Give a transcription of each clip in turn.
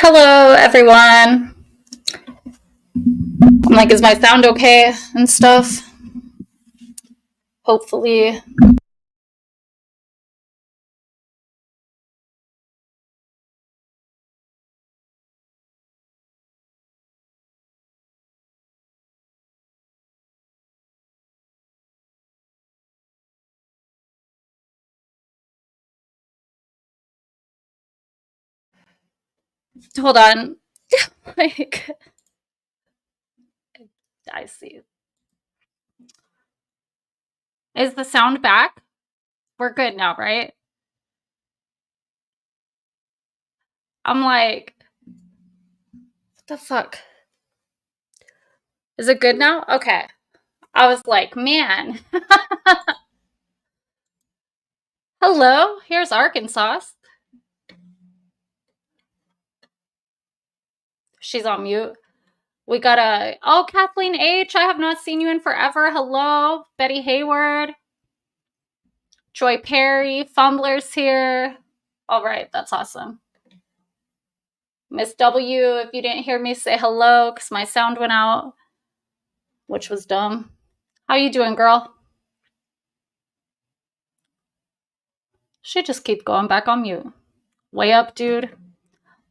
Hello, everyone. I'm like, is my sound okay and stuff? Hopefully. Hold on. Like, I see. Is the sound back? We're good now, right? I'm like, what the fuck? Is it good now? Okay. I was like, man. Hello, here's Arkansas. She's on mute. We got Kathleen H. I have not seen you in forever. Hello, Betty Hayward. Joy Perry, Fumbler's here. All right, that's awesome. Miss W, if you didn't hear me say hello, because my sound went out, which was dumb. How you doing, girl? She just keep going back on mute. Way up, dude.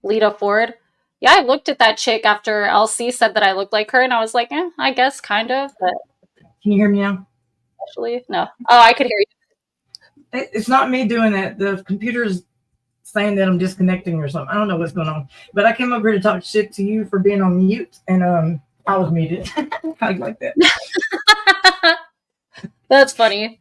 Lita Ford. Yeah, I looked at that chick after LC said that I looked like her, and I was like, I guess kind of, but Can you hear me now? actually, no. Oh, I could hear you. It's not me doing that. The computer's saying that I'm disconnecting or something. I don't know what's going on. But I came over here to talk shit to you for being on mute, and I was muted. How you like that? That's funny.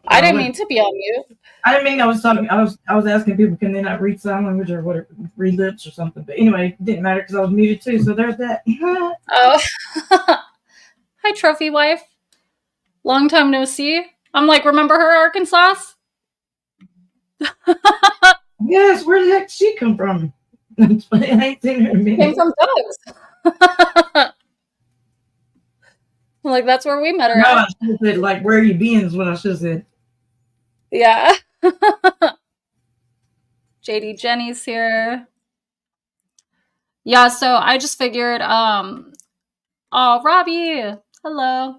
I didn't mean to be on mute. I didn't mean I was talking. I was asking people, can they not read sign language or whatever, read lips or something. But anyway, it didn't matter because I was muted too. So there's that. Oh. Hi, trophy wife. Long time no see. I'm like, remember her, Arkansas? Yes, where the heck did she come from? I ain't seen her in a minute. Came from Doug's. Like, that's where we met her. No, I should have said, like, where you been is what I should have said. Yeah. JD Jenny's here. Yeah, so I just figured, oh, Robbie, hello.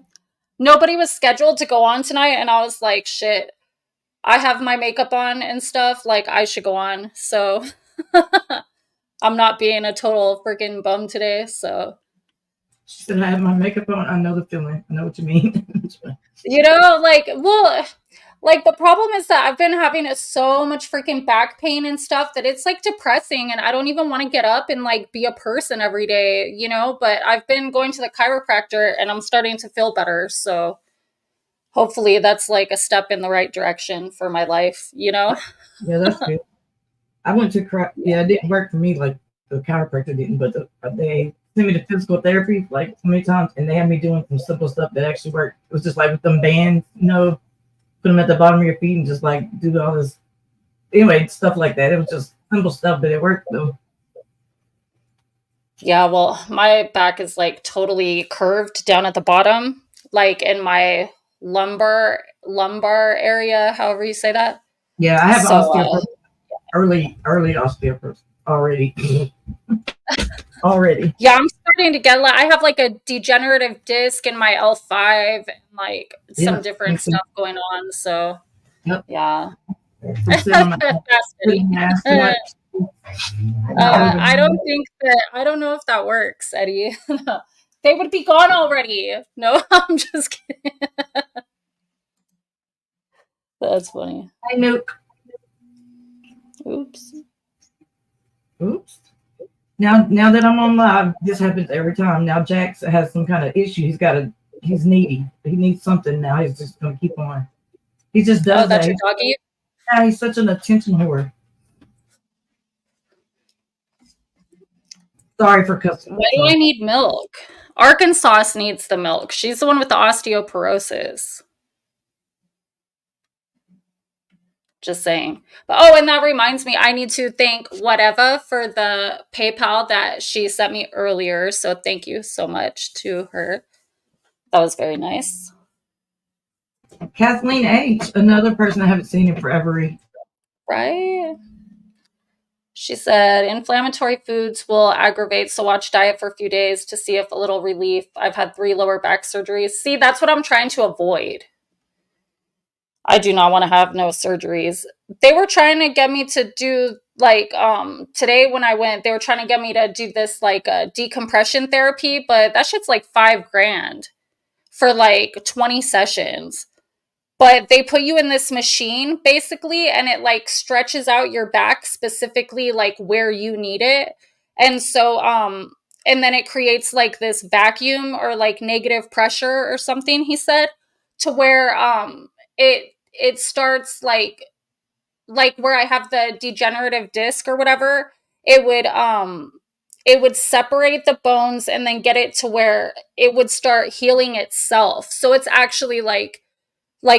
Nobody was scheduled to go on tonight, and I was like, shit, I have my makeup on and stuff, like, I should go on, so I'm not being a total freaking bum today, so. She said, I have my makeup on. I know the feeling. I know what you mean. You know, like, well, like, the problem is that I've been having so much freaking back pain and stuff that it's, like, depressing, and I don't even want to get up and, like, be a person every day, you know? But I've been going to the chiropractor, and I'm starting to feel better, so hopefully that's, like, a step in the right direction for my life, you know? Yeah, that's good. I went to, it didn't work for me, like, the chiropractor didn't, but they sent me to physical therapy, like, so many times, and they had me doing some simple stuff that actually worked. It was just, like, with them bands, put them at the bottom of your feet and just like do all this anyway, stuff like that. It was just simple stuff, but it worked though. Yeah, well, my back is like totally curved down at the bottom, like in my lumbar area, however you say that. Yeah, I have osteoporosis, early osteoporosis already. Already. Yeah, I'm starting to get, I have like a degenerative disc in my L5 and like some different stuff going on. So, yeah. Fascinating. I don't know if that works, Eddie. They would be gone already. No, I'm just kidding. That's funny. I know. Oops. Now that I'm on live, this happens every time. Now Jax has some kind of issue. He's needy. He needs something now. He's just gonna keep on. He just does that. That's your doggy? Yeah, he's such an attention whore. Sorry for cussing. Why do I need milk? Arkansas needs the milk. She's the one with the osteoporosis. Just saying. But and that reminds me, I need to thank whatever for the PayPal that she sent me earlier. So thank you so much to her. That was very nice. Kathleen H., another person I haven't seen in forever. Right? She said inflammatory foods will aggravate, so watch diet for a few days to see if a little relief. I've had 3 lower back surgeries. See, that's what I'm trying to avoid. I do not want to have no surgeries. They were trying to get me to do like today when I went, they were trying to get me to do this like decompression therapy, but that shit's like $5,000 for like 20 sessions. But they put you in this machine basically, and it like stretches out your back specifically like where you need it. And so and then it creates like this vacuum or like negative pressure or something, he said, to where it starts like where I have the degenerative disc or whatever, it would separate the bones and then get it to where it would start healing itself. So it's actually like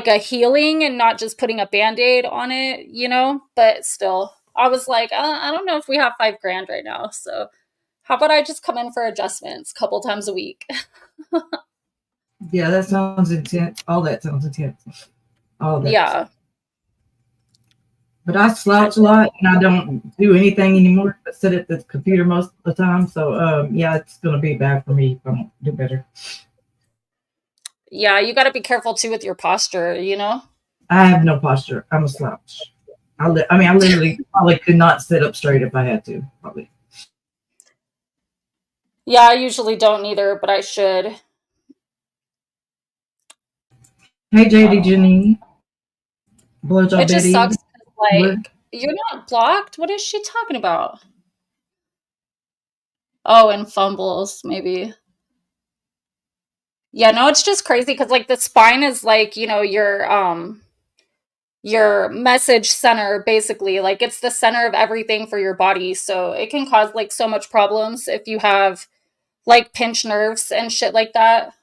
a healing and not just putting a band-aid on it, you know? But still, I was like, I don't know if we have $5,000 right now. So how about I just come in for adjustments a couple times a week? Yeah, that sounds intense. All that sounds intense. All that. Yeah. But I slouch a lot and I don't do anything anymore but sit at the computer most of the time. So yeah, it's gonna be bad for me if I don't do better. Yeah, you got to be careful too with your posture, you know? I have no posture. I'm a slouch. I mean, I literally probably could not sit up straight if I had to. Probably. Yeah, I usually don't either, but I should. Hey, JD, Oh. Jenny, It blowjob just Betty. sucks 'cause, like, you're not blocked. What is she talking about? Oh, and fumbles, maybe. Yeah, no, it's just crazy because like the spine is like, you know, your message center basically. Like it's the center of everything for your body. So it can cause like so much problems if you have like pinched nerves and shit like that.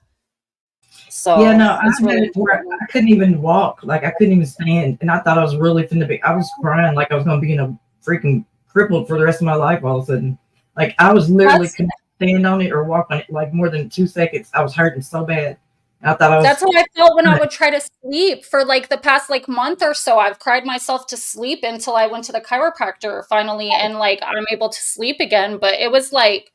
Yeah, So no, I it's had really it where important. I couldn't even walk. Like I couldn't even stand, and I thought I was really finna be. I was crying like I was gonna be in a freaking crippled for the rest of my life. All of a sudden, like I was literally That's couldn't stand on it or walk on it like more than 2 seconds. I was hurting so bad. I thought I That's was. how I felt when I would try to sleep for like the past like month or so. I've cried myself to sleep until I went to the chiropractor finally and like I'm able to sleep again. But it was like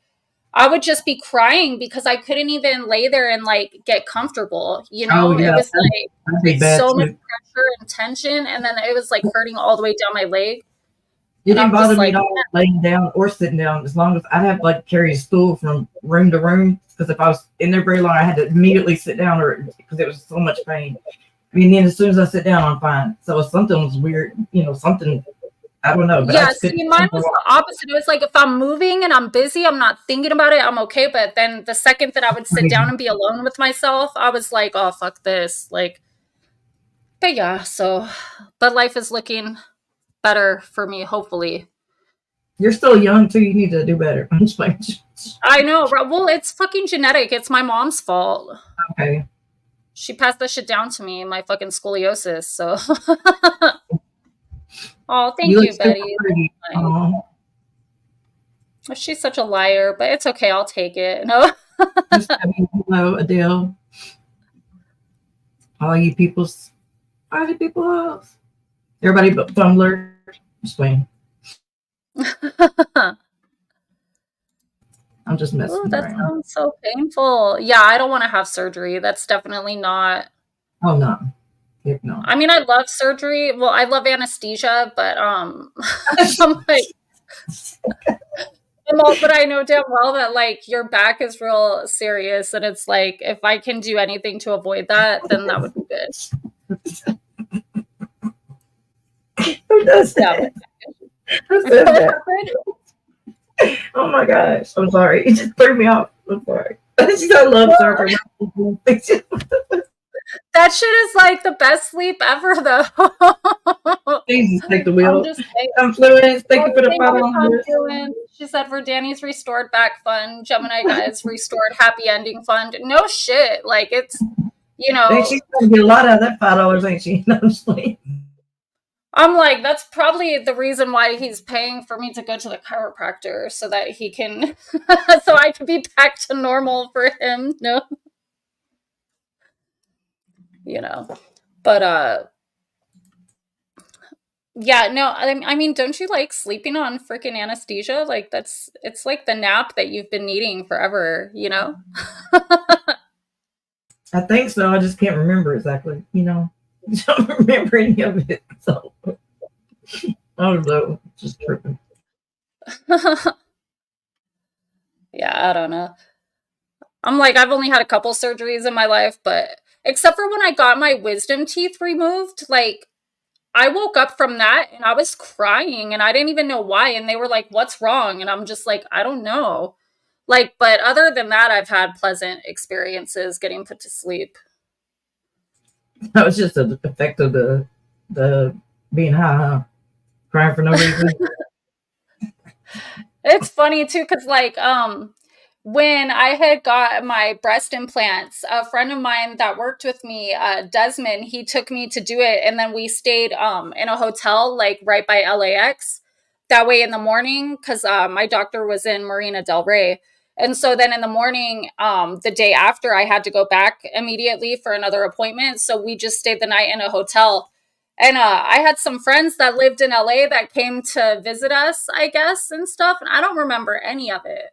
I would just be crying because I couldn't even lay there and like get comfortable, you Oh know? It yeah, was like that'd be bad so much too. pressure and tension and then it was like hurting all the way down my leg. It And didn't I'm bother just me at like, all laying down or sitting down as long as I'd have like carry a stool from room to room because if I was in there very long, I had to immediately sit down or because it was so much pain. I mean, then as soon as I sit down, I'm fine. So if something was weird, you know, something I don't know, but I yeah, just couldn't see, mine stand for a was while. the opposite. It was like if I'm moving and I'm busy, I'm not thinking about it, I'm okay. But then the second that I would sit down Crazy. and be alone with myself, I was like, oh, fuck this. Like, but yeah, so, but life is looking better for me, hopefully. You're still young too. You need to do better. I'm just like, I know, well, it's fucking genetic. It's my mom's fault. okay. She passed that shit down to me, my fucking scoliosis. So, oh, You thank look you, super Betty. pretty. Nice. She's such a liar, but it's okay. I'll take it. No. Just having hello, Adele. All you peoples. All you people. Everybody but Fumbler. Just playing. I'm just Oh, messing that around. sounds so painful. Yeah, I don't want to have surgery. That's definitely not. Oh no. Heck no. I mean, I love surgery. Well, I love anesthesia, but I'm like, but I know damn well that like your back is real serious, and it's like if I can do anything to avoid that, then that would be good. Who does Yeah. that? Who says What that? happened? Oh my gosh. I'm sorry. It just threw me off. I'm sorry. I love surgery. That shit is like the best sleep ever, though. Jesus, take the I'm wheel. just saying. Influence. Thank you Oh, for the thank follow you, on Tom this. Doing. She said for Danny's restored back fund, Gemini guys restored happy ending fund. No shit. Like it's, you Ain't know, she gonna get a lot out of that $5, ain't she? No, I'm just playing. I'm like, that's probably the reason why he's paying for me to go to the chiropractor so that he can, so I can be back to normal for him. No, you know, but, Yeah, no, I mean, don't you like sleeping on freaking anesthesia? Like it's like the nap that you've been needing forever, you know? I think so. I just can't remember exactly. I don't remember any of it. So I don't know. Just tripping. Yeah, I don't know. I'm like, I've only had a couple surgeries in my life, but except for when I got my wisdom teeth removed, like I woke up from that and I was crying and I didn't even know why. And they were like, "What's wrong?" And I'm just like, I don't know. Like, but other than that, I've had pleasant experiences getting put to sleep. That was just an effect of the being high, huh? Crying for no reason. It's funny too, because like when I had got my breast implants, a friend of mine that worked with me, Desmond, he took me to do it, and then we stayed in a hotel like right by LAX. That way in the morning, because my doctor was in Marina Del Rey. And so then in the morning, the day after, I had to go back immediately for another appointment. So we just stayed the night in a hotel. And I had some friends that lived in LA that came to visit us, I guess, and stuff. And I don't remember any of it.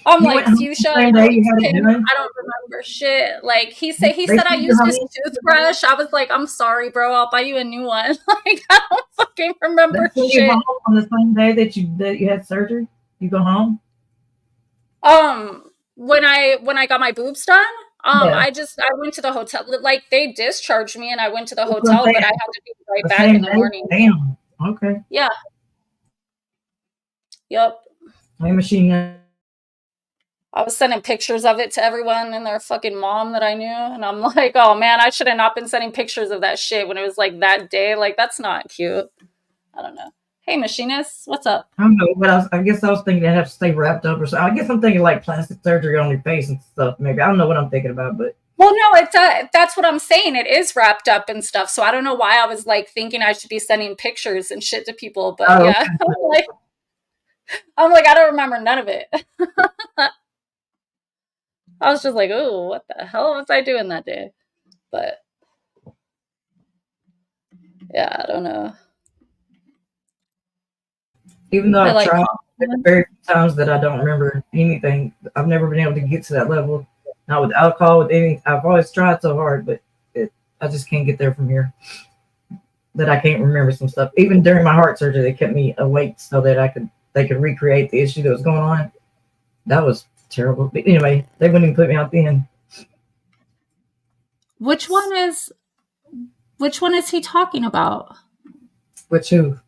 I'm You went like, home the Fuchsia, same day you had it done? I don't remember shit. Like he They said I sent you used his home. toothbrush. I was like, I'm sorry, bro. I'll buy you a new one. Like I don't fucking They remember sent you shit. home on the same day that you had surgery. You go home. When I got my boobs done, Yeah. I went to the hotel. Like they discharged me and I went to the That's what I'm hotel, but I saying. had to be right The back same in the day. morning. Damn. Okay. Yeah. Yep. My machine. I was sending pictures of it to everyone and their fucking mom that I knew. And I'm like, oh man, I should have not been sending pictures of that shit when it was like that day. Like, that's not cute. I don't know. Hey, machinist, what's up? I don't know, but I guess I was thinking they have to stay wrapped up or something. I guess I'm thinking like plastic surgery on your face and stuff. Maybe I don't know what I'm thinking about, but Well, no, that's what I'm saying. It is wrapped up and stuff. So I don't know why I was like thinking I should be sending pictures and shit to people. But oh, yeah, I'm like, I don't remember none of it. I was just like, oh, what the hell was I doing that day? But yeah, I don't know. even though I I've like tried compliments. very few times that I don't remember anything, I've never been able to get to that level. Not with alcohol, with anything. I've always tried so hard, but I just can't get there from here. That I can't remember some stuff. Even during my heart surgery, they kept me awake so that they could recreate the issue that was going on. That was terrible. But anyway, they wouldn't even put me out then. Which one is which one is he talking about? Which who?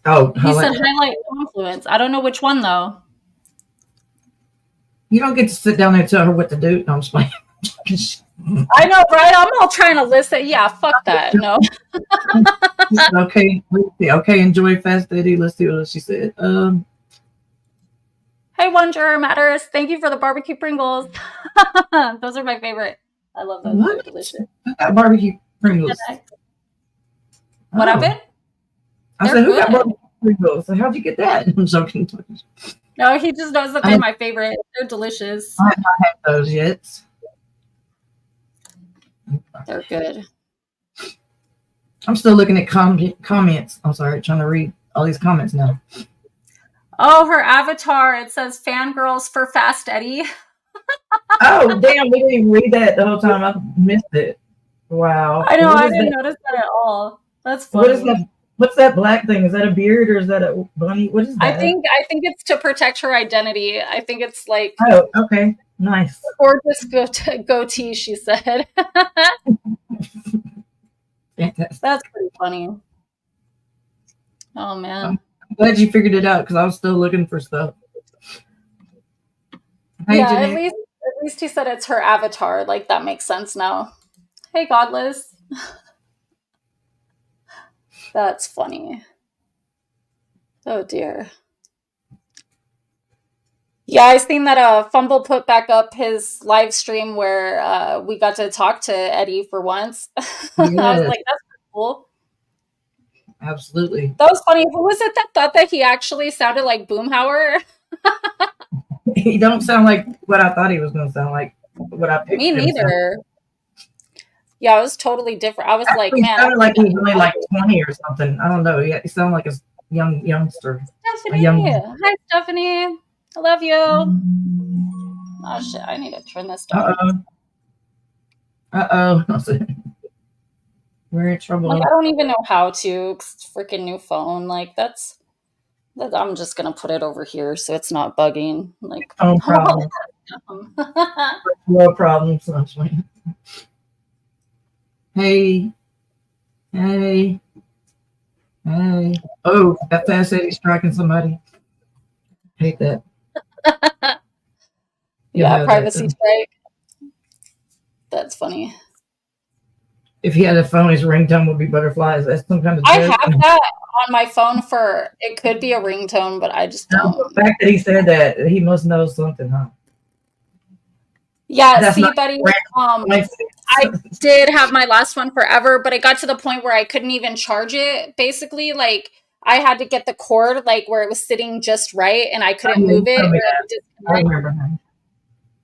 Oh, He highlight. said highlight confluence. I don't know which one though. You don't get to sit down there and tell her what to do. No, I'm just playing. I know, right? I'm all trying to listen. Yeah, fuck that. No. Okay, okay, enjoy Fast Eddie. Let's see what she said. Hey, Wonder Matters. Thank you for the barbecue Pringles. Those are my favorite. I love those. They're What? delicious. Who got barbecue Pringles? What of Oh, it? I They're said, who got good. barbecue Pringles? So how'd you get that? I'm joking. No, he just knows that I they're have my favorite. They're delicious. not had those yet. They're good. I'm still looking at comments. I'm sorry, trying to read all these comments now. Oh, her avatar. It says fangirls for Fast Eddie. Oh, damn, we didn't even read that the whole time. I missed it. Wow. I know. What I is didn't that? notice that at all. That's What is funny. that? What's that black thing? Is that a beard or is that a bunny? What is that? I think it's to protect her identity. I think it's like Oh, okay. Nice. gorgeous goatee, she said. Fantastic. That's pretty funny. Oh I'm man. glad you figured it out because I was still looking for stuff. Hey, Yeah, Jeanette. at least he said it's her avatar. Like that makes sense now. Hey Godless. That's funny. Oh dear. Yeah, I seen that Fumble put back up his live stream where we got to talk to Eddie for once. I was Yes, like, that's pretty cool. absolutely. That was funny. Who was it that thought that he actually sounded like Boomhauer? He don't sound like what I thought he was going to sound like. What I Me pictured him sound. neither. Yeah, it was totally different. I was like, He man, sounded like he was only like 20 or something. I don't know. He sounded like a youngster. A Stephanie. young. Hi, Stephanie. I love you. Oh shit, I need to turn this down. We're in trouble. Like, I don't even know how to. Freaking new phone. Like, that's I'm just gonna put it over here so it's not bugging. Like, No problem. No problem. Hey. Oh, that fast Eddie striking somebody. Hate that. Yeah, privacy strike. That's funny. If he had a phone, his ringtone would be butterflies. That's some kind of I have that on my phone for, it could be a ringtone, but I just don't. The fact that he said that, he must know something, huh? Yeah, that's see, buddy, I did have my last one forever, but it got to the point where I couldn't even charge it. Basically, like, I had to get the cord, like, where it was sitting just right, and I couldn't move it. I remember that.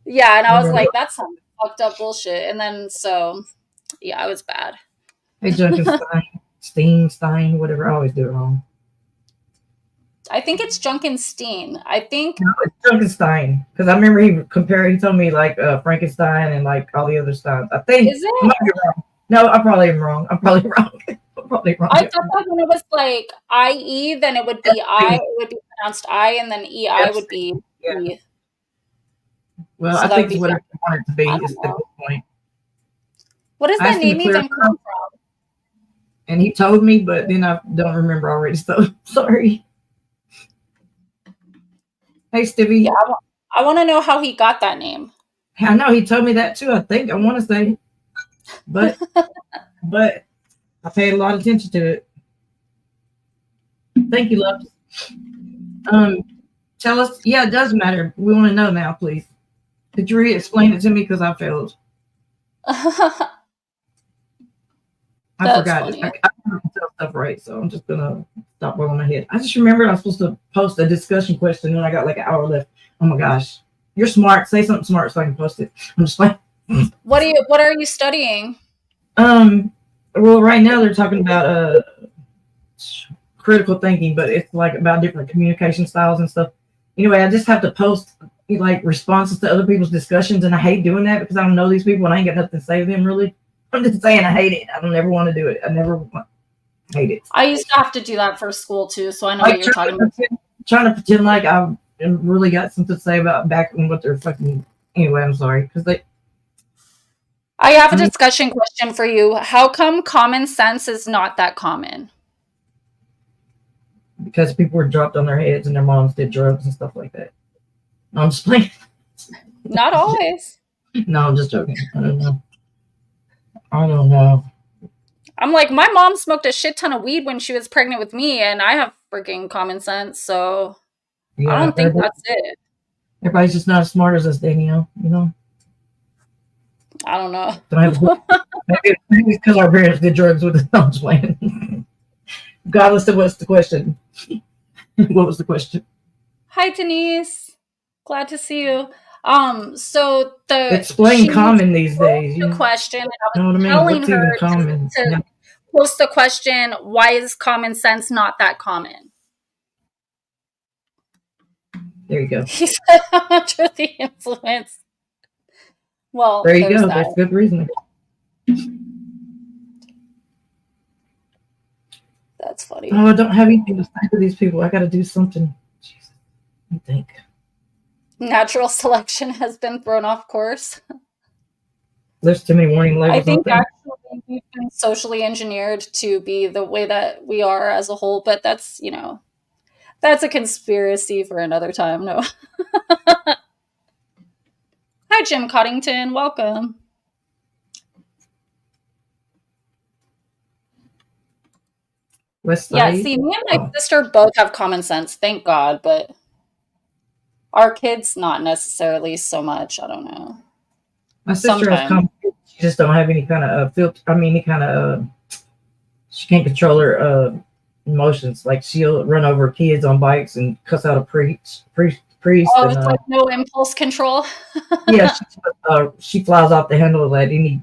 Yeah, and I was like, that's some fucked up bullshit. And then, so, yeah, I was bad. Hey, Junkenstein, whatever. I always do it wrong. I think it's Junkenstein. I think no, it's Junkenstein, because I remember he told me like Frankenstein and like all the other stuff. I think is it? I might be wrong. No, I probably am wrong. I'm probably wrong. I thought that when it was like IE, then it would be I. It would be pronounced I, and then EI would be E. Well, so I think it's whatever you want it to be is the point. What does that name even come from? And he told me, but then I don't remember already. So sorry. Hey, Stevie. Yeah, I want to know how he got that name. I know he told me that too. I think I want to say, but I paid a lot of attention to it. Thank you, love. Tell us. Yeah, it does matter. We want to know now, please. Could you re-explain it to me because I failed? I forgot it. I can't tell stuff right, so I'm just gonna stop rolling my head. I just remembered I was supposed to post a discussion question when I got like an hour left. Oh my gosh, you're smart. Say something smart so I can post it. I'm just like, what are you studying? Well, right now they're talking about critical thinking, but it's like about different communication styles and stuff. Anyway, I just have to post like responses to other people's discussions, and I hate doing that because I don't know these people and I ain't got nothing to say to them really. I'm just saying I hate it. I don't ever want to do it. I never hate it. I used to have to do that for school too, so I know what you're talking about. Trying to pretend like I really got something to say about back and what they're fucking. Anyway, I'm sorry because they. I have a discussion question for you. How come common sense is not that common? Because people were dropped on their heads and their moms did drugs and stuff like that. No, I'm just playing. Not always. No, I'm just joking. I don't know. I'm like, my mom smoked a shit ton of weed when she was pregnant with me, and I have freaking common sense, so yeah, I don't think that's it. Everybody's just not as smart as us, Danielle, you know? I don't know. Maybe it's because our parents did drugs with us. I'm just playing. Regardless of what's the question. What was the question? Hi, Denise. Glad to see you. So explain common these days. The question, and I was telling her to post the question, why is common sense not that common? There you go. He said under the influence. Well, there you go. That's good reasoning. That's funny. Oh, I don't have anything to say to these people. I got to do something. Jesus, I think. Natural selection has been thrown off course. There's too many warning labels. I think actually we've been socially engineered to be the way that we are as a whole, but that's, that's a conspiracy for another time. No. Hi, Jim Coddington. Welcome. Yeah, see, me and my sister both have common sense, thank God, but our kids not necessarily so much. I don't know. My sister has common sense. She just don't have any kind of filter. I mean, any kind of she can't control her emotions. Like she'll run over kids on bikes and cuss out a priest. Oh, it's like no impulse control. Yeah, she flies off the handle at any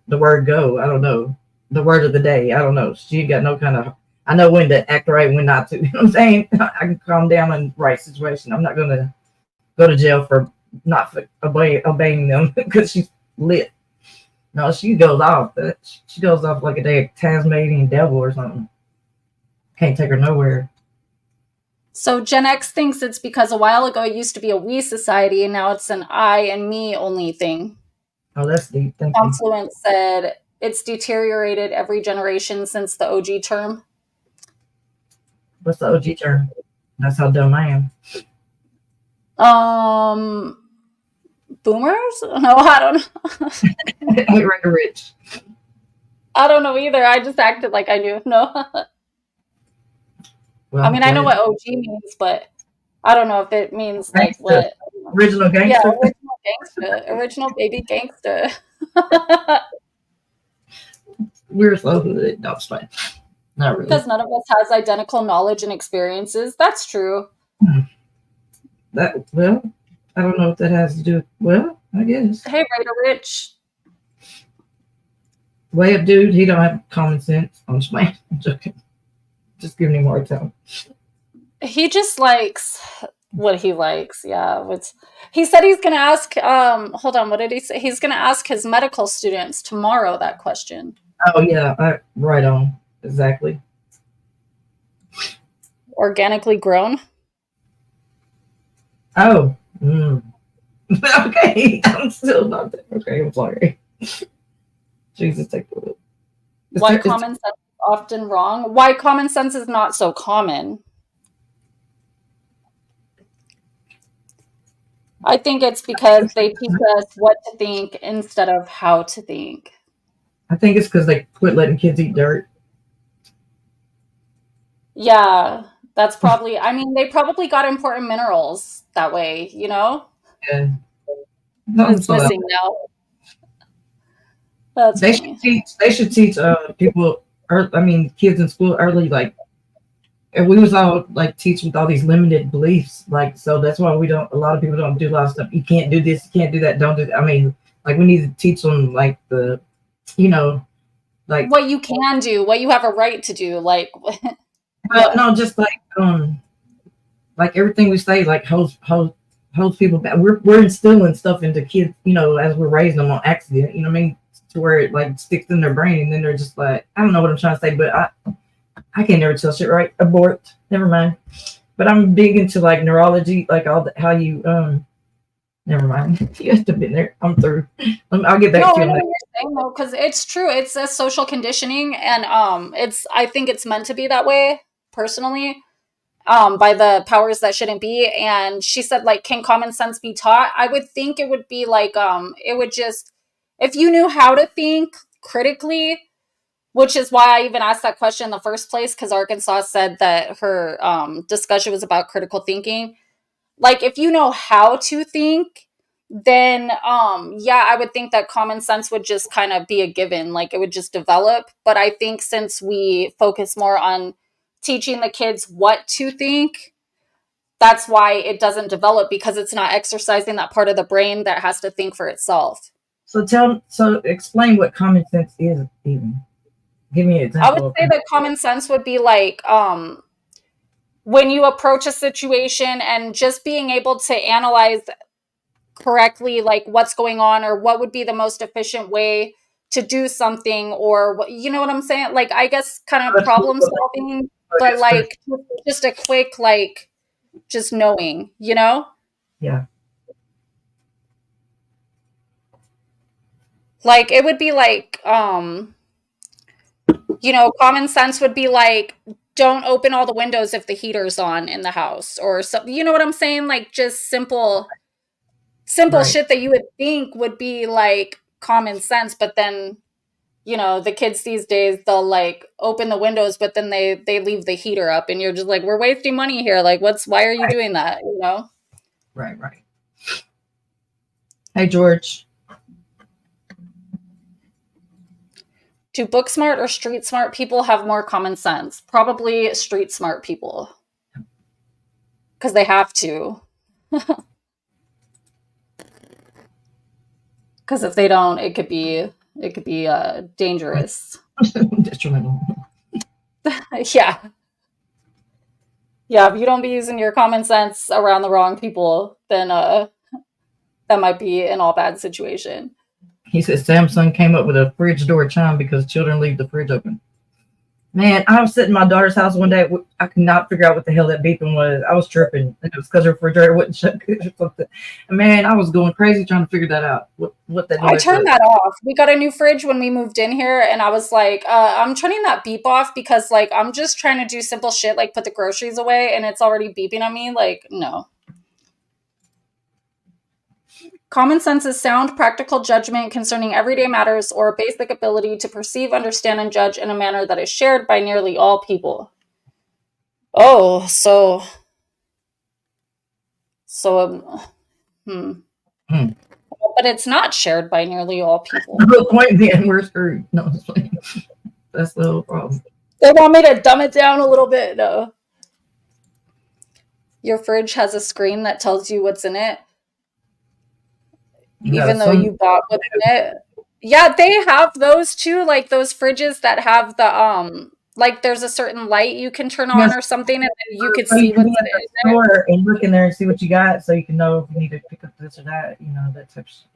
the word go. I don't know. The word of the day. I don't know. She ain't got no kind of. I know when to act right, when not to. You know what I'm saying? I can calm down in the right situation. I'm not gonna go to jail for not obeying them because she's lit. No, she goes off. She goes off like a day Tasmanian devil or something. Can't take her nowhere. So Gen X thinks it's because a while ago it used to be a we society and now it's an I and me only thing. Oh, that's deep thinking. Confluence said it's deteriorated every generation since the OG term. What's the OG term? That's how dumb I am. Boomers? No, I don't know. I ain't rich. I don't know either. I just acted like I knew. No. Well, I mean, I know what OG means, but I don't know if it means gangsta. Like what. Original gangster? Yeah, original gangster. Original baby gangster. We're so hood. No, it's fine. Not really. Because none of us has identical knowledge and experiences. That's true. Well, I don't know what that has to do with. Well, I guess. Hey, Raider Rich. Way up, dude. He don't have common sense. I'm just playing. I'm joking. Just giving him more time. He just likes what he likes. Yeah. He said he's going to ask, hold on, what did he say? He's going to ask his medical students tomorrow that question. Oh, yeah. Right on. Exactly. Organically grown? Oh. Okay. I'm still not there. Okay, I'm sorry. Jesus, take the wheel. Why common sense is often wrong? Why common sense is not so common? I think it's because they teach us what to think instead of how to think. I think it's because they quit letting kids eat dirt. Yeah, that's probably, I mean, they probably got important minerals that way, you know? Yeah. It's missing now. That's funny. They should teach people, kids in school early, like, and we was all like teach with all these limited beliefs, like, so that's why a lot of people don't do a lot of stuff. You can't do this, you can't do that, don't do that. I mean, like, we need to teach them like like what you can do, what you have a right to do, like. No, just like everything we say, like holds people back. We're instilling stuff into kids, as we're raising them on accident. You know what I mean? To where it like sticks in their brain, and then they're just like, I don't know what I'm trying to say, but I can't never tell shit right. Abort. Never mind. But I'm big into like neurology, like how you never mind. You have to be there. I'm through. I'll get back to you. No, you're saying though, because it's true. It's a social conditioning, and I think it's meant to be that way personally. By the powers that shouldn't be. And she said, like, can common sense be taught? I would think it would be like, it would just, if you knew how to think critically, which is why I even asked that question in the first place, because Arkansas said that her discussion was about critical thinking. Like, if you know how to think, then I would think that common sense would just kind of be a given, like it would just develop. But I think since we focus more on teaching the kids what to think, that's why it doesn't develop, because it's not exercising that part of the brain that has to think for itself. So explain what common sense is even. Give me an example. I would say that common sense would be like when you approach a situation and just being able to analyze correctly, like what's going on or what would be the most efficient way to do something, or you know what I'm saying? Like, I guess kind of problem solving, but like just a quick, like just knowing, you know? Yeah. Like it would be like, common sense would be like, don't open all the windows if the heater's on in the house or something. You know what I'm saying? Like just simple right. Shit that you would think would be like common sense, but then, the kids these days, they'll like open the windows, but then they leave the heater up and you're just like, we're wasting money here. Like, why are you doing that? Right. Hey, George. Do book smart or street smart people have more common sense? Probably street smart people. Because they have to. Because if they don't, it could be It could be dangerous. Detrimental. Yeah. Yeah, if you don't be using your common sense around the wrong people, then that might be an all bad situation. He said Samsung came up with a fridge door chime because children leave the fridge open. Man, I was sitting in my daughter's house one day. I could not figure out what the hell that beeping was. I was tripping. It was because her refrigerator wouldn't shut good or something. And man, I was going crazy trying to figure that out. What that noise I turned was. that off. We got a new fridge when we moved in here, and I was like, I'm turning that beep off because, like, I'm just trying to do simple shit like put the groceries away, and it's already beeping at me. Like, no. Common sense is sound, practical judgment concerning everyday matters or a basic ability to perceive, understand, and judge in a manner that is shared by nearly all people. Oh, so but it's not shared by nearly all people. The point being, we're screwed. No, that's the whole problem. They want me to dumb it down a little bit. No. Your fridge has a screen that tells you what's in it, even though you bought what's in it. Yeah, they have those too, like those fridges that have the like there's a certain light you can turn on or something, and then you could see what's in the store and look in there and see what you got, so you can know if you need to pick up this or that. You know, that type of shit.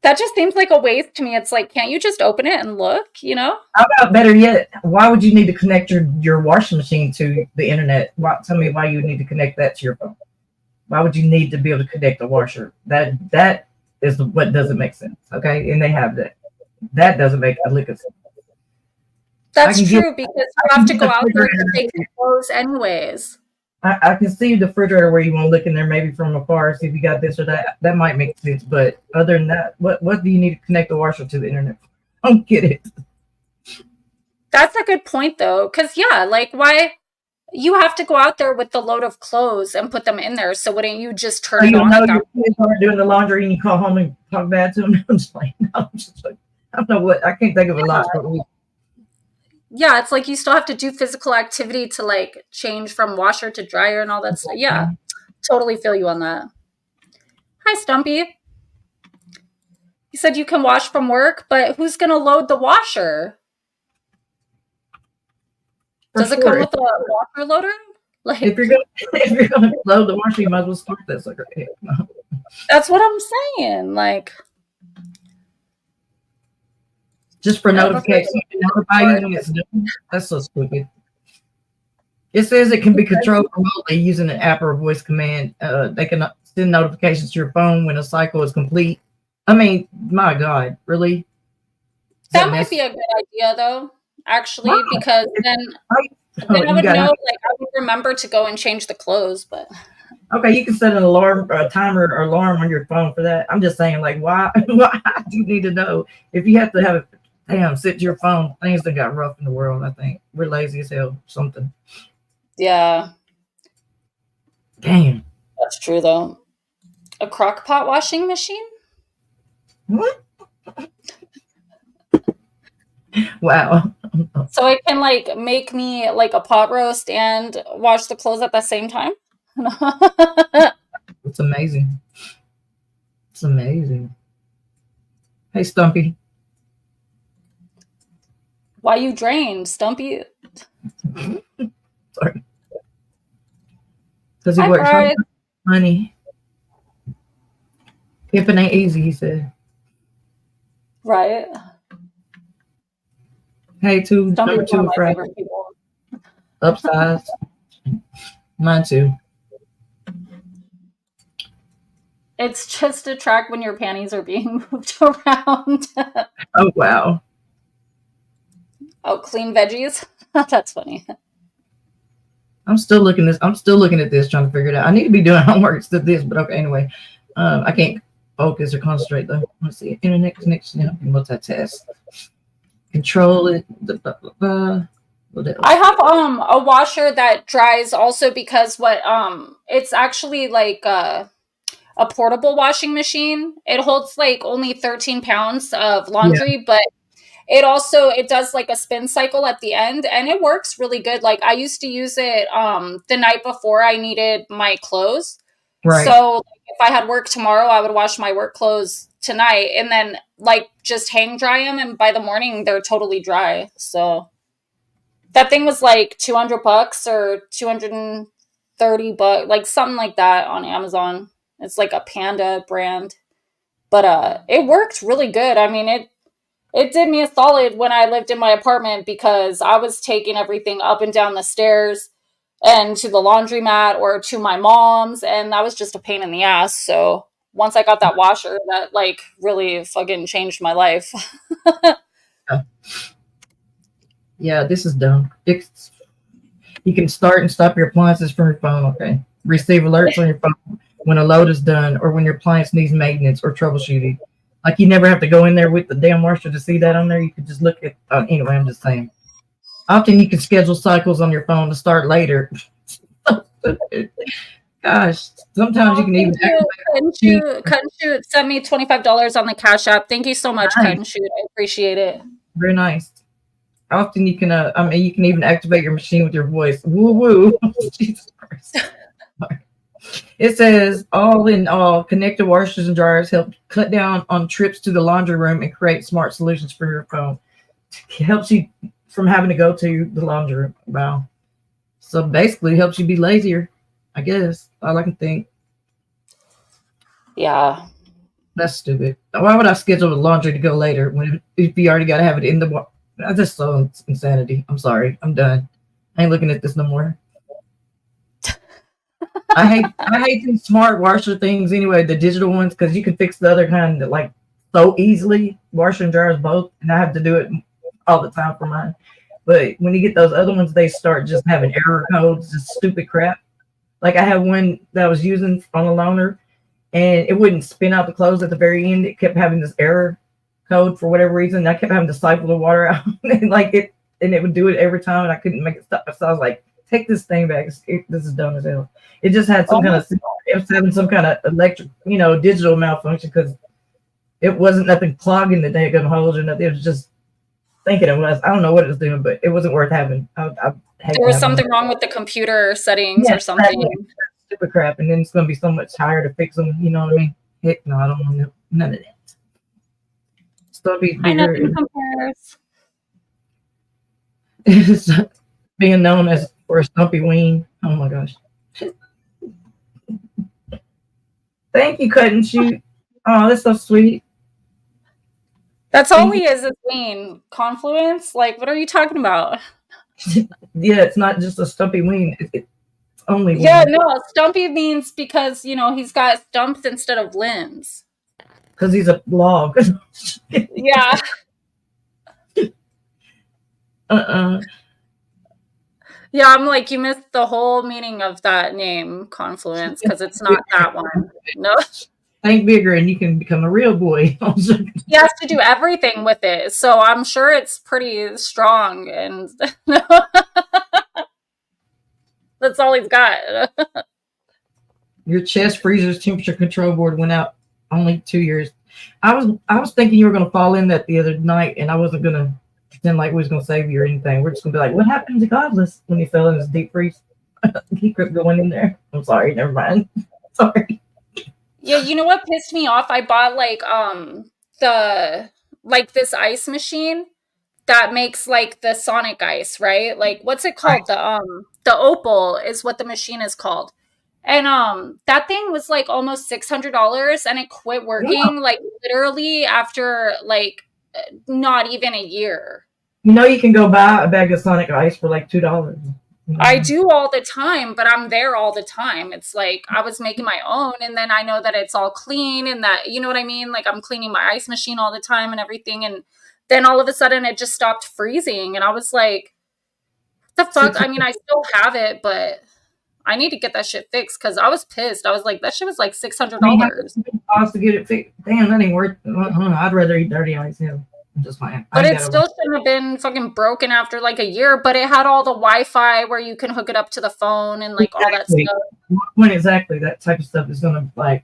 That just seems like a waste to me. It's like, can't you just open it and look? You know? How about better yet? Why would you need to connect your washing machine to the internet? Tell me why you need to connect that to your phone. Why would you need to be able to connect the washer? That is what doesn't make sense. Okay, and they have that. That doesn't make a lick of sense. That's true because you have to go out there to take the clothes anyways. I can see the refrigerator where you want to look in there maybe from afar, see if you got this or that. That might make sense. But other than that, what do you need to connect the washer to the internet? I don't get it. That's a good point though. Cause yeah, like why you have to go out there with the load of clothes and put them in there. So wouldn't you just turn it on? Your kids are doing the laundry and you call home and talk bad to them. I'm just like, I don't know what, I can't think of a lot. Yeah, it's like you still have to do physical activity to like change from washer to dryer and all that stuff. Yeah, totally feel you on that. Hi, Stumpy. You said you can wash from work, but who's going to load the washer? Does it come with a washer loader? Like, if you're gonna load the washer, you might as well start that sucker. That's what I'm saying. Like, just for notification, notify you when it's done. That's so stupid. It says it can be controlled remotely using an app or a voice command. They can send notifications to your phone when a cycle is complete. I mean, my God, really? That might be a good idea, though. Actually, because then I would know. Like, I would remember to go and change the clothes. But okay, you can set an alarm, a timer, or alarm on your phone for that. I'm just saying, like, why? Why do you need to know if you have to have it? Damn, sit to your phone. Things that got rough in the world. I think we're lazy as hell. Something. Yeah. Damn. That's true, though. A crock pot washing machine? What? Wow. So it can like make me like a pot roast and wash the clothes at the same time? It's amazing. It's amazing. Hey, Stumpy. Why you drained, Stumpy? Sorry. Because he works hard for money. Pimping ain't easy, he said. Right. Hey, number two, Frank. Upsize. Mine too. It's just a track when your panties are being moved around. Oh, wow. Oh, clean veggies? That's funny. I'm still looking at this, trying to figure it out. I need to be doing homework to this, but okay, anyway. I can't focus or concentrate though. Let's see. Internet connection, help you multitask. Control it. I have a washer that dries also because it's actually like a portable washing machine. It holds like only 13 pounds of laundry, but it does like a spin cycle at the end, and it works really good. Like I used to use it the night before I needed my clothes, Right. So like, if I had work tomorrow, I would wash my work clothes tonight and then like just hang dry them, and by the morning they're totally dry. So that thing was like $200 or $230, like something like that on Amazon. It's like a Panda brand. But it worked really good. I mean, it did me a solid when I lived in my apartment because I was taking everything up and down the stairs and to the laundromat or to my mom's, and that was just a pain in the ass. So once I got that washer, that like really fucking changed my life. Yeah, this is dumb. You can start and stop your appliances from your phone. Okay. Receive alerts on your phone when a load is done or when your appliance needs maintenance or troubleshooting. Like you never have to go in there with the damn washer to see that on there. You could just look at. Anyway, I'm just saying. Often you can schedule cycles on your phone to start later. Gosh, sometimes you can even. Cut and Shoot sent me $25 on the Cash App. Thank you so much, Cut and Shoot. I appreciate it. Very nice. Often you can, you can even activate your machine with your voice. Woo woo. Jesus Christ. It says, all in all, connected washers and dryers help cut down on trips to the laundry room and create smart solutions for your phone. It helps you from having to go to the laundry room. Wow. So basically, it helps you be lazier, I guess. All I can think. Yeah. That's stupid. Why would I schedule the laundry to go later if you already got to have it in the I just saw insanity. I'm sorry. I'm done. I ain't looking at this no more. I hate these smart washer things anyway, the digital ones, because you can fix the other kind that like so easily. Washer and dryers both, and I have to do it all the time for mine. But when you get those other ones, they start just having error codes, just stupid crap. Like I have one that I was using on a loaner, and it wouldn't spin out the clothes at the very end. It kept having this error code for whatever reason. I kept having to cycle the water out, and it would do it every time, and I couldn't make it stop. So I was like, "Take this thing back. This is dumb as hell." It just had some kind of, it was having some kind of electric, digital malfunction because it wasn't nothing clogging the daggum holes or nothing. It was just thinking it was. I don't know what it was doing, but it wasn't worth having. I hate there was something wrong with the computer settings or something. Stupid crap, and then it's going to be so much higher to fix them. You know what I mean? Heck no, I don't want none of that. Stumpy bigger. Nothing compares. It's being known as for a stumpy ween. Oh my gosh. Thank you, Cut and Shoot. Oh, that's so sweet. That's all he is ween. Confluence? Like, what are you talking about? Yeah, it's not just a stumpy ween. It's only ween. Yeah, no, stumpy means because, he's got stumps instead of limbs. Because he's a log. Yeah. Yeah, I'm like, you missed the whole meaning of that name, Confluence, because it's not that one. No. Think bigger and you can become a real boy. He has to do everything with it, so I'm sure it's pretty strong, and that's all he's got. Your chest freezer's temperature control board went out only 2 years. I was thinking you were going to fall in that the other night, and I wasn't going to pretend like we was going to save you or anything. We're just going to be like, what happened to Godless when he fell in his deep freeze? He kept going in there. I'm sorry. Never mind. Sorry. Yeah, you know what pissed me off? I bought this ice machine that makes like the Sonic ice, right? Like what's it called? Right. The Opal is what the machine is called. And that thing was like almost $600 and it quit working like literally after like not even a year. You can go buy a bag of Sonic ice for like $2. I do all the time, but I'm there all the time. It's like I was making my own, and then I know that it's all clean and that, you know what I mean? Like I'm cleaning my ice machine all the time and everything. And then all of a sudden it just stopped freezing. And I was like, what the fuck? I mean, I still have it, but I need to get that shit fixed because I was pissed. I was like, that shit was like $600. To get it fixed. Damn, that ain't worth it. I'd rather eat dirty ice. Yeah. Just fine. But it still shouldn't have been fucking broken after like a year, but it had all the Wi-Fi where you can hook it up to the phone and like all that stuff. When exactly that type of stuff is gonna like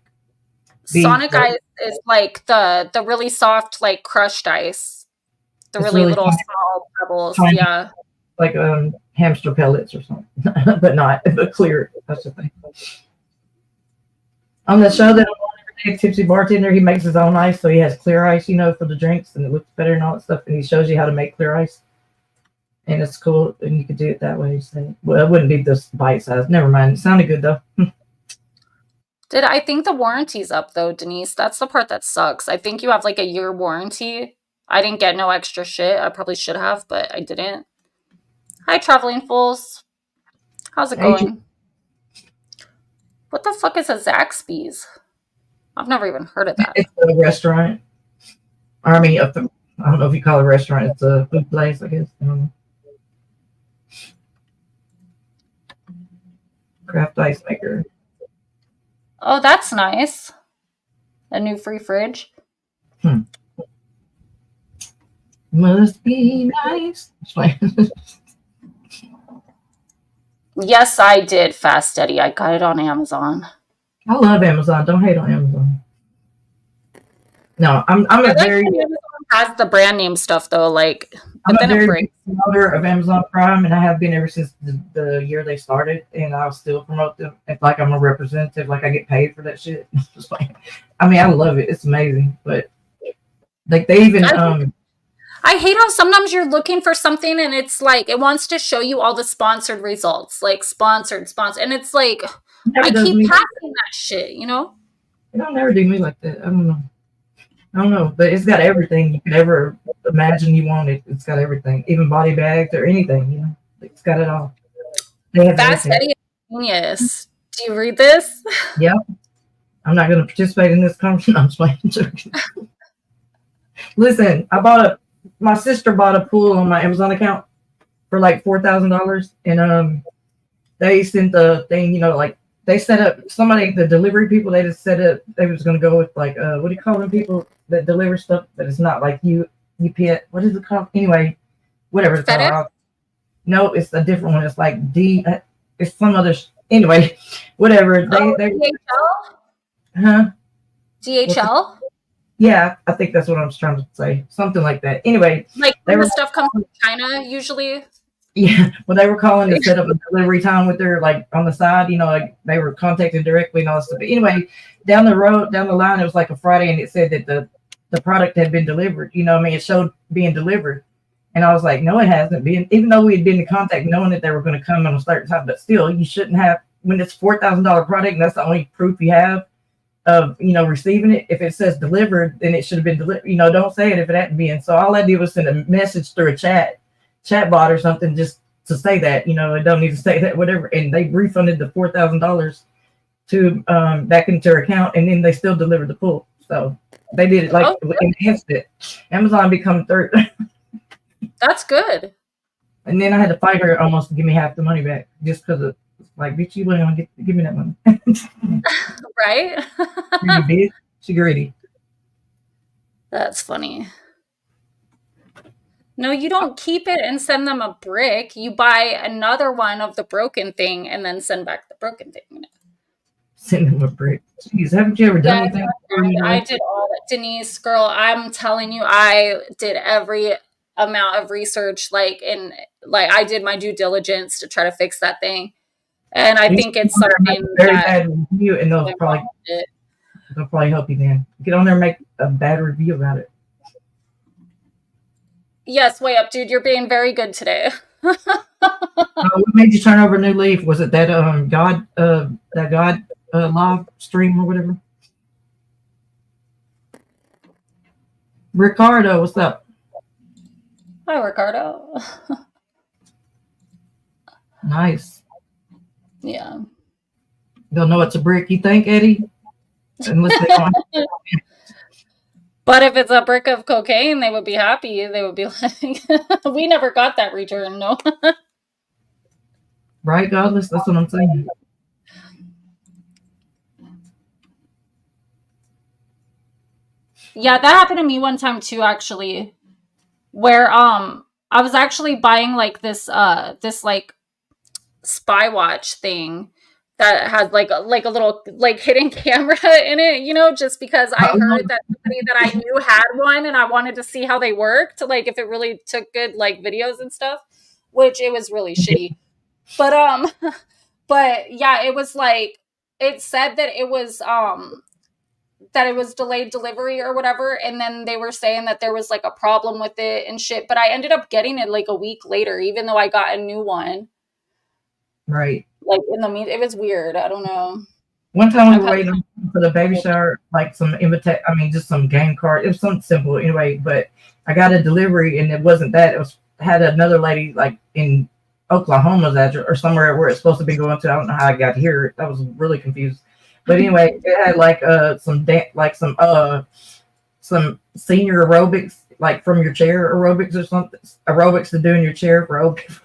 Sonic ice is like the really soft, like crushed ice. The really little small pebbles. Tiny, yeah. Like hamster pellets or something. But not clear. That's the thing. On the show that I'm on every day, Tipsy Bartender, he makes his own ice, so he has clear ice, for the drinks, and it looks better and all that stuff. And he shows you how to make clear ice, and it's cool. And you could do it that way. So, well, it wouldn't be this bite size. Never mind. It sounded good though. I think the warranty's up though, Denise? That's the part that sucks. I think you have like a year warranty. I didn't get no extra shit. I probably should have, but I didn't. Hi, Traveling Fools. How's it going? What the fuck is a Zaxby's? I've never even heard of that. It's a restaurant. I mean, I don't know if you call it a restaurant. It's a food place, I guess. Craft ice maker. Oh, that's nice. A new free fridge. Must be nice. Yes, I did, Fast Eddie. I got it on Amazon. I love Amazon. Don't hate on Amazon. No, I'm a very Amazon has the brand name stuff though. Like, I'm a very promoter of Amazon Prime, and I have been ever since the year they started. And I'll still promote them. It's like I'm a representative. Like I get paid for that shit. I mean, I love it. It's amazing. But like they even I hate how sometimes you're looking for something and it's like it wants to show you all the sponsored results, like sponsored, and it's like I keep passing that shit, It don't never do me like that. I don't know, but it's got everything you could ever imagine you wanted. It's got everything, even body bags or anything. It's got it all. Fast Eddie, genius. Do you read this? Yeah, I'm not going to participate in this conversation. I'm just joking. Listen, my sister bought a pool on my Amazon account for like $4,000, and they sent the thing, like they set up the delivery people. They just set up. They was gonna go with like what do you call them, people that deliver stuff that is not like UPS. What is it called? Anyway, whatever it's called. No, it's a different one. It's like it's some other. Anyway, whatever. DHL. Huh? DHL. Yeah, I think that's what I'm trying to say. Something like that. Anyway, like the stuff comes from China usually. Yeah, well, they were calling to set up a delivery time with their like on the side. Like they were contacting directly and all that stuff. But anyway, down the line, it was like a Friday, and it said that the product had been delivered. It showed being delivered, and I was like, no, it hasn't been. Even though we had been in contact, knowing that they were going to come on a certain time, but still, you shouldn't have when it's $4,000 product, and that's the only proof you have of receiving it. If it says delivered, then it should have been delivered. Don't say it if it hadn't been. So all I did was send a message through a chat bot or something just to say that it don't need to say that, whatever. And they refunded the $4,000 to back into her account, and then they still delivered the pool. So they did it like enhanced it. Amazon become third. That's good. And then I had to fight her almost to give me half the money back just because of like, bitch, you wouldn't want to give me that money. Right? Bitch. She greedy. That's funny. No, you don't keep it and send them a brick. You buy another one of the broken thing and then send back the broken thing. Send them a brick. Jeez, haven't you ever done anything? I did all that. Denise, girl, I'm telling you, I did every amount of research, I did my due diligence to try to fix that thing. And I think it's something very bad review, and they'll probably help you then. Get on there and make a bad review about it. Yes, way up, dude. You're being very good today. What made you turn over a new leaf? Was it that God live stream or whatever? Ricardo, what's up? Hi, Ricardo. Nice. Yeah. They'll know it's a brick, you think, Eddie? Unless they don't. But if it's a brick of cocaine, they would be happy. They would be like, we never got that return, no. Right, godless? That's what I'm saying. Yeah, that happened to me one time too, actually. Where I was actually buying like this like spy watch thing that has like a little like hidden camera in it, just because I heard that somebody that I knew had one and I wanted to see how they worked, like if it really took good like videos and stuff, which it was really shitty. But but yeah, it was like it said that it was delayed delivery or whatever, and then they were saying that there was like a problem with it and shit, but I ended up getting it like a week later, even though I got a new one. Right. Like in the it was weird. I don't know. One time we were waiting for the baby shower, like some just some game card. It was something simple anyway, but I got a delivery and it wasn't that. It was had another lady like in Oklahoma's address or somewhere where it's supposed to be going to. I don't know how I got here. I was really confused. But anyway, it had like some senior aerobics, like from your chair aerobics or something. Aerobics to do in your chair for aerobics.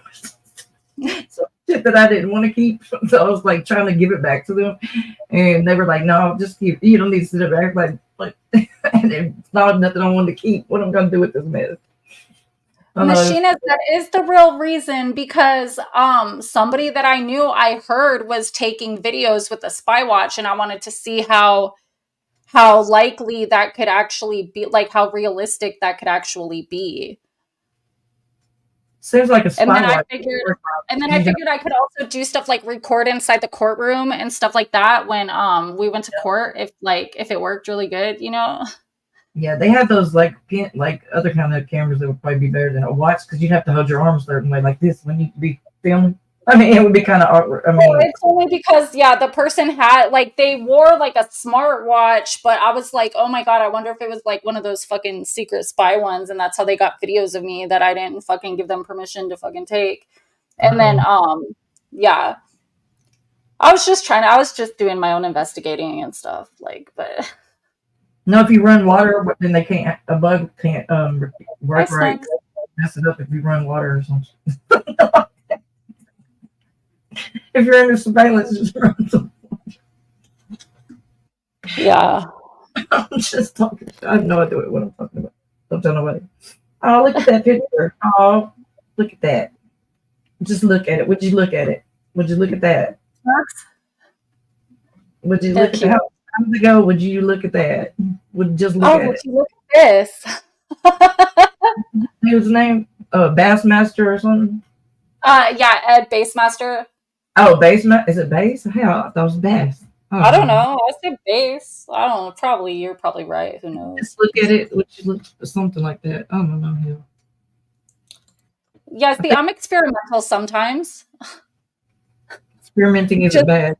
So shit that I didn't want to keep. So I was like trying to give it back to them. And they were like, no, just keep, you don't need to sit it back. Like and it's not nothing I wanted to keep. What am I gonna do with this mess? Machina, that is the real reason, because somebody that I knew, I heard, was taking videos with a spy watch, and I wanted to see how likely that could actually be, like how realistic that could actually be. Seems like a spy watch. And then I figured I could also do stuff like record inside the courtroom and stuff like that when we went to court, if it worked really good, you know. Yeah, they have those like other kind of cameras that would probably be better than a watch, because you'd have to hold your arms a certain way like this when you be filming. I mean, it would be kind of awkward. I mean, well, it's only because the person had they wore like a smart watch, but I was like, oh my god, I wonder if it was like one of those fucking secret spy ones, and that's how they got videos of me that I didn't fucking give them permission to fucking take. And then I was just doing my own investigating and stuff, but. No, if you run water, then a bug can't work right. Mess it up if you run water or something. If you're under surveillance, just run some water. Yeah. I'm just talking. I have no idea what I'm talking about. Don't tell nobody. Oh, look at that picture. Oh, look at that. Just look at it. Would you look at it? Would you look at that? Would you look at how times ago? Would you look at that? Would just look at it? Would you look at this? What was his name? Bassmaster or something? Yeah, Ed Bassmaster. Oh, Bassmaster. Is it Bass? Hell, I thought it was Bass. Oh, I don't know. I said Bass. I don't know. Probably you're probably right. Who knows? Just look at it. Would you look for something like that? I don't know. Hell. Yes, I'm experimental sometimes. Experimenting isn't bad.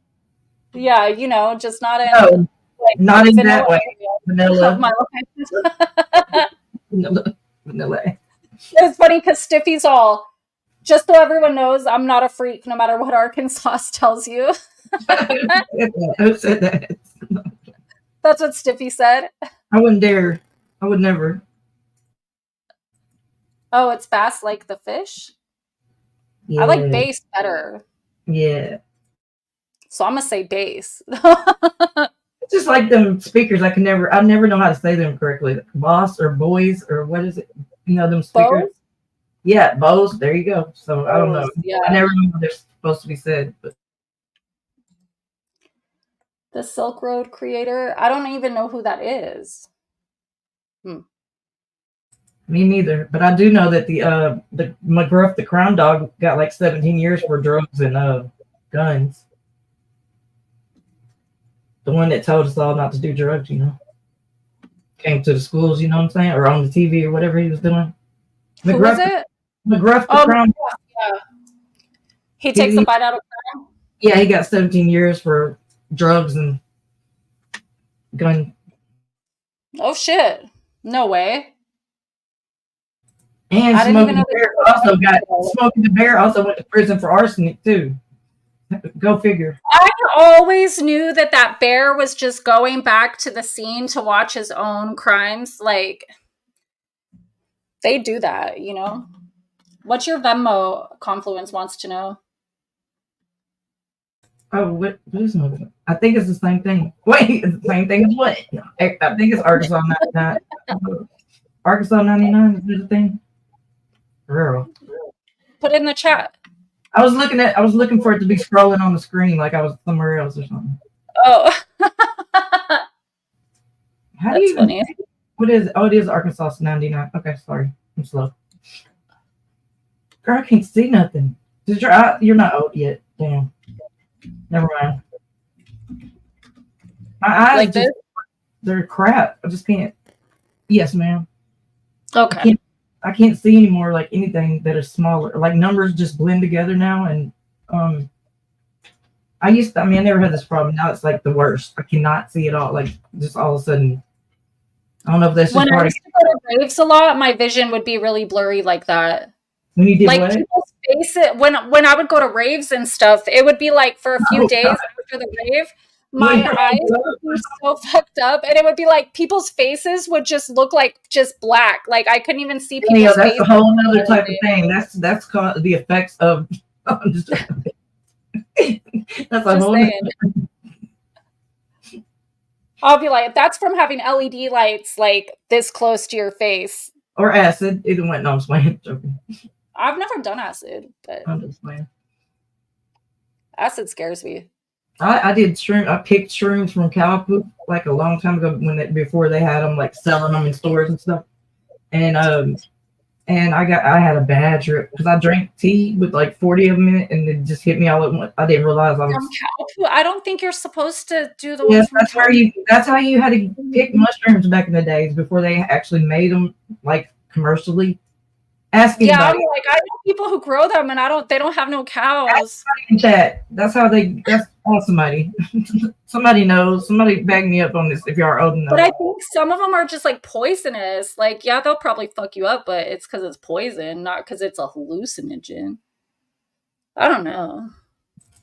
Yeah, just not in not in that way. Vanilla. Vanilla. It's funny because Stiffy's all, just so everyone knows, I'm not a freak no matter what Arkansas tells you. Who said that? That's what Stiffy said. I wouldn't dare. I would never. Oh, it's bass like the fish? Yeah. I like bass better. Yeah. So I'm going to say bass. Just like them speakers, I never know how to say them correctly. Boss or boys or what is it? Them speakers? Bose? Yeah, Bose. There you go. So I don't know. Yeah. I never know how they're supposed to be said. But. The Silk Road creator? I don't even know who that is. Me neither. But I do know that the McGruff, the Crown Dog, got like 17 years for drugs and guns. The one that told us all not to do drugs, came to the schools, you know what I'm saying, or on the TV or whatever he was doing. Who was it? McGruff, the Crown. Yeah. He takes a bite out of crime. Yeah, he got 17 years for drugs and gun. Oh shit! No way. And Smokey the Bear also went to prison for arsenic too. Go figure. I always knew that bear was just going back to the scene to watch his own crimes. Like, they do that, What's your Venmo? Confluence wants to know. Oh, what is it? I think it's the same thing. Wait, it's the same thing as what? I think it's Arkansas 99. Arkansas 99 is the thing. Girl. Put it in the chat. I was looking for it to be scrolling on the screen like I was somewhere else or something. Oh. That's funny. What is it? Oh, it is Arkansas 99. Okay, sorry. I'm slow. Girl, I can't see nothing. You're not old yet. Damn. Never mind. My eyes Like this? they're crap. I just can't. Yes, ma'am. Okay. I can't see anymore like anything that is smaller. Like numbers just blend together now, and I mean, I never had this problem. Now it's like the worst. I cannot see it all. Like just all of a sudden, I don't know if that's just When I part of used to go to raves a lot, my vision would be really blurry like that. when you did Like what? people's faces, when I would go to raves and stuff, it would be like for a few Oh, days God. after the rave, Well, my eyes would be so fucked up, and it would be like people's faces would just look like just black. Like I couldn't even see yeah, people's that's faces. a whole other type of thing. That's called the effects of. That's a Just whole. saying. I'll be like, that's from having LED lights like this close to your face. Or acid. Either one. No, I'm just playing. Joking. I've never done acid, but I'm just playing. acid scares me. I did shroom. I picked shrooms from Calipoop like a long time ago before they had them like selling them in stores and stuff. And I had a bad trip because I drank tea with like 40 of them in it, and it just hit me all at once. I didn't realize I was. From Calipoop? I don't think you're supposed to do the Yeah, ones from Calipoop. that's how you had to pick mushrooms back in the days before they actually made them like commercially. Ask Yeah, I'm anybody. like, I know people who grow them, and they don't have no cows. In chat. That's somebody. Somebody knows. Somebody back me up on this if you are old enough. But I think some of them are just like poisonous. Like, yeah, they'll probably fuck you up, but it's because it's poison, not because it's a hallucinogen. I don't know.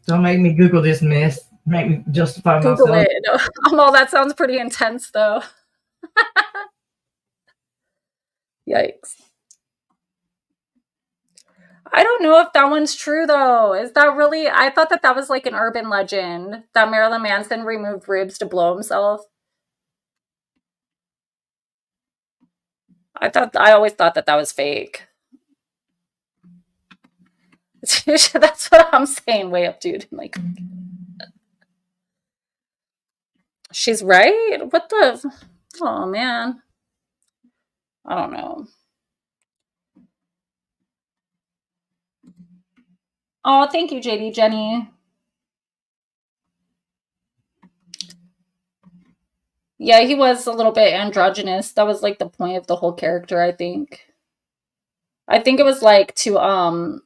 Don't make me Google this mess. Make me justify Google myself. it. Oh, that sounds pretty intense, though. Yikes. I don't know if that one's true, though. Is that really? I thought that was like an urban legend that Marilyn Manson removed ribs to blow himself. I always thought that was fake. That's what I'm saying. Way up, dude. Like, she's right. What the? Oh man. I don't know. Oh, thank you, JD Jenny. Yeah, he was a little bit androgynous. That was like the point of the whole character, I think. I think it was like to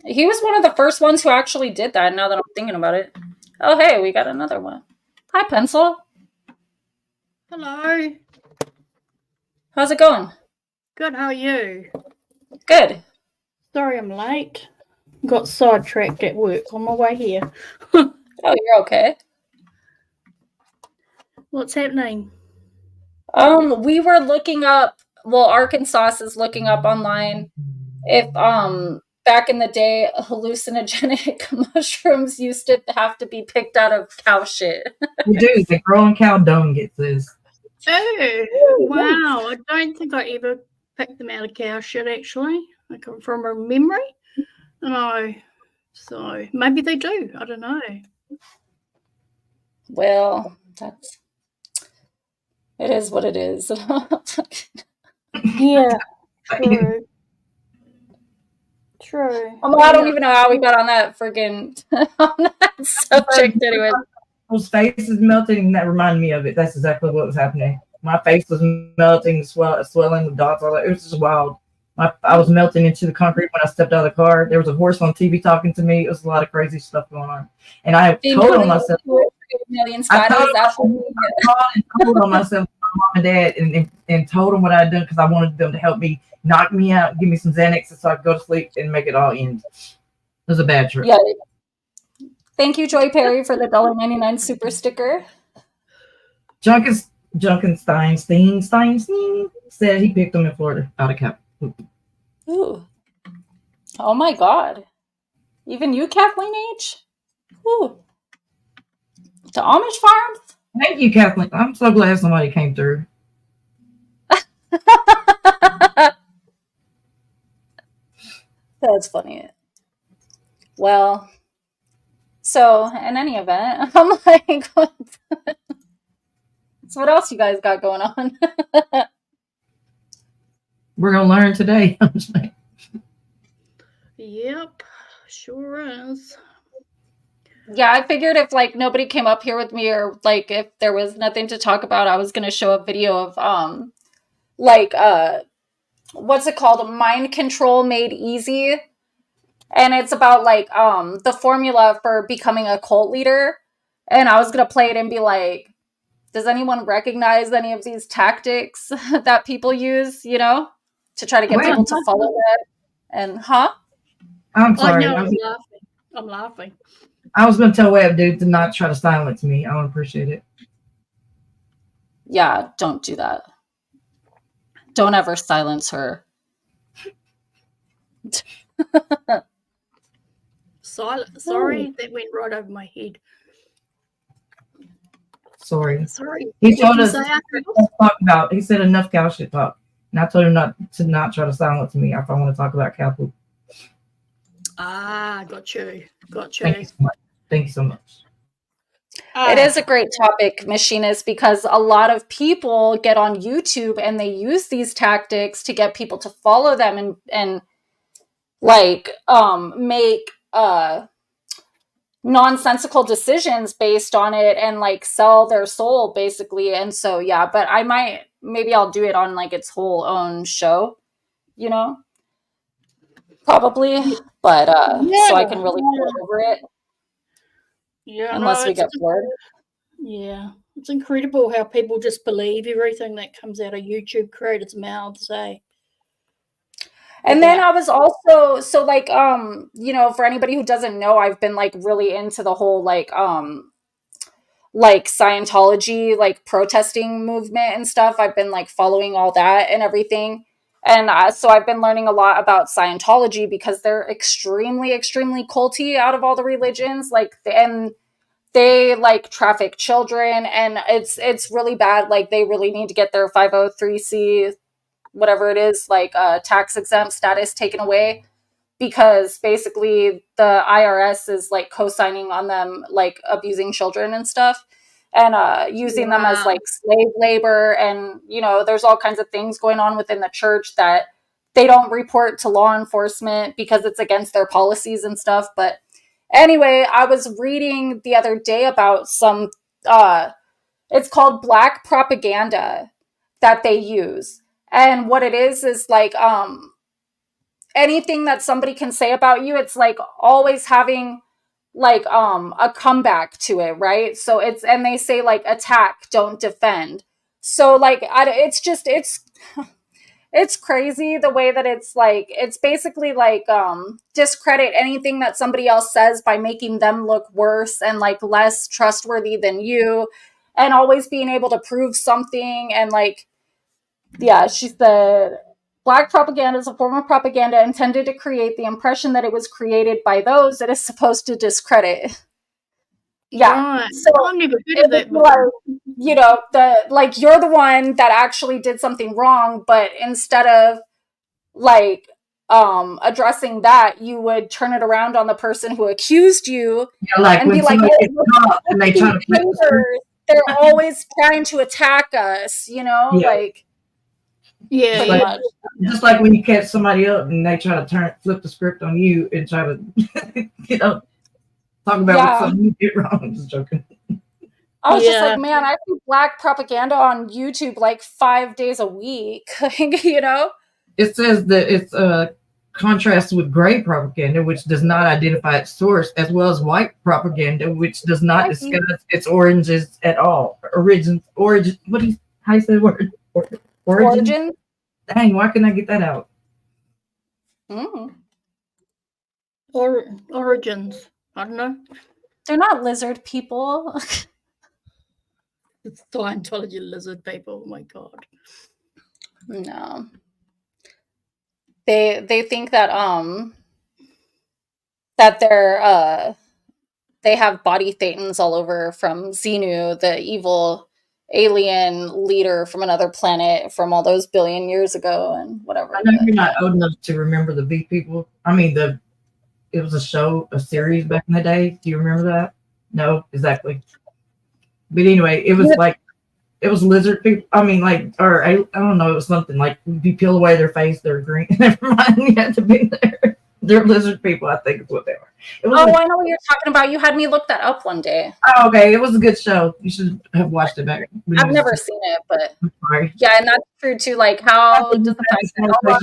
he was one of the first ones who actually did that, now that I'm thinking about it. Oh hey, we got another one. Hi, Pencil. Hello. How's it going? Good, how are you? Good. Sorry I'm late. Got sidetracked at work on my way here. Oh, you're okay. What's happening? We were looking up, well, Arkansas is looking up online if back in the day hallucinogenic mushrooms used to have to be picked out of cow shit. We do. They grow on cow dung, it says. Oh, wow. I don't think I ever picked them out of cow shit, actually. I come from a memory. No. So maybe they do. I don't know. Well, it is what it is. Yeah. True. True. I don't even know how we got on that friggin' on that subject anyway. People's faces melting, and that reminded me of it. That's exactly what was happening. My face was melting, swelling with dots. All that. It was just wild. I was melting into the concrete when I stepped out of the car. There was a horse on TV talking to me. It was a lot of crazy stuff going on. And I told on myself. I told on myself, my mom and dad, and told them what I had done because I wanted them to help me knock me out, give me some Xanax so I could go to sleep and make it all end. It was a bad trip. Yeah. Thank you, Joy Perry, for the $1.99 super sticker. Junkenstein said he picked them in Florida out of Cap. Ooh. Oh my God. Even you, Kathleen H? Ooh. To Amish farms? Thank you, Kathleen. I'm so glad somebody came through. That's funny. Well, so in any event, I'm like, so what else you guys got going on? We're gonna learn today. Yep, sure is. Yeah, I figured if like nobody came up here with me or like if there was nothing to talk about, I was gonna show a video of like what's it called? Mind control made easy. And it's about like the formula for becoming a cult leader. And I was gonna play it and be like, does anyone recognize any of these tactics that people use, you know, to try to get people to follow them? And I'm sorry. No, I'm laughing. I'm laughing. I was going to tell Web Dude to not try to silence me. I don't appreciate it. Yeah, don't do that. Don't ever silence her. Sorry, that went right over my head. Sorry. He told us talk about. He said enough cow shit talk. And I told him not to try to silence me if I want to talk about cow poop. Ah, got you. Thank you so much. It is a great topic, Machinist, because a lot of people get on YouTube and they use these tactics to get people to follow them and like make nonsensical decisions based on it and like sell their soul basically. And so yeah, but maybe I'll do it on like its whole own show, you know, probably, but so I can really go over it. Yeah, unless we get bored. Yeah, it's incredible how people just believe everything that comes out of YouTube creators' mouths, eh? And then I was also, so like, you know, for anybody who doesn't know, I've been like really into the whole like Scientology, like protesting movement and stuff. I've been like following all that and everything. And so I've been learning a lot about Scientology because they're extremely, extremely culty out of all the religions. Like, and they like traffic children, and it's really bad. Like, they really need to get their 503c, whatever it is, like tax exempt status taken away, because basically the IRS is like co-signing on them, like abusing children and stuff, and using them as like slave labor. And, you know, there's all kinds of things going on within the church that they don't report to law enforcement because it's against their policies and stuff. But anyway, I was reading the other day about some, it's called black propaganda that they use. And what it is like, anything that somebody can say about you, it's like always having like a comeback to it, right? So it's, and they say like attack, don't defend. So like it's crazy the way that it's like, it's basically like discredit anything that somebody else says by making them look worse and like less trustworthy than you, and always being able to prove something. And like, yeah, she said, black propaganda is a form of propaganda intended to create the impression that it was created by those it is supposed to discredit. Yeah. Right. So I've never heard of that like, you know, you're the one that actually did something wrong, but instead of like addressing that, you would turn it around on the person who accused you, like and be like, and they try to they're always trying to attack us, you know, like. Yeah, like, just like when you catch somebody up and they try to flip the script on you and try to, you know, talk about something you did wrong. I'm just joking. I was just like, man, I see black propaganda on YouTube like 5 days a week, you know? It says that it's contrasts with gray propaganda, which does not identify its source, as well as white propaganda, which does not discuss its origins at all. Origin. How do you say the word? Origin? Dang, why couldn't I get that out? Origins. I don't know. They're not lizard people. It's Scientology lizard people. Oh my God. No. They think that that they have body thetans all over from Xenu, the evil alien leader from another planet from all those billion years ago and whatever. I know you're not old enough to remember the V people. I mean, it was a series back in the day. Do you remember that? No, exactly. But anyway, it was like, it was lizard people. I mean, like, or I don't know, it was something like, if you peel away their face, they're green. Never mind, you had to be there. They're lizard people, I think is what they are. Oh, I know what you're talking about. You had me look that up one day. Oh, okay. It was a good show. You should have watched it back. I've never seen it, but sorry. Yeah, and that's true too. Like, how does the fact that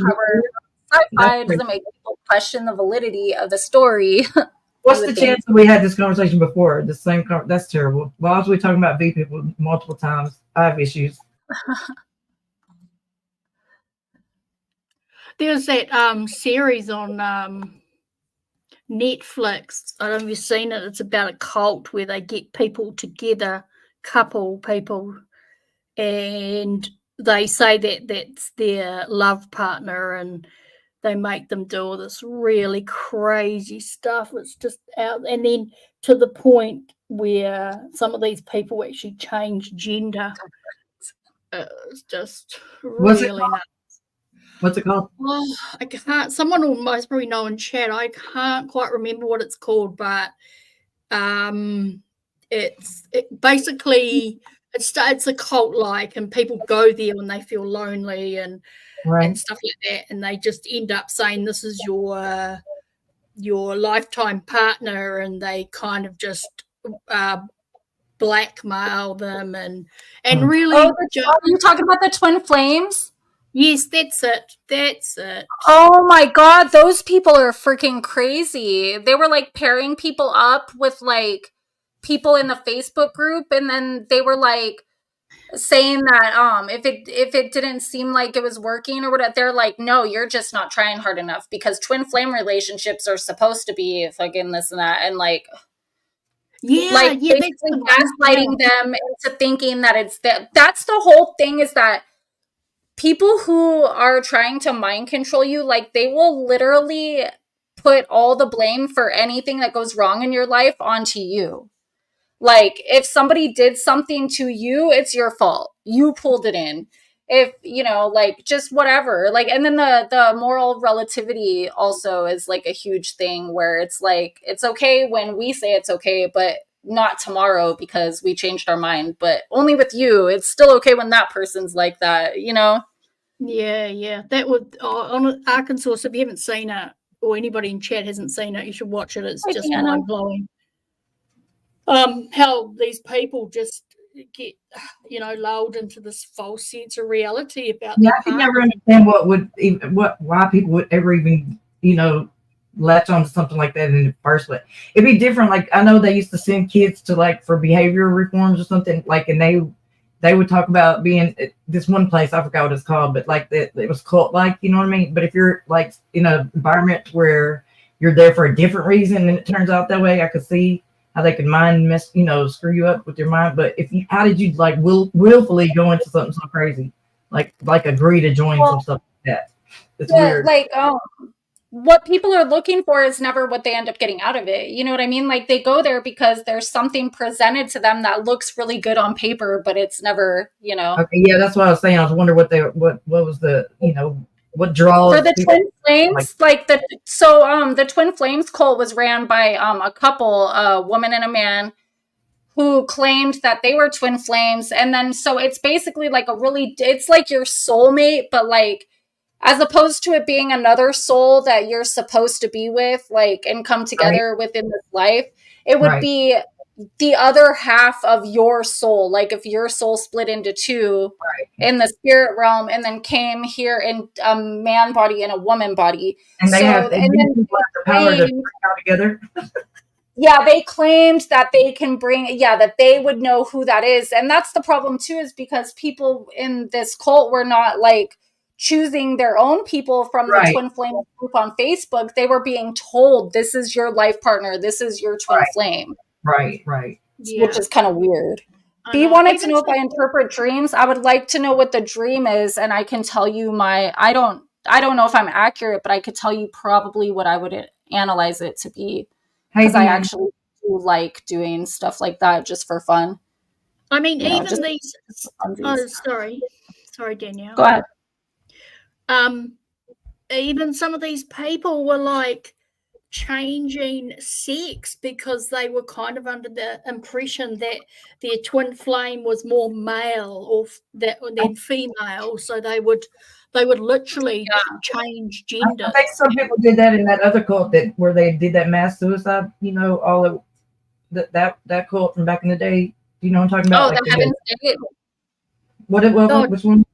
sci-fi doesn't make people question the validity of the story? What's the chance that we had this conversation before? The same. That's terrible. Why was we talking about V people multiple times? I have issues. There's that series on Netflix. I don't know if you've seen it. It's about a cult where they get people together, couple people, and they say that that's their love partner, and they make them do all this really crazy stuff. It's just out, and then to the point where some of these people actually change gender. It's just really nuts. What's it called? Oh, I can't. Someone will most probably know in chat. I can't quite remember what it's called, but it's basically it's a cult like, and people go there when they feel lonely and stuff like that, and they just end up saying this is your lifetime partner, and they kind of just blackmail them and really. Are you talking about the twin flames? Yes, that's it. Oh my god, those people are freaking crazy. They were like pairing people up with like people in the Facebook group, and then they were like saying that if it didn't seem like it was working or whatever, they're like, no, you're just not trying hard enough, because twin flame relationships are supposed to be fucking this and that, and like basically gaslighting them into thinking that it's that's the whole thing, is that people who are trying to mind control you, like, they will literally put all the blame for anything that goes wrong in your life onto you. Like, if somebody did something to you, it's your fault. You pulled it in. If, like, just whatever. Like, and then the moral relativity also is, like, a huge thing, where it's like, it's okay when we say it's okay, but not tomorrow because we changed our mind. But only with you, it's still okay when that person's like that, Yeah. That would, on Arkansas, so if you haven't seen it, or anybody in chat hasn't seen it, you should watch it. It's just mind-blowing. How these people just get, lulled into this false sense of reality about I can never understand why people would ever even, latch on to something like that in the first place. It'd be different. Like, I know they used to send kids to, like, for behavioral reforms or something, like, and they would talk about being this one place, I forgot what it's called, but like that, it was cult like, you know what I mean? But if you're like in an environment where you're there for a different reason and it turns out that way, I could see how they could screw you up with your mind. But how did you like willfully go into something so crazy? Like agree to join some stuff like that? It's weird. Like, what people are looking for is never what they end up getting out of it. You know what I mean? Like, they go there because there's something presented to them that looks really good on paper, but it's never, Okay, yeah, that's what I was saying. I was wondering what was the, what draws for the twin flames, the twin flames cult was ran by a couple, a woman and a man, who claimed that they were twin flames. And then so it's basically like it's like your soulmate, but like, as opposed to it being another soul that you're supposed to be with, like, and come together within this life, it would be the other half of your soul. Like, if your soul split into two in the spirit realm and then came here in a man body and a woman body. And they have the power to bring out together. Yeah, they claimed that they can that they would know who that is. And that's the problem too, is because people in this cult were not like choosing their own people from the twin flame group on Facebook. They were being told, this is your life partner, this is your twin flame. Right. Which is kind of weird. B wanted to know if I interpret dreams. I would like to know what the dream is, and I can tell you I don't know if I'm accurate, but I could tell you probably what I would analyze it to be, because I actually do like doing stuff like that just for fun. I mean, even these. Oh, sorry, Danielle. Go ahead. Even some of these people were like, changing sex because they were kind of under the impression that their twin flame was more male than female, so they would literally change gender. I think some people did that in that other cult where they did that mass suicide. You know, all of that cult from back in the day. You know what I'm talking about? Oh, the Heaven's Gate. Which one?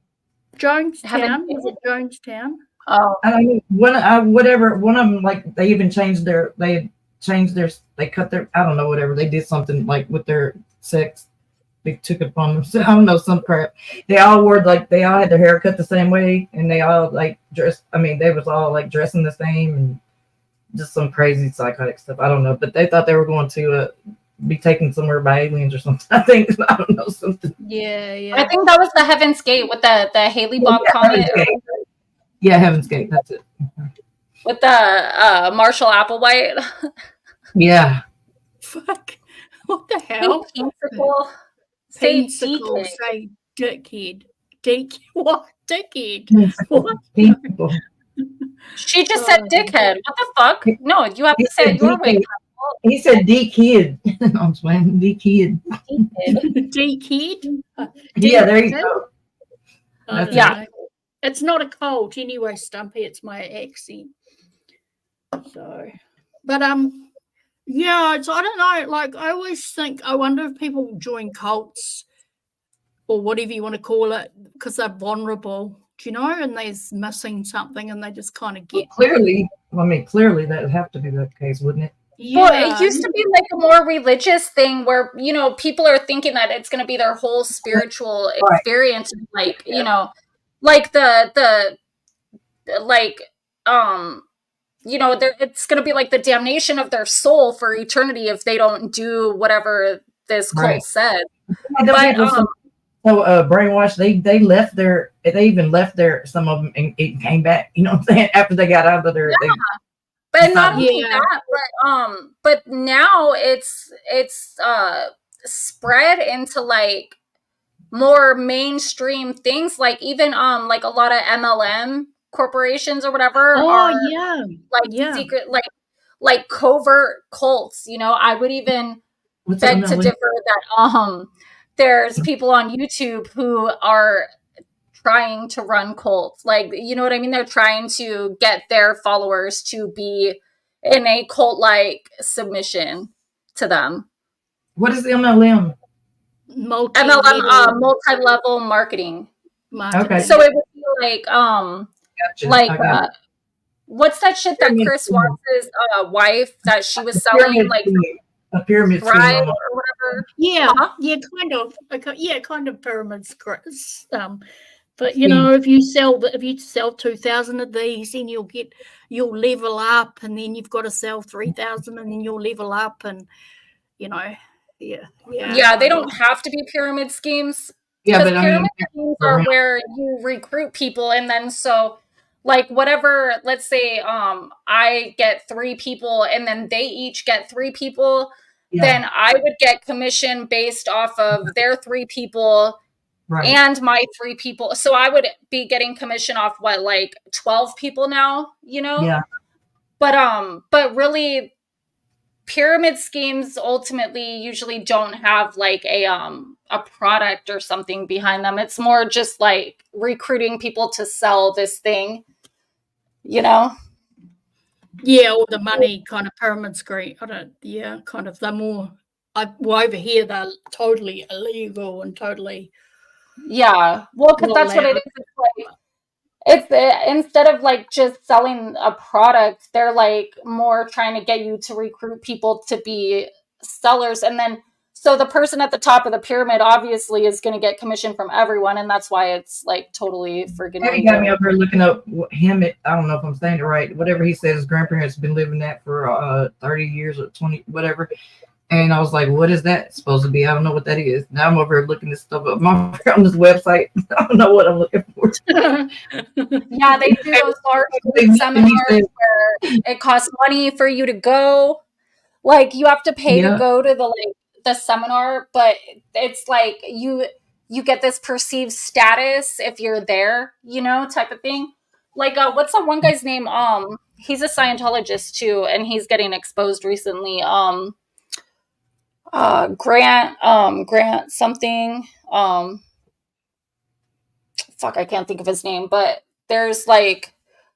Jonestown. Was it Jonestown? Oh, I don't know. Whatever. One of them, like they even changed their. They cut their. I don't know. Whatever. They did something like with their sex. They took it upon themselves. I don't know, some crap. They all had their hair cut the same way, and they all like dressed. I mean, they was all like dressing the same, and just some crazy psychotic stuff. I don't know, but they thought they were going to be taken somewhere by aliens or something. I think, I don't know, something. Yeah. I think that was the Heaven's Gate with the Haley Bob comet. Yeah, Heaven's Gate. That's it. With the Marshall Applewhite. Yeah. Fuck. What the hell? Say dickhead. What? Dickhead. What? She just said dickhead. What the fuck? No, you have to say it your way. He said D-kid. I'm playing D-kid. D-kid? Yeah, there you go. Yeah. It's not a cult anyway, Stumpy. It's my accent. So, but yeah, it's, I don't know. Like, I always think, I wonder if people join cults or whatever you want to call it because they're vulnerable, do you know? And they're missing something and they just kind of get. Clearly that would have to be the case, wouldn't it? Yeah. Well, it used to be like a more religious thing where, you know, people are thinking that it's going to be their whole spiritual experience. Like, you know, like you know, it's going to be like the damnation of their soul for eternity if they don't do whatever this cult said. But, so brainwashed, they left they even left some of them and it came back, you know what I'm saying, after they got out of their. Yeah. But not only that, but now it's spread into like more mainstream things, like even like a lot of MLM corporations or whatever secret like covert cults, you know. I would even beg to differ that there's people on YouTube who are trying to run cults, like, you know what I mean, they're trying to get their followers to be in a cult-like submission to them. What is the MLM? Multi-level marketing. Okay. So it would be like what's that shit that Chris Watts' wife that she was selling, like a pyramid scheme or whatever? Yeah, kind of pyramids. But you know, if you sell 2,000 of these, then you'll level up, and then you've got to sell 3,000, and then you'll level up, and you know, they don't have to be pyramid schemes. Yeah, but pyramid schemes are where you recruit people, and then so like whatever, let's say I get 3 people, and then they each get 3 people, then I would get commission based off of their 3 people. Right. And my 3 people. So I would be getting commission off like 12 people now, you know? Yeah. But really pyramid schemes ultimately usually don't have like a product or something behind them. It's more just like recruiting people to sell this thing, you know? Yeah, or the money kind of pyramid scheme. Kind of, they're more, over here they're totally illegal and totally. Yeah, well, because that's what it is. It's like instead of like just selling a product, they're like more trying to get you to recruit people to be sellers, and then so the person at the top of the pyramid obviously is going to get commission from everyone, and that's why it's like totally freaking. He got me up here looking up him. I don't know if I'm saying it right. Whatever he said, his grandparents been living that for 30 years or 20, whatever. And I was like, what is that supposed to be? I don't know what that is. Now I'm over here looking this stuff up on this website. I don't know what I'm looking for. Yeah, they do those large seminars where it costs money for you to go. Like you have to pay to go to the seminar, but it's like you get this perceived status if you're there, you know, type of thing. Like what's that one guy's name? he's a Scientologist too, and he's getting exposed recently. Grant something. Fuck, I can't think of his name, but there's like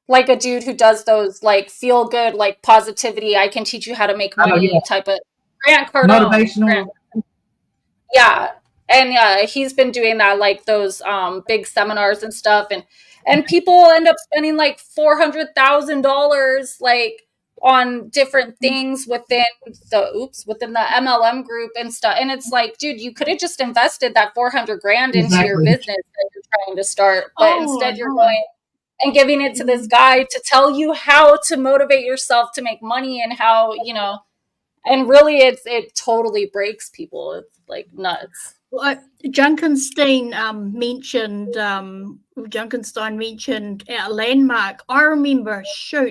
a dude who does those like feel good, like positivity, I can teach you how to make money type of Grant Cardone. Motivational. Yeah. And he's been doing that, like those big seminars and stuff, and people end up spending like $400,000 like on different things within the MLM group and stuff. And it's like, dude, you could have just invested that 400 grand into your business that you're trying to start, but instead you're going and giving it to this guy to tell you how to motivate yourself to make money and how, and really it totally breaks people. It's like nuts. Well, Junkenstein mentioned our landmark. I remember,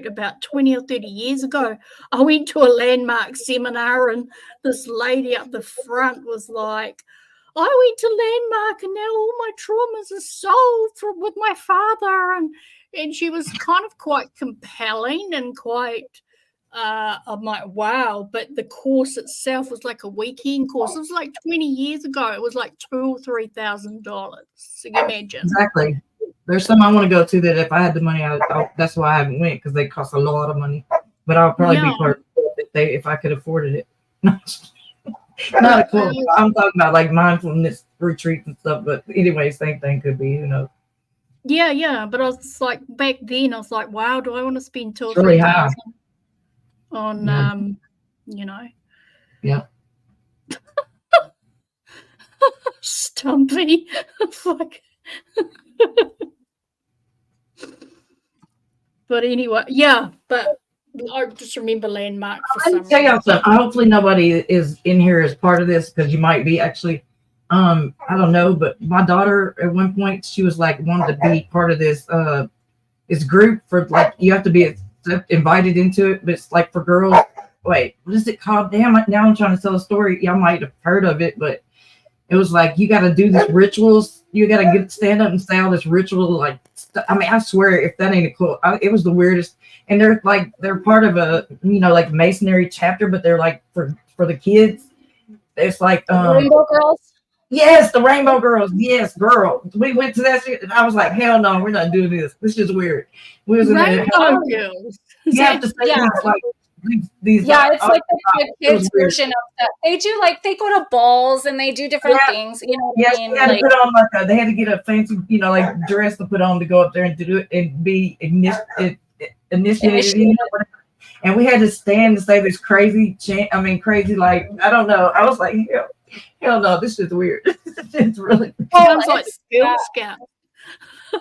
about 20 or 30 years ago, I went to a landmark seminar and this lady up the front was like, I went to landmark and now all my traumas are solved with my father. And she was kind of quite compelling and quite... I'm like, wow, but the course itself was like a weekend course. It was like 20 years ago. It was like $2,000 or $3,000. So you imagine. Exactly. There's some I want to go to that if I had the money, that's why I haven't went, because they cost a lot of money. But I'll probably be part of it if I could afford it. Not a clue. I'm talking about like mindfulness retreats and stuff. But anyway, same thing could be, who knows. Yeah. But I was like, back then, I was like, wow, do I want to spend $2,000 or really $3,000 on, Yeah. Stumpy. Fuck. But anyway, but I just remember landmark for some reason. Tell y'all something. Hopefully nobody is in here as part of this, because you might be actually. I don't know, but my daughter at one point, she was like wanted to be part of this group for, like, you have to be invited into it, but it's like for girls. Wait, what is it called? Damn, now I'm trying to tell a story. Y'all might have heard of it, but it was like you got to do these rituals. You got to stand up and say all this ritual. Like, I swear, if that ain't a cool, it was the weirdest. And they're part of a, like Masonry chapter, but they're like for the kids. It's like Rainbow Girls. Yes, the Rainbow Girls. Yes, girl. We went to that shit, and I was like, hell no, we're not doing this. This is weird. We was in Rainbow Girls. You have to say these, like, these. Yeah, it's like the kids version of that. They do, like, they go to balls and they do different things. You know what I mean? They had to put on they had to get a fancy, like dress to put on to go up there and do it and be initiated. And we had to stand and say this crazy chant. I mean, crazy, like, I don't know. I was like, hell no, this is weird. It's really sounds like Girl Scout.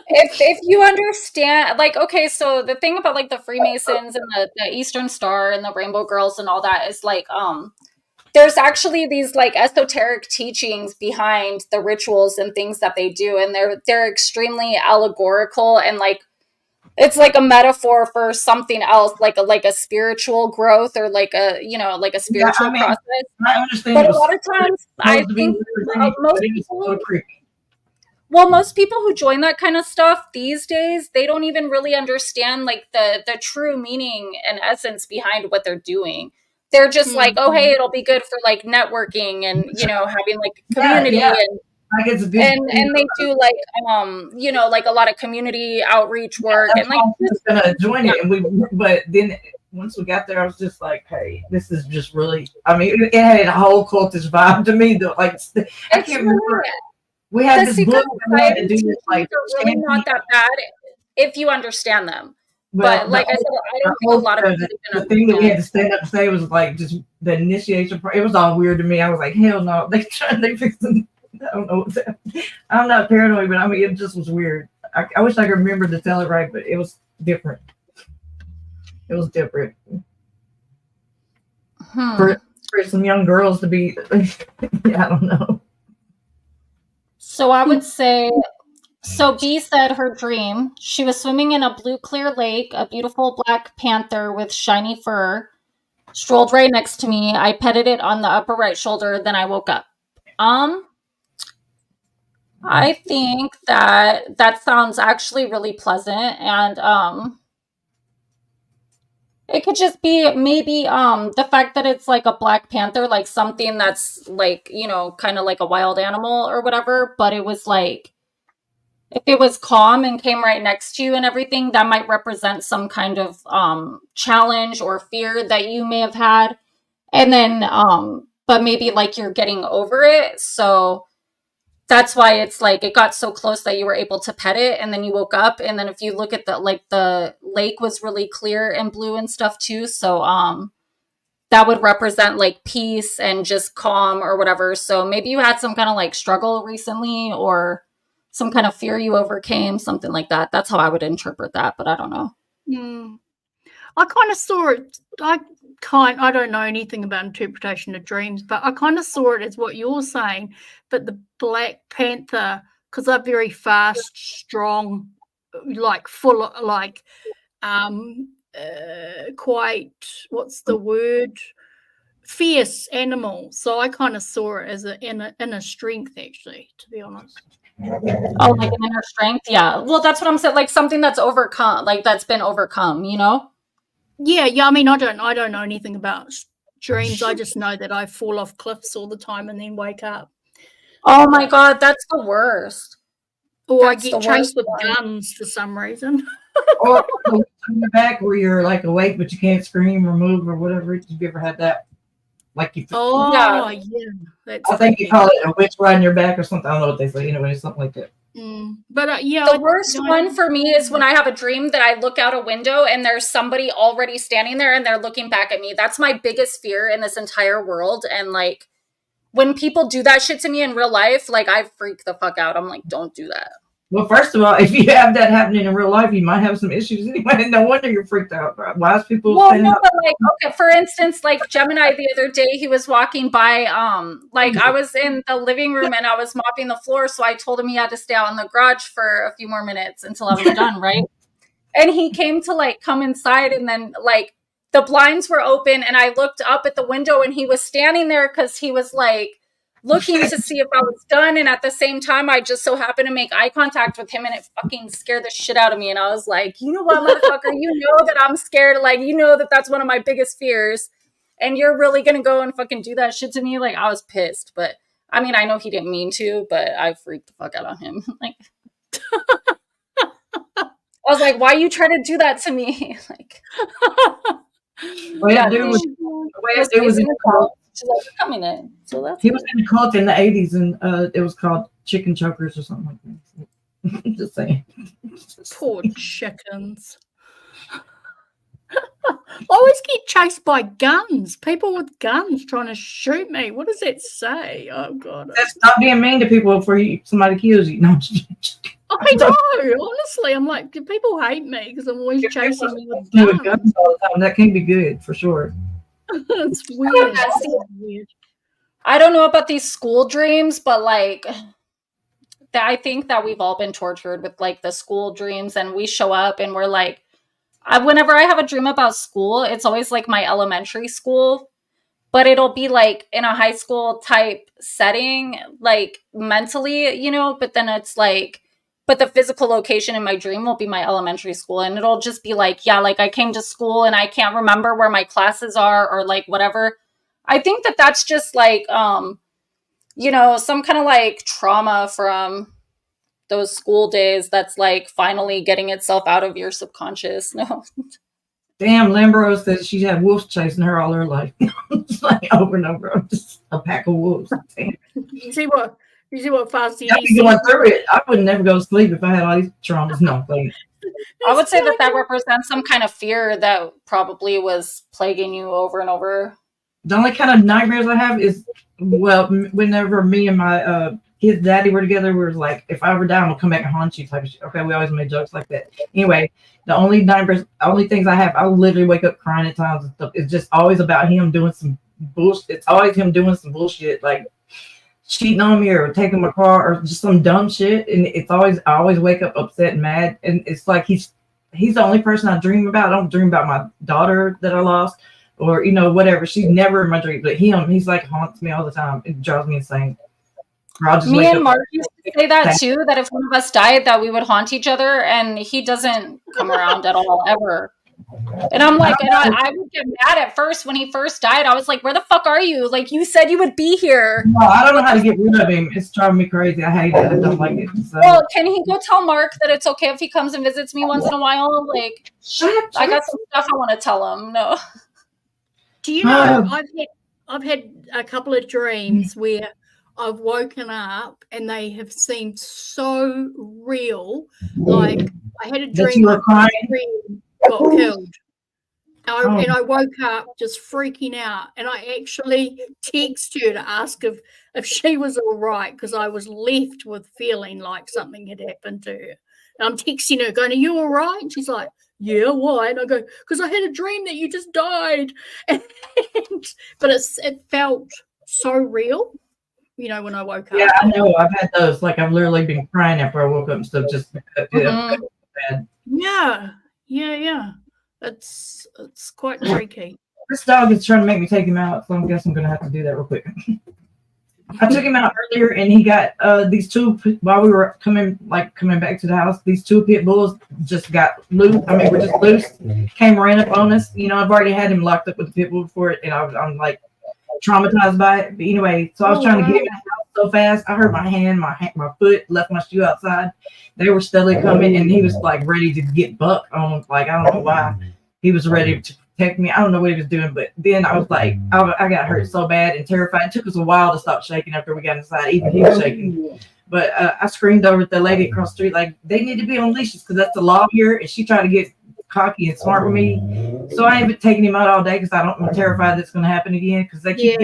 If you understand, like, okay, so the thing about like the Freemasons and the Eastern Star and the Rainbow Girls and all that is like, there's actually these like esoteric teachings behind the rituals and things that they do, and they're extremely allegorical, and like it's like a metaphor for something else, like a spiritual growth, or like a spiritual process. I understand, but a lot of times I think most people who join that kind of stuff these days, they don't even really understand like the true meaning and essence behind what they're doing. They're just like, oh, hey, it'll be good for like networking and, having like community and they do like, like a lot of community outreach work. And like, I was gonna join it, but then once we got there, I was just like, hey, this is just really, I mean, it had a whole cultish vibe to me. Like, I can't remember. We had this book and we had to do this, like, really not that bad if you understand them. But like I said, I don't think a lot of people the thing that we had to stand up and say was like just the initiation. It was all weird to me. I was like, hell no, they fixing. I don't know what's happening. I'm not paranoid, but I mean, it just was weird. I wish I could remember to tell it right, but it was different. It was different. For some young girls to be, I don't know. So I would say, so B said her dream, she was swimming in a blue clear lake, a beautiful black panther with shiny fur strolled right next to me. I petted it on the upper right shoulder, then I woke up. I think that sounds actually really pleasant, and It could just be maybe the fact that it's like a black panther, like something that's like, you know, kind of like a wild animal or whatever, but it was like if it was calm and came right next to you and everything, that might represent some kind of challenge or fear that you may have had. And then but maybe like you're getting over it. So that's why it's like it got so close that you were able to pet it, and then you woke up, and then if you look at the lake was really clear and blue and stuff too. So that would represent like peace and just calm or whatever. So maybe you had some kind of like struggle recently or some kind of fear you overcame, something like that. That's how I would interpret that, but I don't know. I kind of saw it. I don't know anything about interpretation of dreams, but I kind of saw it as what you're saying. But the Black Panther, because they're very fast, strong, like full, like quite, what's the word? Fierce animal. So I kind of saw it as an inner strength, actually, to be honest. Oh, like an inner strength? Yeah. Well, that's what I'm saying. Like something that's overcome, like that's been overcome, you know? Yeah. I mean, I don't know anything about dreams. I just know that I fall off cliffs all the time and then wake up. Oh my God, that's the worst. Or I get chased with guns for some reason. Or on your back where you're like awake but you can't scream or move or whatever. Have you ever had that? Like you. Oh yeah. That's I think you call it a witch riding your back or something. I don't know what they say. Anyway, something like that. But yeah, the worst one for me is when I have a dream that I look out a window and there's somebody already standing there and they're looking back at me. That's my biggest fear in this entire world. And like when people do that shit to me in real life, like I freak the fuck out. I'm like, don't do that. Well, first of all, if you have that happening in real life, you might have some issues anyway. No wonder you're freaked out. Why is people? Well, no, but like, okay, for instance, like Gemini the other day, he was walking by, like I was in the living room and I was mopping the floor, so I told him he had to stay out in the garage for a few more minutes until I was done, right? And he came to like come inside, and then like the blinds were open, and I looked up at the window, and he was standing there because he was like looking to see if I was done. And at the same time, I just so happened to make eye contact with him, and it fucking scared the shit out of me. And I was like, you know what, motherfucker, you know that I'm scared. Like, you know that that's one of my biggest fears. And you're really going to go and fucking do that shit to me? Like, I was pissed. But I mean, I know he didn't mean to, but I freaked the fuck out on him. Like, I was like, why you try to do that to me? Like, yeah, dude was in the cult. Coming in. So that's he was in the cult in the 80s, and it was called chicken chokers or something like that. Just saying. Poor chickens. I always get chased by guns. People with guns trying to shoot me. What does that say? Oh God. That's not being mean to people before somebody kills you. No. I know. Honestly, I'm like, do people hate me because I'm always chasing me with guns all the time? That can be good for sure. It's weird. Weird. I don't know about these school dreams, but like I think that we've all been tortured with like the school dreams, and we show up and we're like, whenever I have a dream about school, it's always like my elementary school, but it'll be like in a high school type setting, like mentally, you know, but then it's like, but the physical location in my dream will be my elementary school. And it'll just be like, yeah, like I came to school and I can't remember where my classes are or like whatever. I think that that's just like, you know, some kind of like trauma from those school days that's like finally getting itself out of your subconscious. No. Damn, Lambro says she had wolves chasing her all her life. Like over and over. Just a pack of wolves. Damn. You see what Fauci is going through it. I would never go to sleep if I had all these traumas. No, please. I would say that represents some kind of fear that probably was plaguing you over and over. The only kind of nightmares I have is, well, whenever me and my his daddy were together, we were like, if I ever die, I'm gonna come back and haunt you type of shit. Okay, we always made jokes like that. Anyway, the only things I have, I literally wake up crying at times and stuff. It's just always about him doing some bullshit. It's always him doing some bullshit, like cheating on me or taking my car or just some dumb shit. And I always wake up upset and mad. And it's like he's the only person I dream about. I don't dream about my daughter that I lost or, you know, whatever. She's never in my dream, but he's like haunts me all the time. It drives me insane. Me and Mark used to say that too, that if one of us died, that we would haunt each other, and he doesn't come around at all, ever. And I'm like, and I would get mad at first when he first died. I was like, where the fuck are you? Like, you said you would be here. No, I don't know how to get rid of him. It's driving me crazy. I hate it. I don't like it. So. Well, can he go tell Mark that it's okay if he comes and visits me once in a while? Like, I got some stuff I want to tell him. No. Do you know, I've had a couple of dreams where I've woken up and they have seemed so real. Like, I had a dream my friend got killed. And I woke up just freaking out, and I actually texted her to ask if she was all right, because I was left with feeling like something had happened to her. And I'm texting her going, are you all right? And she's like, yeah, why? And I go, because I had a dream that you just died. But it felt so real, you know, when I woke up. Yeah, I know. I've had those. Like, I've literally been crying after I woke up and stuff. Just bad. Yeah. It's quite freaky. This dog is trying to make me take him out, so I guess I'm gonna have to do that real quick. I took him out earlier, and he got these two while we were coming back to the house. These two pit bulls just got loose. I mean, we're just loose. Ran up on us. You know, I've already had him locked up with the pit bull before it, and I'm like traumatized by it. But anyway, so I was trying to get him out so fast. I hurt my hand, my foot, left my shoe outside. They were steadily coming, and he was like ready to get bucked on. Like, I don't know why he was ready to protect me. I don't know what he was doing, but then I was like, I got hurt so bad and terrified. It took us a while to stop shaking after we got inside. Even he was shaking. But I screamed over at the lady across the street, like, they need to be on leashes because that's the law here. And she tried to get cocky and smart with me. So I ain't been taking him out all day because I'm terrified that's going to happen again, because they keep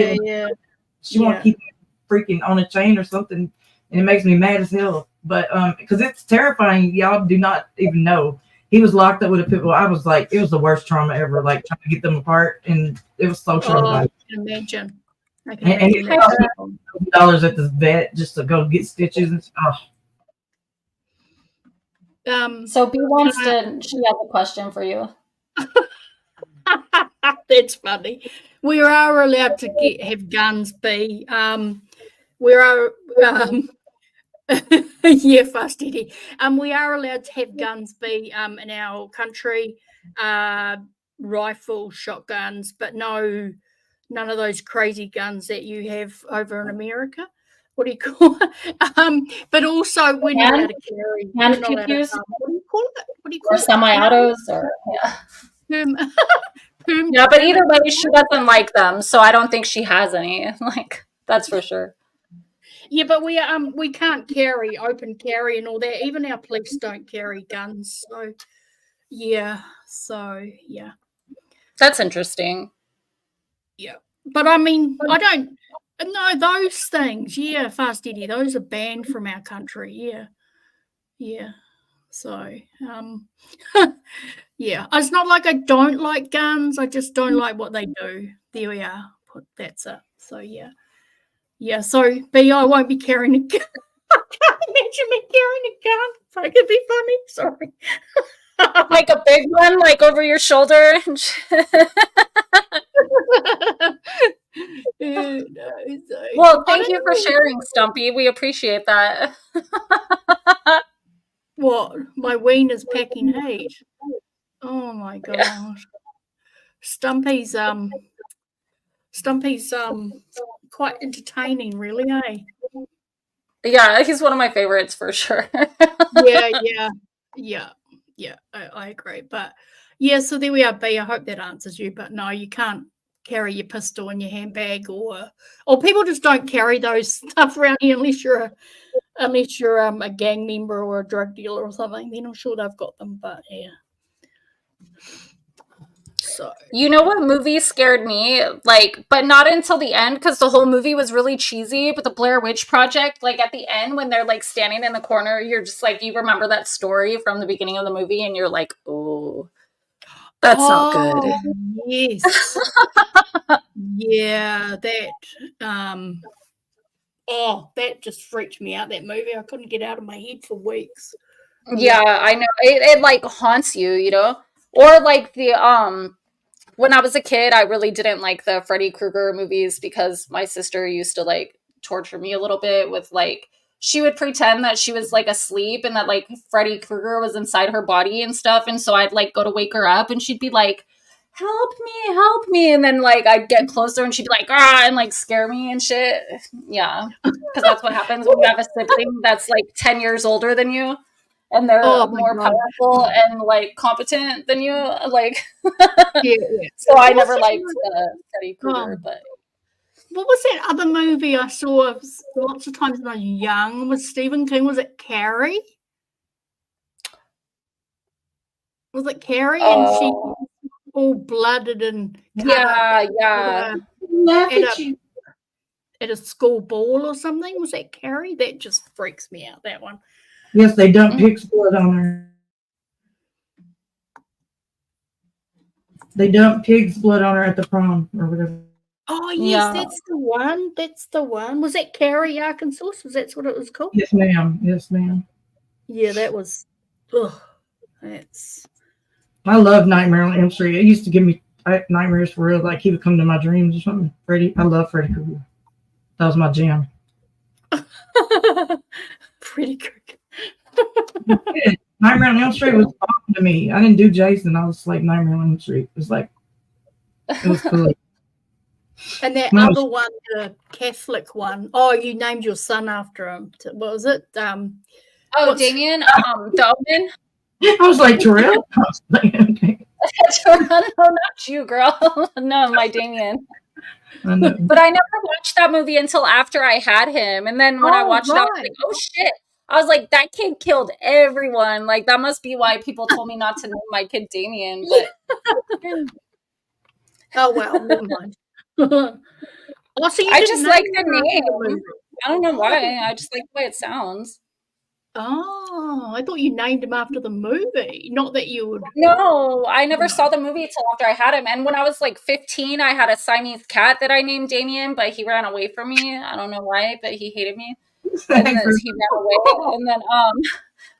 she won't keep him freaking on a chain or something, and it makes me mad as hell. But because it's terrifying, y'all do not even know. He was locked up with a pit bull. I was like, it was the worst trauma ever, like trying to get them apart, and it was so traumatizing. I can imagine. And it cost me $1,000 at the vet just to go get stitches and stuff. So B wants to. She has a question for you. That's funny. We are allowed to have guns. B. We are. Yeah, fast Eddie. We are allowed to have guns. B. In our country, rifles, shotguns, but none of those crazy guns that you have over in America. What do you call it? But also, we're not allowed to carry. Hand What do you call it? What do you call or it? Semi-autos, or yeah, but either way, she doesn't like them, so I don't think she has any. Like, that's for sure. Yeah, but we can't carry open carry and all that. Even our police don't carry guns. So yeah. That's interesting. Yeah, but I mean, I don't know those things. Yeah, fast Eddie, those are banned from our country. Yeah. So yeah, it's not like I don't like guns. I just don't like what they do. There we are. That's it. So yeah. So B, I won't be carrying a gun. I can't imagine me carrying a gun. That could be funny. Sorry. Like a big one, like over your shoulder. Well, thank you for sharing, Stumpy. We appreciate that. What? My wiener's packing heat. Oh my gosh. Stumpy's quite entertaining, really, eh? Yeah, he's one of my favorites for sure. Yeah, I agree. But yeah, so there we are, B. I hope that answers you. But no, you can't carry your pistol in your handbag, or people just don't carry those stuff around here unless you're a gang member or a drug dealer or something. Then I'm sure they've got them. But yeah. So you know what movie scared me? Like, but not until the end, because the whole movie was really cheesy. But the Blair Witch Project, like at the end when they're like standing in the corner, you're just like, you remember that story from the beginning of the movie, and you're like, oh, that's not good. Yes. Yeah, that that just freaked me out, that movie. I couldn't get out of my head for weeks. Yeah, I know. It like haunts you, you know? Or like the when I was a kid, I really didn't like the Freddy Krueger movies because my sister used to like torture me a little bit with like she would pretend that she was like asleep and that like Freddy Krueger was inside her body and stuff. And so I'd like go to wake her up and she'd be like, help me. And then like I'd get closer and she'd be like, ah, and like scare me and shit. Yeah. Because that's what happens when you have a sibling that's like 10 years older than you and they're more powerful and like competent than you. Like, yeah. So I never liked Freddy Krueger, but. What was that other movie I saw lots of times when I was young with Stephen King? Was it Carrie? Was it Carrie? And she all blooded and yeah. At a school ball or something. Was that Carrie? That just freaks me out, that one. Yes, they dumped pig's blood on her. They dumped pig's blood on her at the prom or whatever. Oh, yes, that's the one. That's the one. Was that Carrie, Arkansas? Was that what it was called? Yes, ma'am. Yes, ma'am. Yeah, that was. Ugh, that's. I love Nightmare on Elm Street. It used to give me nightmares for real. Like he would come to my dreams or something. Freddy. I love Freddy Krueger. That was my jam. Freddy Krueger. Nightmare on Elm Street was awesome to me. I didn't do Jason. I was like Nightmare on Elm Street. It was like, it was cool. And that other one, the Catholic one. Oh, you named your son after him. What was it? Damien, the Omen. I was like, Terrell? I was like, okay. No, not you, girl. No, my Damien. But I never watched that movie until after I had him. And then when I watched it, I was like, oh, shit. I was like, that kid killed everyone. Like, that must be why people told me not to name my kid Damien. But oh, well, never mind. So I just like the name. I don't know why. I just like the way it sounds. Oh, I thought you named him after the movie. Not that you would. No, I never saw the movie until after I had him. And when I was like 15, I had a Siamese cat that I named Damien, but he ran away from me. I don't know why, but he hated me. And then he ran away. And then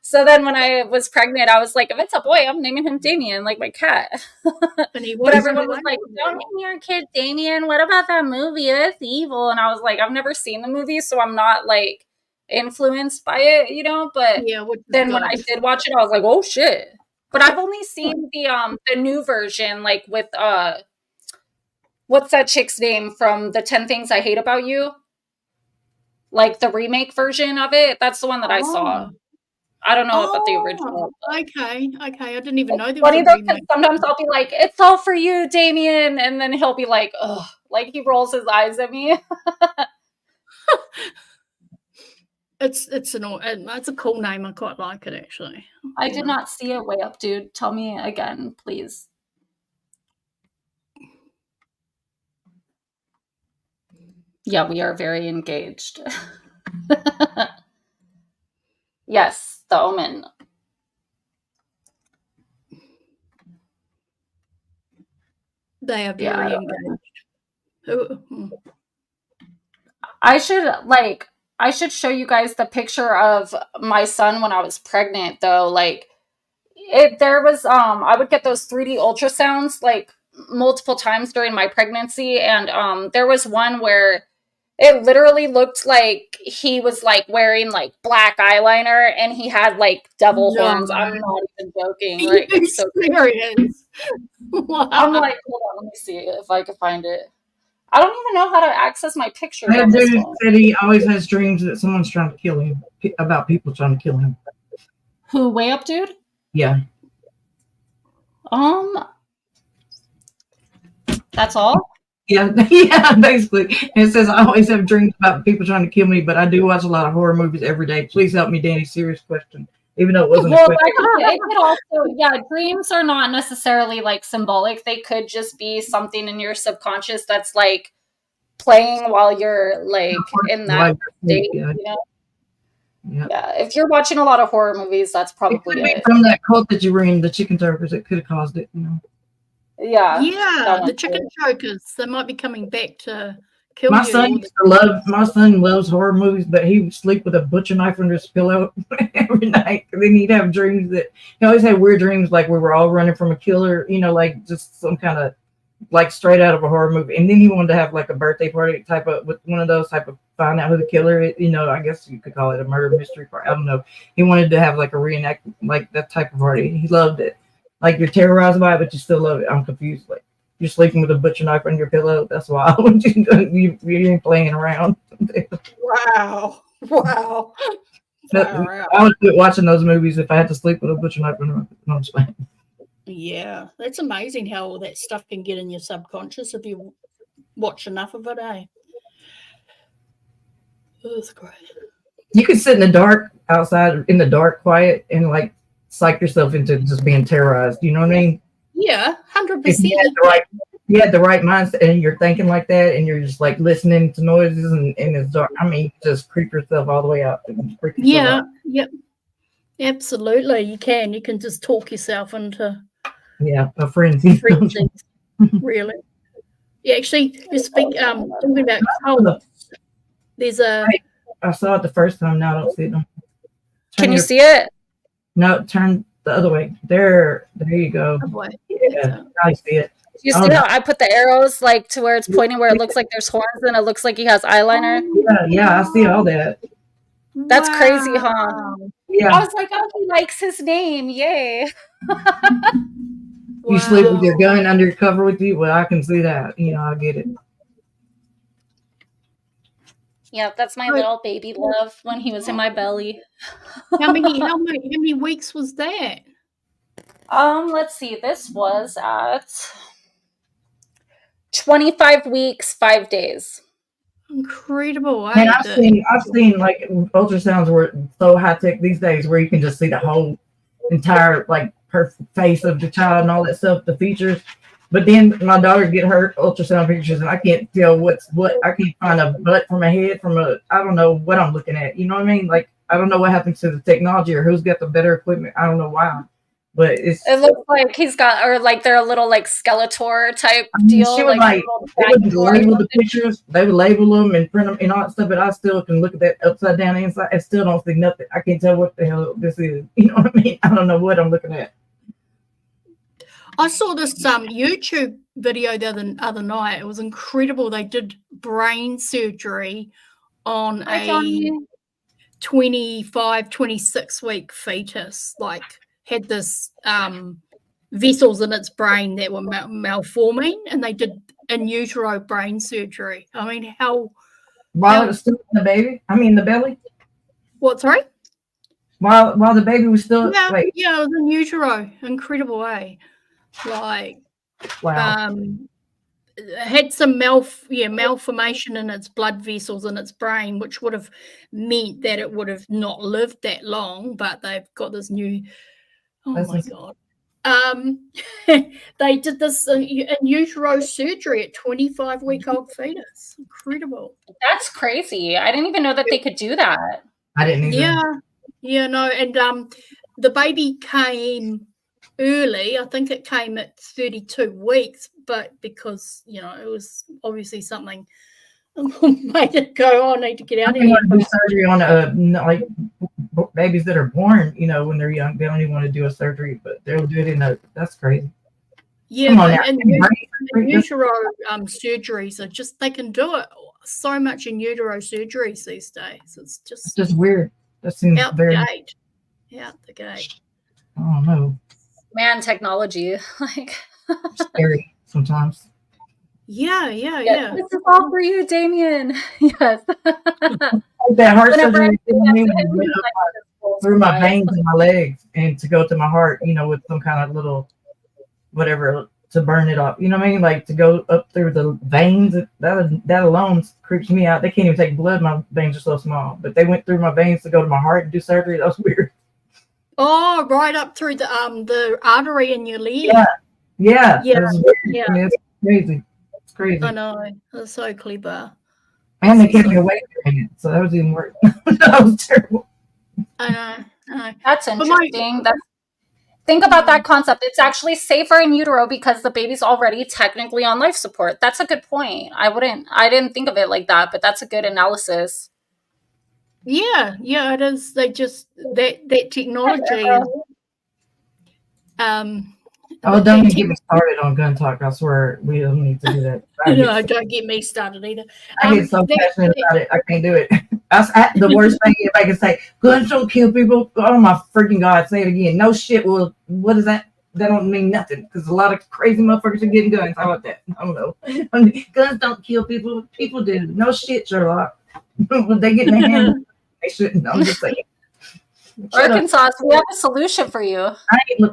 so then when I was pregnant, I was like, if it's a boy, I'm naming him Damien, like my cat. But everyone was like, don't name your kid Damien. What about that movie? That's evil. And I was like, I've never seen the movie, so I'm not like influenced by it, you know? But then when I did watch it, I was like, oh shit. But I've only seen the new version, like with what's that chick's name from the 10 Things I Hate About You? Like the remake version of it. That's the one that I saw. I don't know about the original. Okay. I didn't even know there was a remake. Sometimes I'll be like, it's all for you, Damien. And then he'll be like, ugh. Like he rolls his eyes at me. It's a cool name. I quite like it, actually. I did not see it. Way up, dude. Tell me again, please. Yeah, we are very engaged. Yes, the Omen. They are very engaged. I should show you guys the picture of my son when I was pregnant, though. Like, there was I would get those 3D ultrasounds like multiple times during my pregnancy, and there was one where it literally looked like he was like wearing like black eyeliner and he had like devil horns. I'm not even joking. Like, it's so serious. Wow. I'm like, hold on, let me see if I can find it. I don't even know how to access my picture. That dude said he always has dreams that someone's trying to kill him, about people trying to kill him. Who, Way Up Dude? Yeah. That's all? Yeah, basically. And it says, I always have dreams about people trying to kill me, but I do watch a lot of horror movies every day. Please help me, Danny. Serious question. Even though it wasn't a question. It could also, dreams are not necessarily like symbolic. They could just be something in your subconscious that's like playing while you're like in that state, you know? Yeah, if you're watching a lot of horror movies, that's probably it. From that cult that you were in, the chicken chokers, it could have caused it, you know. Yeah, the chicken chokers. They might be coming back to kill my you. My son loves horror movies, but he would sleep with a butcher knife under his pillow every night. And then he'd have dreams that he always had weird dreams, like we were all running from a killer, you know, like just some kind of like straight out of a horror movie. And then he wanted to have like a birthday party type of with one of those type of find out who the killer is. You know, I guess you could call it a murder mystery party. I don't know. He wanted to have like a reenact like that type of party. He loved it. Like you're terrorized by it, but you still love it. I'm confused. Like you're sleeping with a butcher knife on your pillow. That's why you ain't playing around. Wow. Wow. I would quit watching those movies if I had to sleep with a butcher knife on my pillow. Yeah, that's amazing how all that stuff can get in your subconscious if you watch enough of it, eh? Oh, that's great. You could sit in the dark outside, in the dark, quiet, and like psych yourself into just being terrorized. You know what I mean? Yeah, 100%. If you had the right mindset and you're thinking like that and you're just like listening to noises and it's dark. I mean, just creep yourself all the way out. Yeah, yep. Absolutely. You can just talk yourself into a frenzy. Really. Yeah, actually you speak talking about cults. There's a I saw it the first time, now I don't see them. Can you see it? No, turn the other way. There you go. Oh boy. Yeah, I see it. You see how I put the arrows like to where it's pointing where it looks like there's horns and it looks like he has eyeliner? Yeah, I see all that. That's crazy, huh? Yeah. I was like, oh, he likes his name. Yay. You sleep with your gun under your cover with you? Well, I can see that. You know, I get it. Yeah, that's my little baby love when he was in my belly. How many weeks was that? Let's see. This was at 25 weeks, 5 days. Incredible. And I've seen like ultrasounds were so high tech these days where you can just see the whole entire like perfect face of the child and all that stuff, the features. But then my daughter get her ultrasound pictures and I can't tell what's what. I can't find a butt from a head I don't know what I'm looking at. You know what I mean? Like I don't know what happens to the technology or who's got the better equipment. I don't know why. But it looks like he's got, or like they're a little like Skeletor type deal. She would they would label the pictures, they would label them and print them and all that stuff, but I still can look at that upside down inside. I still don't see nothing. I can't tell what the hell this is. You know what I mean? I don't know what I'm looking at. I saw this YouTube video the other night. It was incredible. They did brain surgery on a 25, 26 week fetus, like had this vessels in its brain that were malforming, and they did in utero brain surgery. I mean, while it was still in the belly? What, sorry? While the baby was still it was in utero. Incredible, eh? Like, wow. Had some malformation in its blood vessels in its brain, which would have meant that it would have not lived that long, but they've got this new God. They did this in utero surgery at 25-week-old fetus. Incredible. That's crazy. I didn't even know that they could do that. I didn't either. No, and the baby came early. I think it came at 32 weeks, but because it was obviously something made it go, I need to get out of here. Do surgery on like babies that are born, when they're young. They don't even want to do a surgery, but they'll do it that's crazy. Yeah, and utero surgeries are just, they can do it so much in utero surgeries these days. It's just weird. That seems out very the gate. Out the gate. Oh no. Man, technology, like scary sometimes. Yeah. This is all for you, Damien. Yes. That heart surgery through my veins and my legs, and to go to my heart, with some kind of little whatever to burn it off. You know what I mean? Like to go up through the veins. That alone creeps me out. They can't even take blood. My veins are so small, but they went through my veins to go to my heart and do surgery. That was weird. Oh, right up through the artery in your leg. Yeah. Yeah. I mean, it's crazy. It's crazy. I know. That's so clever. And they kept me awake during it, so that was even worse. That was terrible. I know. That's interesting. Think about that concept. It's actually safer in utero because the baby's already technically on life support. That's a good point. I didn't think of it like that, but that's a good analysis. Yeah, it is. They just that technology Oh, don't even get me started on gun talk. I swear we don't need to do that. No, don't get me started either. I get so passionate about it. I can't do it. The worst thing if I can say, guns don't kill people. Oh my freaking God, say it again. No shit. Well, what is that? That don't mean nothing because a lot of crazy motherfuckers are getting guns. How about that? I don't know. Guns don't kill people. People do. No shit, Sherlock. When they get in their hands, they shouldn't. I'm just saying. Arkansas, we have a solution for you.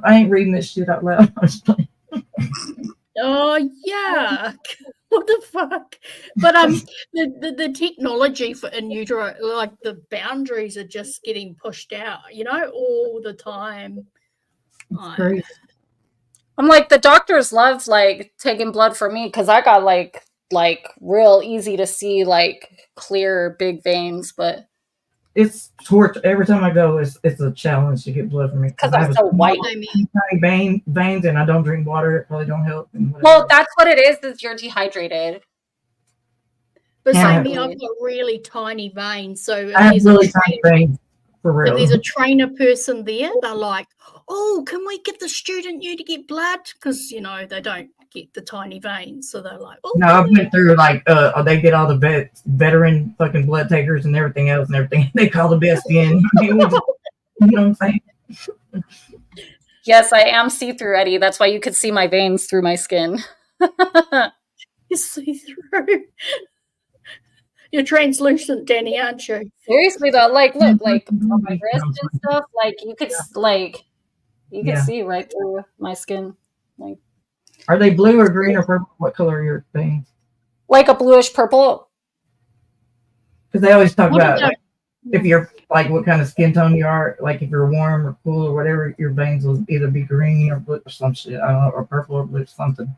I ain't reading this shit out loud. Oh yeah, what the fuck? But the technology for in utero, like the boundaries are just getting pushed out, all the time. Crazy. I'm like, the doctors love like taking blood from me because I got like real easy to see like clear big veins, but it's torture. Every time I go, it's a challenge to get blood from me because I'm so white. Tiny veins, and I don't drink water. It probably don't help. Well, that's what it is you're dehydrated. But same me, I've got really tiny veins. So I have really tiny veins. For real. If there's a trainer person there, they're like, oh, can we get the student you to get blood? Because, they don't get the tiny veins. So they're like, oh. No, I've been through like, they get all the veteran fucking blood takers and everything else and everything. They call the best in. You know what I'm saying? Yes, I am see-through, Eddie. That's why you could see my veins through my skin. You're see-through. You're translucent, Danny, aren't you? Seriously though, like look, like on my wrist and stuff, like you could see right through my skin. Like, are they blue or green or purple? What color are your veins? Like a bluish purple. Because they always talk about like, if you're like what kind of skin tone you are, like if you're warm or cool or whatever, your veins will either be green or blue or some shit. I don't know, or purple or blue, something.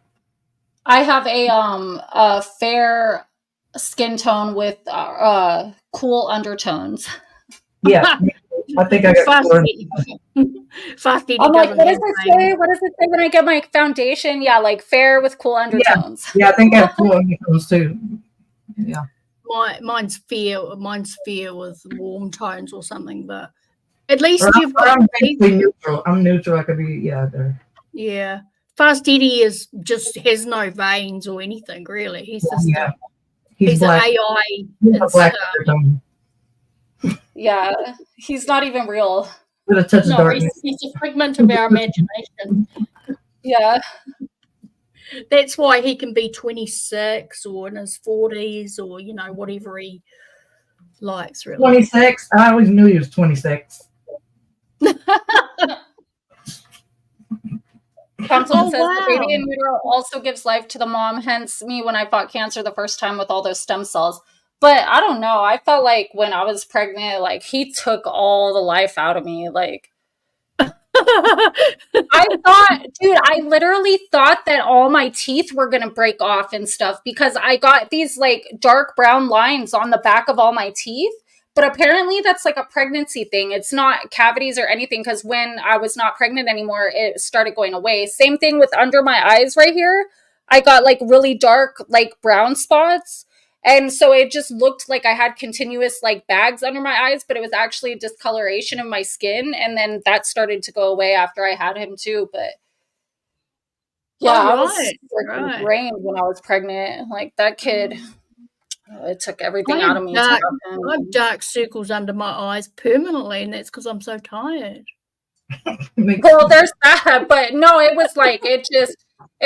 I have a fair skin tone with cool undertones. Yeah, I think I got fast eating. I'm like, what does it say? What does it say when I get my foundation? Yeah, like fair with cool undertones. Yeah, I think I have cool undertones too. Yeah. Mine's fair with warm tones or something, but at least you've got. I'm basically neutral. I'm neutral. I could be there. Yeah, Fast Eddie has no veins or anything really. He's just he's an AI. He's a black yeah, he's not even real. With a touch of darkness. He's a figment of our imagination. Yeah. That's why he can be 26 or in his 40s or, whatever he likes, really. 26? I always knew he was 26. Councilman says the baby in utero also gives life to the mom, hence me when I fought cancer the first time with all those stem cells. But I don't know. I felt like when I was pregnant, like he took all the life out of me. Like I literally thought that all my teeth were going to break off and stuff because I got these like dark brown lines on the back of all my teeth. But apparently that's like a pregnancy thing. It's not cavities or anything because when I was not pregnant anymore, it started going away. Same thing with under my eyes right here. I got like really dark, like brown spots. And so it just looked like I had continuous like bags under my eyes, but it was actually a discoloration of my skin. And then that started to go away after I had him too. But yeah, I was brained when I was pregnant. Like that kid, it took everything out of me. I have dark circles under my eyes permanently, and that's because I'm so tired. Well, there's that, but no, it was like it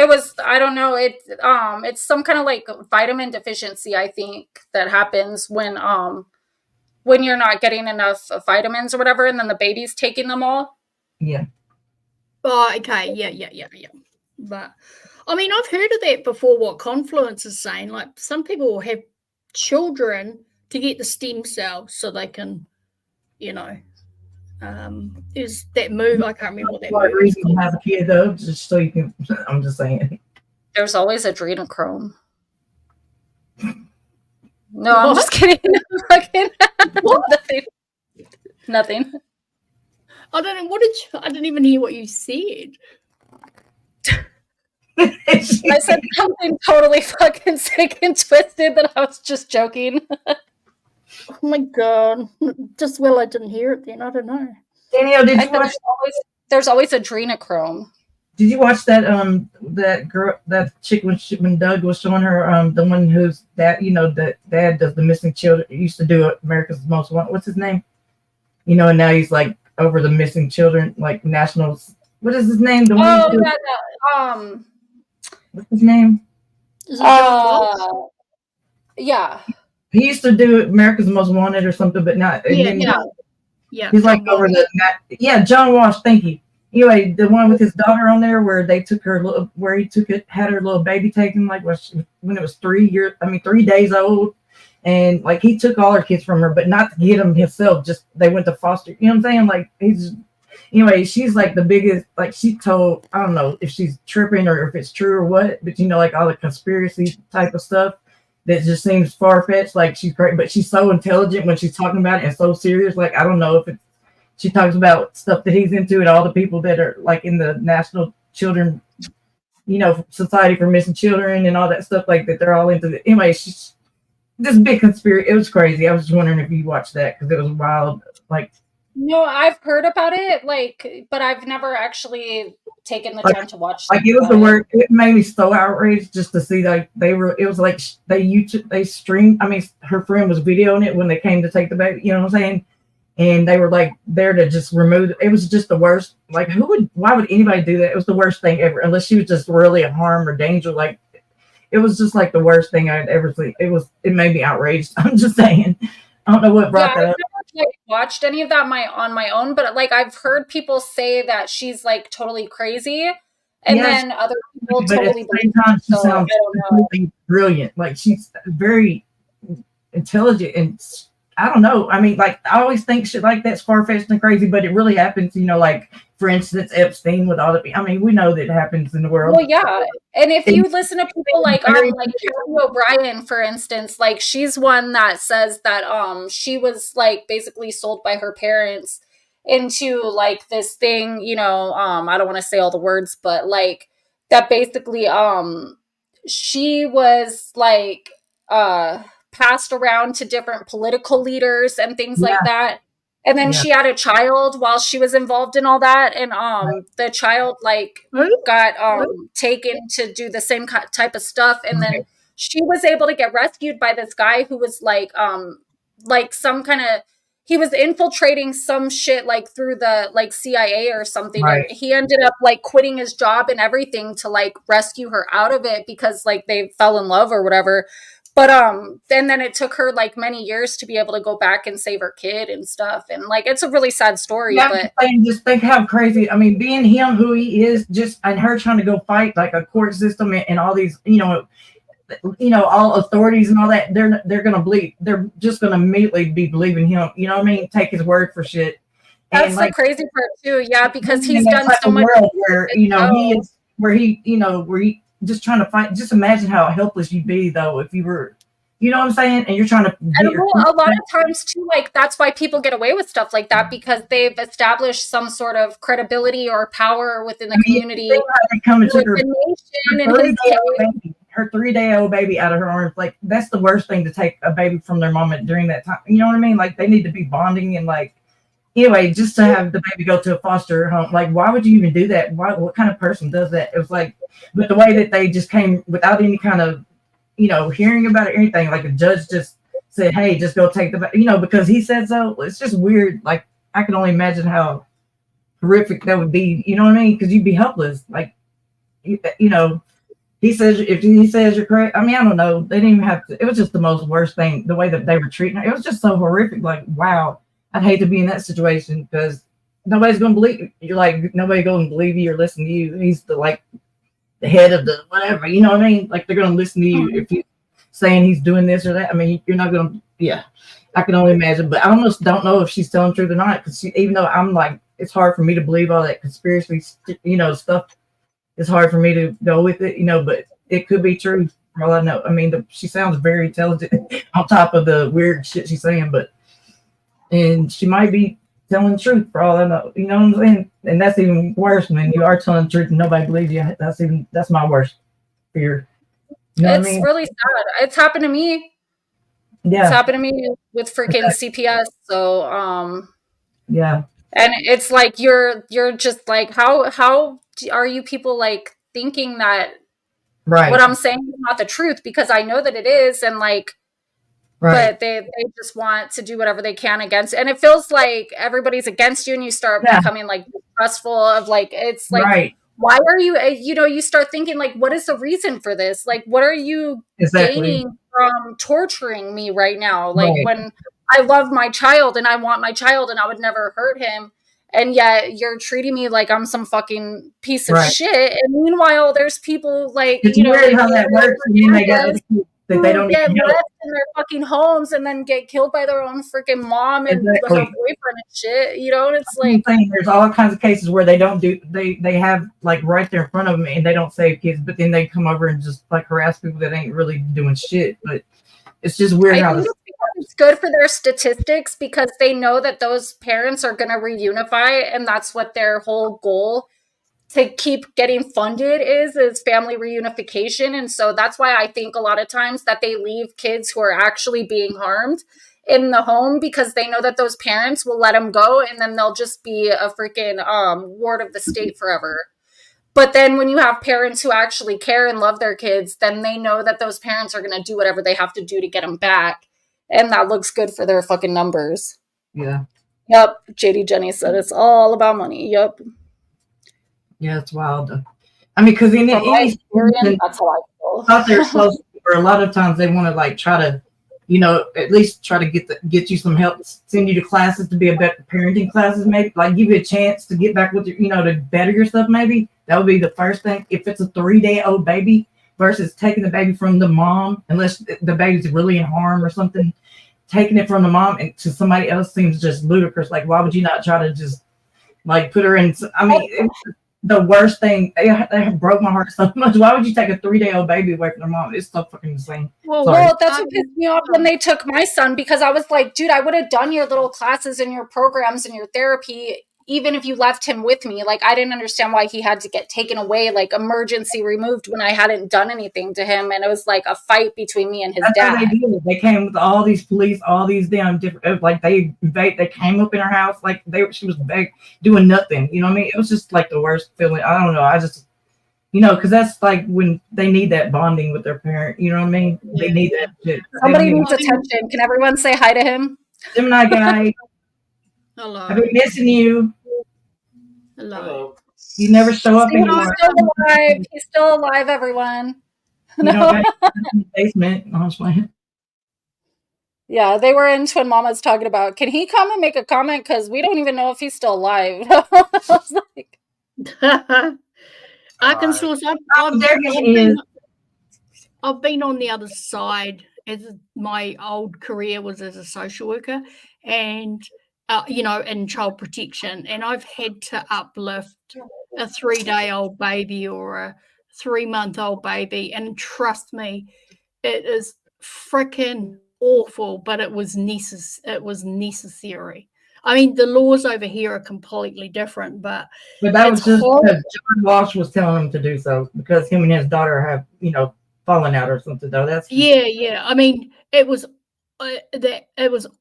was I don't know, it's some kind of like vitamin deficiency I think that happens when you're not getting enough vitamins or whatever, and then the baby's taking them all. Yeah. Oh, okay. Yeah. But I mean, I've heard of that before. What Confluence is saying, like some people will have children to get the stem cells so they can, is that move? I can't remember what that move is called. Have a kid though, just so you can. I'm just saying. There's always adrenochrome. No, I'm just kidding. Nothing. I don't know. I didn't even hear what you said. I said something totally fucking sick and twisted that I was just joking. Oh my God. Just I didn't hear it then. I don't know. Danielle, did you watch? There's always adrenochrome. Did you watch that girl, that chick when Doug was showing her the one who's that that dad does the missing children, used to do America's Most Wanted. What's his name? And now he's like over the missing children, like nationals. What is his name? The one. What's his name? Is it John Walsh? Yeah. He used to do America's Most Wanted or something, but not. Yeah. He's like over John Walsh. Thank you. Anyway, the one with his daughter on there, where they took her, where he had her little baby taken, like when it was 3 days old, and like he took all her kids from her, but not to get them himself. Just they went to foster. You know what I'm saying? Like anyway, she's like the biggest. Like she told, I don't know if she's tripping or if it's true or what, but like all the conspiracy type of stuff that just seems far fetched. Like she's great, but she's so intelligent when she's talking about it and so serious. Like I don't know if it's. She talks about stuff that he's into and all the people that are like in the National Children, Society for Missing Children and all that stuff like that. They're all into it. Anyway, she's this big conspiracy. It was crazy. I was just wondering if you watched that because it was wild. Like, no, I've heard about it, like, but I've never actually taken the time to watch. Like it was the word. It made me so outraged just to see like it was like they streamed. I mean, her friend was videoing it when they came to take the baby. You know what I'm saying? And they were like there to just remove it. It was just the worst. Like why would anybody do that? It was the worst thing ever, unless she was just really a harm or danger. Like it was just like the worst thing I'd ever seen. It made me outraged. I'm just saying. I don't know what brought that up. I've never watched any of that on my own, but like I've heard people say that she's like totally crazy. And then other people totally believe her. She sounds completely brilliant. Like she's very intelligent and I don't know. I mean, like I always think shit like that's far-fetched and crazy, but it really happens, like for instance, Epstein with all the I mean, we know that it happens in the world. Well, yeah. And if you listen to people like Kelly O'Brien, for instance, like she's one that says that she was like basically sold by her parents into like this thing, I don't want to say all the words, but like that basically she was like passed around to different political leaders and things like that. And then she had a child while she was involved in all that. And the child like got taken to do the same type of stuff. And then she was able to get rescued by this guy who was like some kind of, he was infiltrating some shit like through the like CIA or something. Right. And he ended up like quitting his job and everything to like rescue her out of it because like they fell in love or whatever. But then it took her like many years to be able to go back and save her kid and stuff. And like it's a really sad story. Yeah, but just think how crazy. I mean, being him who he is, just and her trying to go fight like a court system and all these, all authorities and all that, they're gonna believe. They're just gonna immediately be believing him. You know what I mean? Take his word for shit. That's the crazy part too. Yeah, because he's done so much. Where he is, where he just trying to fight. Just imagine how helpless you'd be though if you were, you know what I'm saying, and you're trying to. And a lot of times too, like that's why people get away with stuff like that because they've established some sort of credibility or power within the community. They come and took her 3-day-old baby out of her arms. Like that's the worst thing to take a baby from their mama during that time. You know what I mean? Like they need to be bonding and like. Anyway, just to have the baby go to a foster home, like, why would you even do that? What kind of person does that? It was like, but the way that they just came without any kind of, hearing about it or anything, like a judge just said, hey, just go take the baby, because he said so. It's just weird. Like, I can only imagine how horrific that would be. You know what I mean? Because you'd be helpless. Like, he says, if he says you're correct, I mean, I don't know. They didn't even have to. It was just the most worst thing, the way that they were treating her. It was just so horrific. Like, wow. I'd hate to be in that situation because nobody's going to believe you. You're like, nobody going to believe you or listen to you. He's the head of the whatever, you know what I mean? Like they're going to listen to you if you're saying he's doing this or that. I mean, you're not going to, I can only imagine, but I almost don't know if she's telling the truth or not. Cause even though I'm like, it's hard for me to believe all that conspiracy, stuff. It's hard for me to go with it, but it could be true for all I know. I mean, she sounds very intelligent on top of the weird shit she's saying, and she might be telling the truth for all I know. You know what I'm saying? And that's even worse when you are telling the truth and nobody believes you. That's my worst fear. You know it's really sad. It's happened to me. Yeah. It's happened to me with freaking CPS. So yeah. And it's like you're just like, how are you people like thinking that Right. what I'm saying is not the truth? Because I know that it is, and like, Right. but they just want to do whatever they can against, and it feels like everybody's against you, and you start becoming like distrustful of like, it's like, Right. why are you, you know, you start thinking like, what is the reason for this? Like, what are you gaining from torturing me right now? Like when I love my child and I want my child and I would never hurt him. And yet you're treating me like I'm some fucking piece of shit. And meanwhile, there's people like, it's you know, weird how that works. And then they got that they don't get even left in their fucking homes and then get killed by their own freaking mom and her boyfriend and shit. You know, and it's like, there's all kinds of cases where they don't do, they have like right there in front of them and they don't save kids, but then they come over and just like harass people that ain't really doing shit. But it's just weird how it's good for their statistics because they know that those parents are going to reunify, and that's what their whole goal to keep getting funded is family reunification. And so that's why I think a lot of times that they leave kids who are actually being harmed in the home, because they know that those parents will let them go and then they'll just be a freaking ward of the state forever. But then when you have parents who actually care and love their kids, then they know that those parents are going to do whatever they have to do to get them back. And that looks good for their fucking numbers. Yeah. Yep. JD Jenny said it's all about money. Yep. Yeah, it's wild. I mean, because in any that's how I feel. Out there close, or a lot of times they want to like try to, you know, at least try to get you some help, send you to classes to be a better parenting classes, maybe like give you a chance to get back with your, you know, to better yourself. Maybe that would be the first thing. If it's a 3-day-old baby versus taking the baby from the mom, unless the baby's really in harm or something, taking it from the mom and to somebody else seems just ludicrous. Like, why would you not try to just like put her in? I mean, it's the worst thing. It broke my heart so much. Why would you take a 3-day-old baby away from their mom? It's so fucking insane. Well, that's what pissed me off when they took my son, because I was like, dude, I would have done your little classes and your programs and your therapy even if you left him with me. Like, I didn't understand why he had to get taken away, like emergency removed, when I hadn't done anything to him. And it was like a fight between me and his dad. They came with all these police, all these damn different, like they came up in her house, like she was back doing nothing. You know what I mean? It was just like the worst feeling. I don't know. I just, you know, because that's like when they need that bonding with their parent. You know what I mean? They need that shit. Somebody needs attention. Can everyone say hi to him? Gemini guy. Hello. I've been missing you. Hello. You never show up anymore. He's still alive. He's still alive, everyone. You know, in the basement. I was playing. Yeah, they were in Twin Mamas talking about, can he come and make a comment? Because we don't even know if he's still alive. I was like, Arkansas, I've been on the other side. As my old career was as a social worker, and you know, in child protection, and I've had to uplift a 3-day-old baby or a 3-month-old baby, and trust me, it is freaking awful, but it was necessary. I mean, the laws over here are completely different, but that was just because John Walsh was telling him to do so, because him and his daughter have, you know, fallen out or something. Though that's yeah. I mean, it was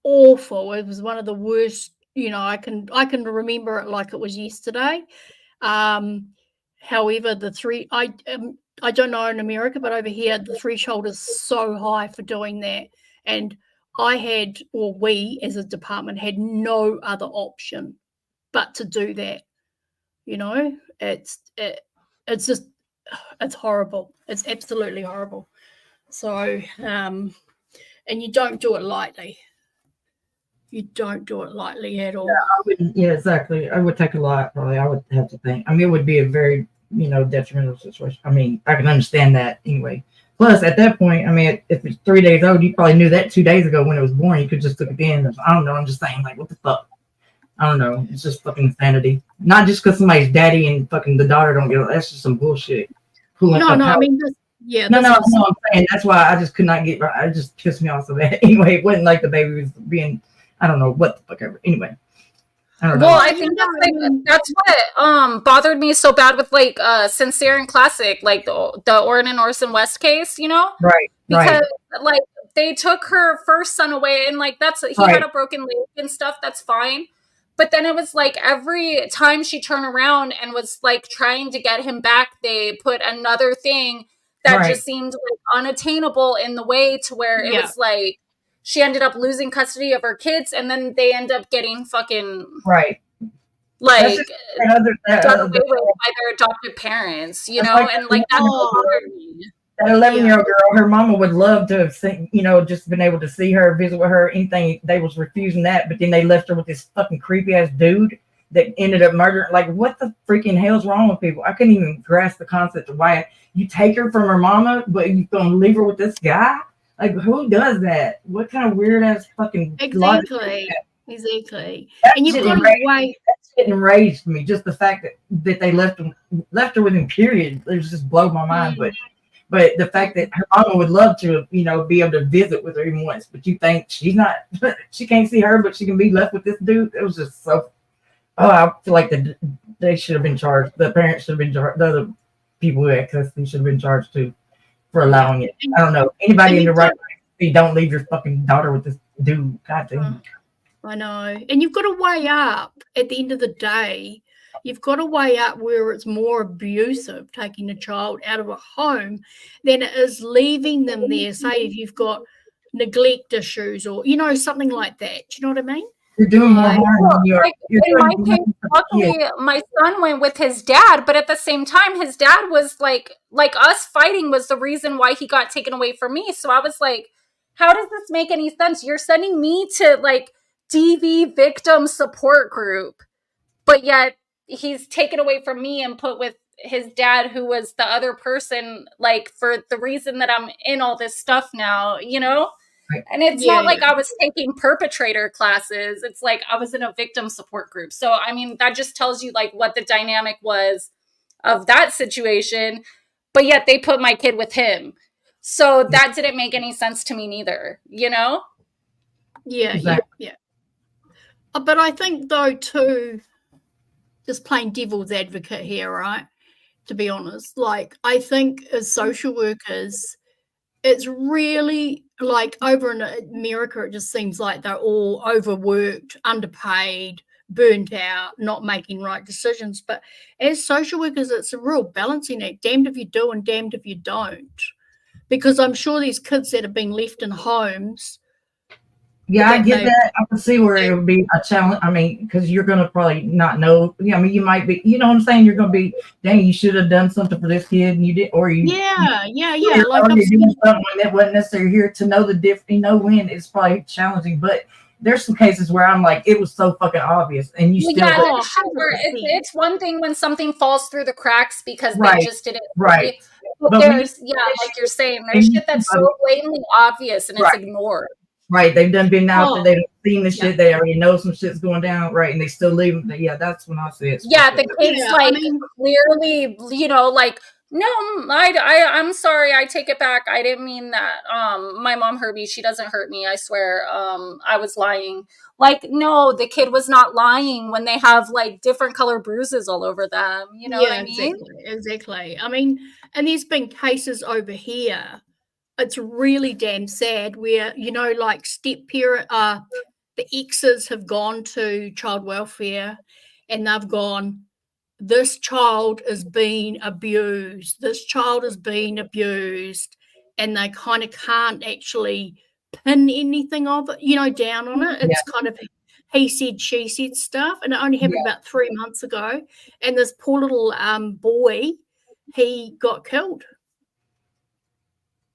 awful. It was one of the worst. You know, I can remember it like it was yesterday. However, I don't know in America, but over here the threshold is so high for doing that, and we as a department had no other option but to do that. You know, it's horrible. It's absolutely horrible. So, and you don't do it lightly. You don't do it lightly at all. Yeah, exactly. I would take a lot, probably. I would have to think. I mean, it would be a very, you know, detrimental situation. I mean, I can understand that anyway. Plus, at that point, I mean, if it's 3 days old, you probably knew that 2 days ago when it was born. You could just took it in. I don't know. I'm just saying, like, what the fuck? I don't know. It's just fucking insanity. Not just because somebody's daddy and fucking the daughter don't get it. That's just some bullshit. I mean, No, I'm saying that's why I just could not get right. It just pissed me off so bad. Anyway, it wasn't like the baby was being, I don't know what the fuck ever. Anyway. I don't know. Well, I think that's what bothered me so bad with like Sincere and Classic, like the Orrin and Orson West case, you know? Right. Because like they took her first son away, and like he had a broken leg and stuff, that's fine. But then it was like every time she turned around and was like trying to get him back, they put another thing that just seemed like unattainable in the way, to where it was like she ended up losing custody of her kids, and then they end up getting fucking like done away with by their adopted parents, you know, like, and like that bothered me. That 11-year-old girl, her mama would love to have seen, you know, just been able to see her, visit with her, anything. They was refusing that, but then they left her with this fucking creepy ass dude that ended up murdering. Like, what the freaking hell's wrong with people? I couldn't even grasp the concept of why you take her from her mama, but you're gonna leave her with this guy. Like, who does that? What kind of weird ass fucking exactly? And you've got to wait. It enraged me, just the fact that they left her with him. Period. It just blew my mind, But the fact that her mama would love to, you know, be able to visit with her even once, but you think she's not, she can't see her, but she can be left with this dude. It was just so. Oh, I feel like they should have been charged. The parents should have been charged. The other people who had custody should have been charged too for allowing it. I don't know. Anybody in the right mind, don't leave your fucking daughter with this dude. God damn. I know. And you've got to weigh up at the end of the day. You've got to weigh up where it's more abusive taking a child out of a home than it is leaving them there. Say if you've got neglect issues or, you know, something like that. Do you know what I mean? You're doing more harm than you're. In my case, luckily, my son went with his dad, but at the same time, his dad was like us fighting was the reason why he got taken away from me. So I was like, how does this make any sense? You're sending me to like DV victim support group, but yet he's taken away from me and put with his dad, who was the other person, like for the reason that I'm in all this stuff now, you know? And it's not like I was taking perpetrator classes. It's like I was in a victim support group. So, I mean, that just tells you like what the dynamic was of that situation. But yet they put my kid with him. So that didn't make any sense to me neither, you know? Yeah. But I think though too, just playing devil's advocate here, right? To be honest, like I think as social workers, it's really like over in America, it just seems like they're all overworked, underpaid, burnt out, not making right decisions. But as social workers, it's a real balancing act. Damned if you do and damned if you don't. Because I'm sure these kids that have been left in homes. Yeah, I get that. I can see where it would be a challenge. I mean, because you're going to probably not know. Yeah, I mean, you might be, you know what I'm saying? You're going to be, dang, you should have done something for this kid and you did, or you. Yeah. Like I'm doing something that wasn't necessarily here to know the difference, you know, when it's probably challenging. But there's some cases where I'm like, it was so fucking obvious. And you still. Yeah, sure. It's one thing when something falls through the cracks because they just didn't. Right. But there's, like you're saying, there's shit that's so blatantly obvious and it's ignored. Right, they've done been out there, they've seen the shit, they already know some shit's going down, right, and they still leave them. Yeah, that's when I see it. Yeah, the kid's like clearly, you know, like, no, I'm sorry, I take it back. I didn't mean that. My mom hurt me. She doesn't hurt me, I swear. I was lying. Like, no, the kid was not lying when they have like different color bruises all over them. You know what I mean? Exactly. I mean, and there's been cases over here. It's really damn sad where, you know, like step-parent, the exes have gone to child welfare and they've gone, this child is being abused. This child is being abused. And they kind of can't actually pin anything of it, you know, down on it. It's kind of he said, she said stuff. And it only happened about 3 months ago. And this poor little boy, he got killed.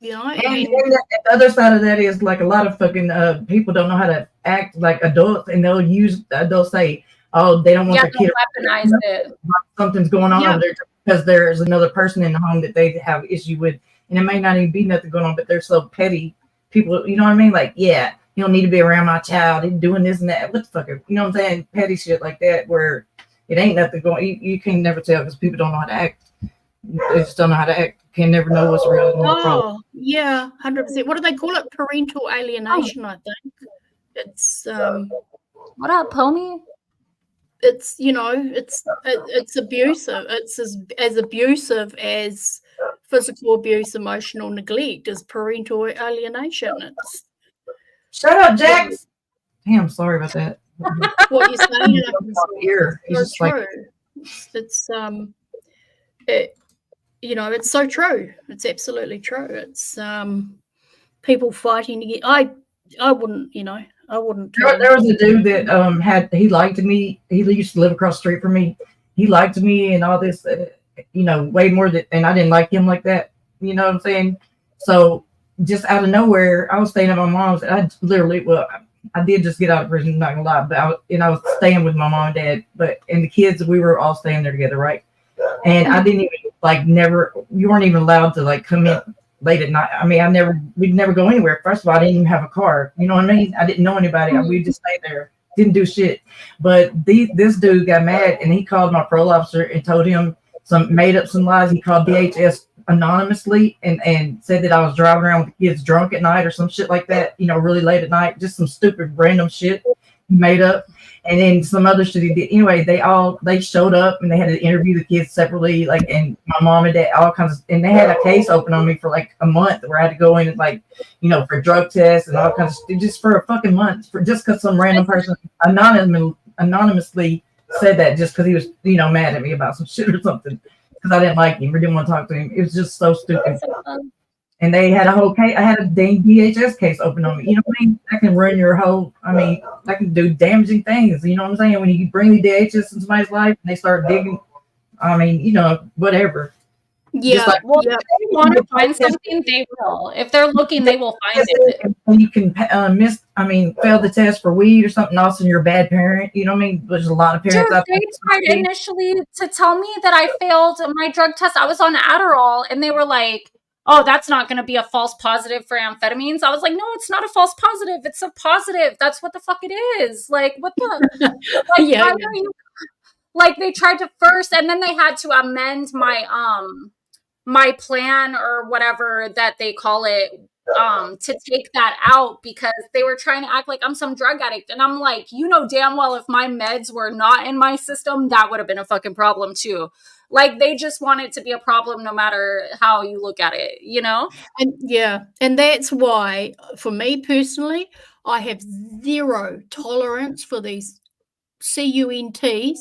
You know, and the other side of that is like a lot of fucking people don't know how to act like adults, and they'll say, oh, they don't want their kid to weaponize it. Something's going on over there because there's another person in the home that they have issue with, and it may not even be nothing going on, but they're so petty. People, you know what I mean? Like, yeah, you don't need to be around my child. He's doing this and that. What the fuck? You know what I'm saying? Petty shit like that where it ain't nothing going. You can never tell because people don't know how to act. They just don't know how to act. Can never know what's real. Yeah, 100%. What do they call it? Parental alienation, I think. It's what up, homie? It's, you know, it's abusive. It's as abusive as physical abuse, emotional neglect is parental alienation. It's shut up, Jax. Damn, sorry about that. what you're saying. Ear. It's so true. It's you know, it's so true. It's absolutely true. It's people fighting to get. I wouldn't, you know, I wouldn't. There was a dude that he liked me. He used to live across the street from me. He liked me and all this, you know, way more than, and I didn't like him like that. You know what I'm saying? So just out of nowhere, I was staying at my mom's. I literally, well, I did just get out of prison, not gonna lie, but I was staying with my mom and dad, and the kids, we were all staying there together, right? And I didn't even you weren't even allowed to come in late at night. I mean, we'd never go anywhere. First of all, I didn't even have a car. You know what I mean? I didn't know anybody. We just stayed there, didn't do shit. But this dude got mad and he called my parole officer and told him made up some lies. He called DHS anonymously and said that I was driving around with the kids drunk at night or some shit like that, you know, really late at night, just some stupid random shit he made up. And then some other shit he did. Anyway, they showed up and they had to interview the kids separately, and my mom and dad, all kinds of, and they had a case open on me for a month where I had to go in and you know, for drug tests and all kinds of, just for a fucking month, just because some random person anonymously said that, just because he was, you know, mad at me about some shit or something, because I didn't like him or didn't want to talk to him. It was just so stupid. And they had a whole case. I had a dang DHS case open on me. You know what I mean? That can ruin your whole. I mean, that can do damaging things. You know what I'm saying? When you bring the DHS in somebody's life and they start digging, I mean, you know, whatever. Yeah. Well, if they want to find something, they will. If they're looking, they will find it. And you can fail the test for weed or something else, and you're a bad parent. You know what I mean? There's a lot of parents out there. They tried initially to tell me that I failed my drug test. I was on Adderall, and they were like, oh, that's not going to be a false positive for amphetamines. I was like, no, it's not a false positive. It's a positive. That's what the fuck it is. Like, what the? Why are you? They tried to first, and then they had to amend my plan or whatever that they call it to take that out, because they were trying to act like I'm some drug addict. And I'm like, you know damn well if my meds were not in my system, that would have been a fucking problem too. They just want it to be a problem no matter how you look at it, you know? And that's why, for me personally, I have zero tolerance for these CUNTs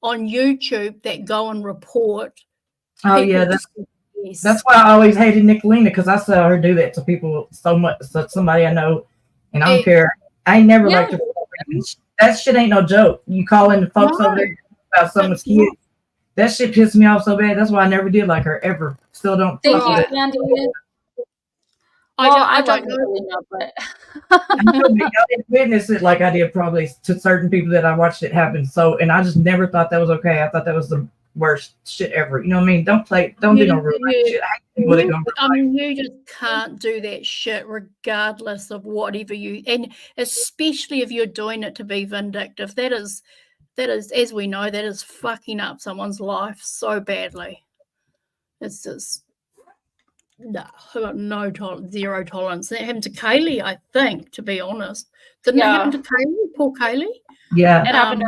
on YouTube that go and report. Oh, yeah, that's why I always hated Nicolina, because I saw her do that to people so much, somebody I know, and I don't care. I never liked her. That shit ain't no joke. You calling the folks over there about someone's kids. That shit pissed me off so bad. That's why I never did like her, ever. Still don't. Thank you, Andy. I don't really know, but I didn't witness it like I did probably to certain people that I watched it happen. So, and I just never thought that was okay. I thought that was the worst shit ever. You know what I mean? Don't do no real life shit. You just can't do that shit regardless of whatever and especially if you're doing it to be vindictive. That is, as we know, that is fucking up someone's life so badly. It's just, no, I've got zero tolerance. That happened to Kaylee, I think, to be honest. Didn't it happen to Kaylee? Poor Kaylee? Yeah. It happened to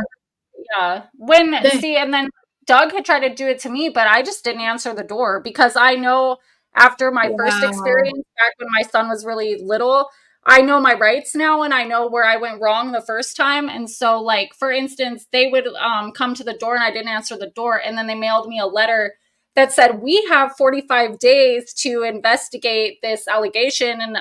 her. Yeah. And then Doug had tried to do it to me, but I just didn't answer the door, because I know after my first experience back when my son was really little, I know my rights now, and I know where I went wrong the first time. And so, for instance, they would come to the door and I didn't answer the door. And then they mailed me a letter that said, we have 45 days to investigate this allegation, and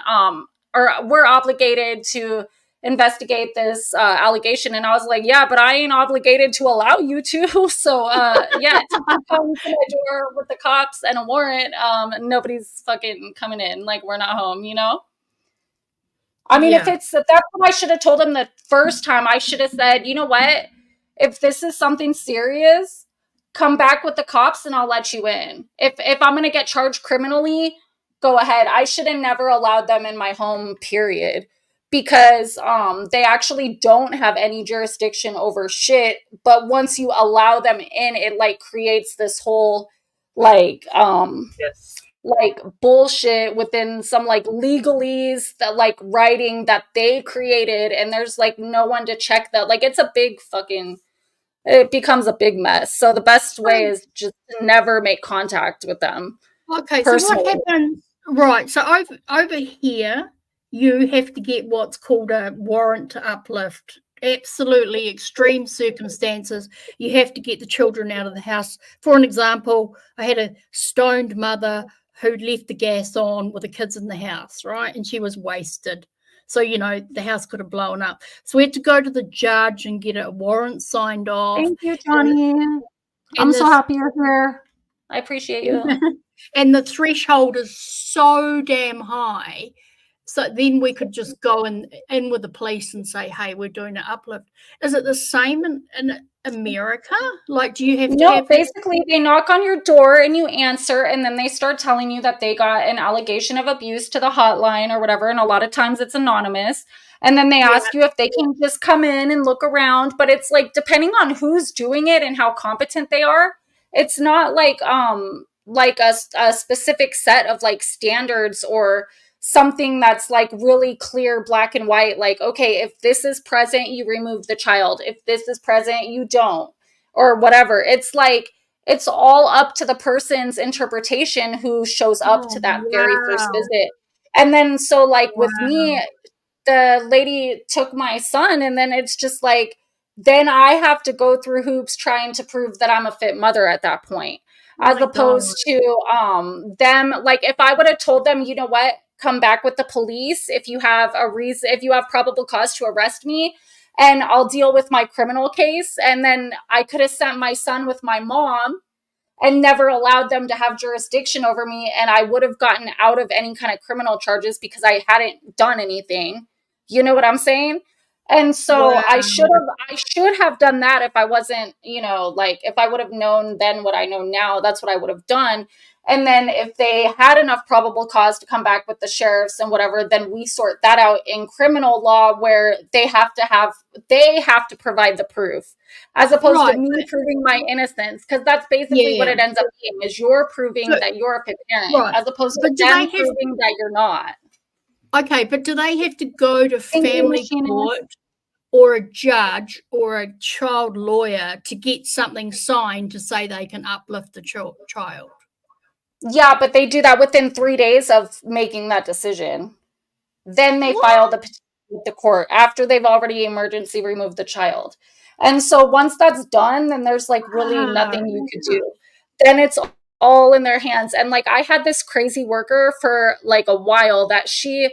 or we're obligated to investigate this allegation. And I was like, yeah, but I ain't obligated to allow you to. So to come to my door with the cops and a warrant, nobody's fucking coming in. We're not home, you know? I mean, if that's what I should have told him the first time, I should have said, you know what? If this is something serious, come back with the cops and I'll let you in. If I'm going to get charged criminally, go ahead. I should have never allowed them in my home, period. Because they actually don't have any jurisdiction over shit. But once you allow them in, it creates this whole bullshit within some legalese that writing that they created, and there's no one to check that. It's a big fucking, it becomes a big mess. So the best way is just to never make contact with them. Okay, personally. So what happens? Right, so over here, you have to get what's called a warrant to uplift absolutely extreme circumstances, you have to get the children out of the house. For an example, I had a stoned mother who left the gas on with the kids in the house, right? And she was wasted. So, you know, the house could have blown up. So we had to go to the judge and get a warrant signed off. Thank you, Johnny. I'm so happy you're here. I appreciate you. And the threshold is so damn high. So then we could just go in with the police and say, hey, we're doing an uplift. Is it the same in America? Like, do you have to have... basically they knock on your door and you answer, and then they start telling you that they got an allegation of abuse to the hotline or whatever, and a lot of times it's anonymous. And then they ask you if they can just come in and look around, but it's like, depending on who's doing it and how competent they are, it's not like a specific set of like standards or something that's like really clear, black and white. Like, okay, if this is present, you remove the child. If this is present, you don't, or whatever. It's like, it's all up to the person's interpretation who shows up to that very first visit. And then, so like with me, the lady took my son, and then it's just like, then I have to go through hoops trying to prove that I'm a fit mother at that point, as opposed to them. Like, if I would have told them, you know what, come back with the police if you have a reason, if you have probable cause to arrest me, and I'll deal with my criminal case. And then I could have sent my son with my mom and never allowed them to have jurisdiction over me, and I would have gotten out of any kind of criminal charges because I hadn't done anything. You know what I'm saying? And so I should have done that if I wasn't, you know, like, if I would have known then what I know now, that's what I would have done. And then if they had enough probable cause to come back with the sheriffs and whatever, then we sort that out in criminal law, where they have to provide the proof, as opposed to me proving my innocence. Because that's basically what it ends up being, is you're proving that you're a fit parent, as opposed to them proving that you're not. Okay, but do they have to go to family court or a judge or a child lawyer to get something signed to say they can uplift the child? Yeah, but they do that within 3 days of making that decision. Then they file the petition with the court after they've already emergency removed the child. And so once that's done, then there's like really nothing you could do. Then it's all in their hands. And like, I had this crazy worker for like a while that she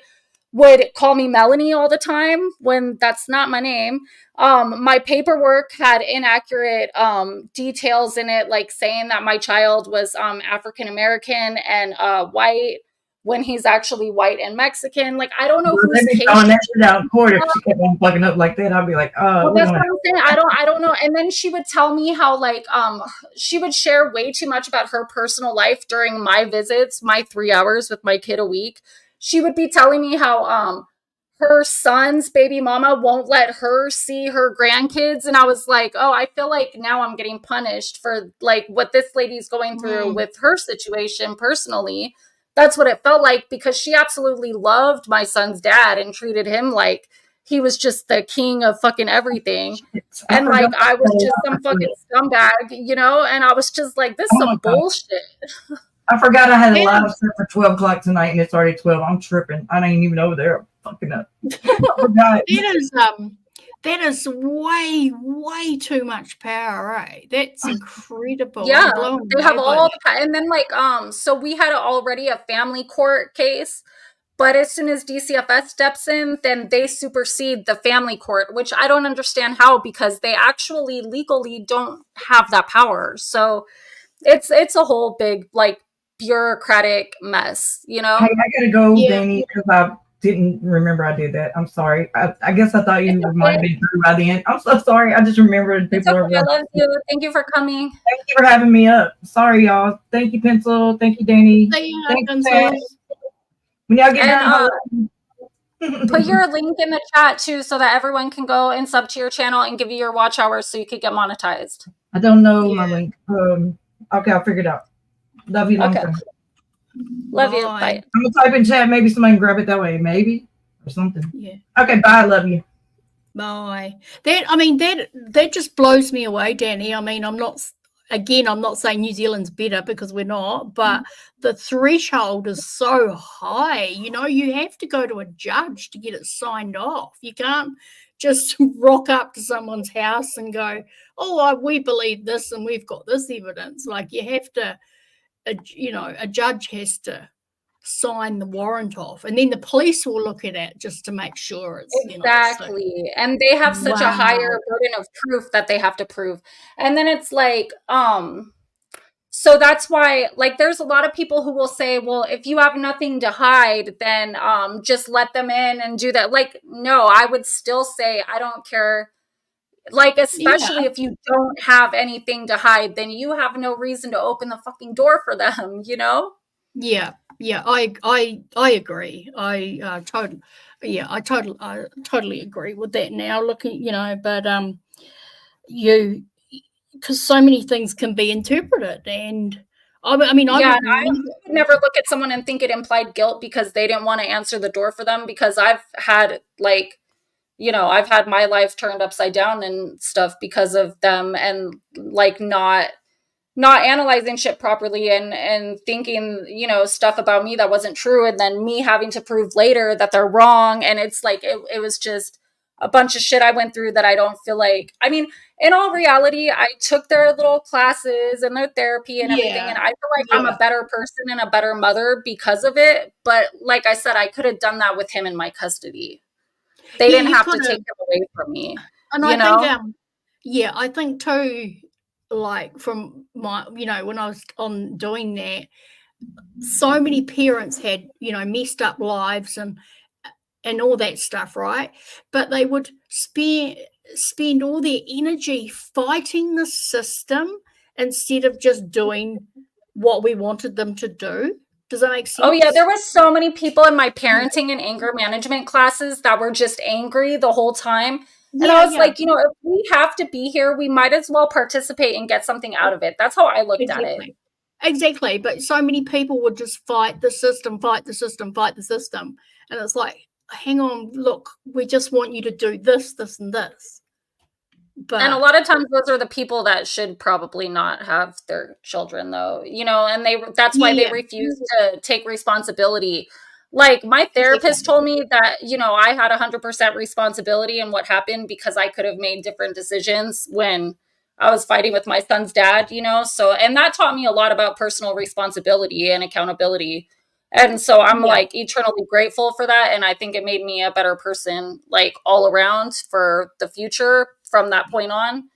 would call me Melanie all the time when that's not my name. My paperwork had inaccurate details in it, like saying that my child was African American and white, when he's actually white and Mexican. Like, I don't know who's case. That shit out in court. If she kept on fucking up like that, I'd be like, oh. Well, that's what I'm saying. I don't know. And then she would tell me how like she would share way too much about her personal life during my visits, my 3 hours with my kid a week. She would be telling me how her son's baby mama won't let her see her grandkids. And I was like, oh, I feel like now I'm getting punished for like what this lady's going through with her situation personally. That's what it felt like, because she absolutely loved my son's dad and treated him like he was just the king of fucking everything. And like, I was just some fucking scumbag, you know? And I was just like, this is some bullshit. I forgot I had a live set for 12 o'clock tonight, and it's already 12. I'm tripping. I ain't even over there. I'm fucking up. That is way too much power, right? That's incredible. Yeah, they have all the power. And then like, so we had already a family court case, but as soon as DCFS steps in, then they supersede the family court, which I don't understand how, because they actually legally don't have that power. So it's a whole big like bureaucratic mess, you know? Hey, I gotta go, Danny, because I didn't remember I did that. I'm sorry. I guess I thought you might have been through by the end. I'm so sorry. I just remembered people okay. I love you. Thank you for coming. Thank you for having me up. Sorry, y'all. Thank you, Pencil. Thank you, Danny. Thank you, when y'all get done, put your link in the chat too, so that everyone can go and sub to your channel and give you your watch hours so you could get monetized. I don't know my link. Okay, I'll figure it out. Love you. Okay. Love you. Bye. I'm gonna type in chat. Maybe somebody can grab it that way. Maybe or something. Yeah. Okay. Bye. Love you. Bye. That just blows me away, Danny. I mean, I'm not saying New Zealand's better, because we're not, but the threshold is so high. You know, you have to go to a judge to get it signed off. You can't just rock up to someone's house and go, oh, we believe this and we've got this evidence. Like, you have to, a judge has to sign the warrant off, and then the police will look at it just to make sure it's exactly. And they have such a higher burden of proof that they have to prove. And then it's like, so that's why, like, there's a lot of people who will say, well, if you have nothing to hide, then just let them in and do that. Like, no, I would still say, I don't care. Like, especially if you don't have anything to hide, then you have no reason to open the fucking door for them, you know? Yeah, I agree. I totally agree with that now, looking, but because so many things can be interpreted, and I would never look at someone and think it implied guilt because they didn't want to answer the door for them, because I've had, like, I've had my life turned upside down and stuff because of them, and like not analyzing shit properly and thinking, stuff about me that wasn't true, and then me having to prove later that they're wrong. And it's like, it was just a bunch of shit I went through that I don't feel like, I mean, in all reality, I took their little classes and their therapy and everything, and I feel like I'm a better person and a better mother because of it. But like I said, I could have done that with him in my custody. They didn't have to take him away from me. And I think too, like, from my, when I was on doing that, so many parents had, messed up lives and all that stuff, right? But they would spend all their energy fighting the system instead of just doing what we wanted them to do. Does that make sense? Oh yeah, there was so many people in my parenting and anger management classes that were just angry the whole time. And I was like, if we have to be here, we might as well participate and get something out of it. That's how I looked at it. Exactly. But so many people would just fight the system. And it's like, hang on, look, we just want you to do this, this, and this. And a lot of times those are the people that should probably not have their children, though, and that's why they refuse to take responsibility. Like, my therapist told me that, I had 100% responsibility in what happened because I could have made different decisions when I was fighting with my son's dad, so, and that taught me a lot about personal responsibility and accountability. And so I'm like eternally grateful for that. And I think it made me a better person, like, all around for the future from that point on,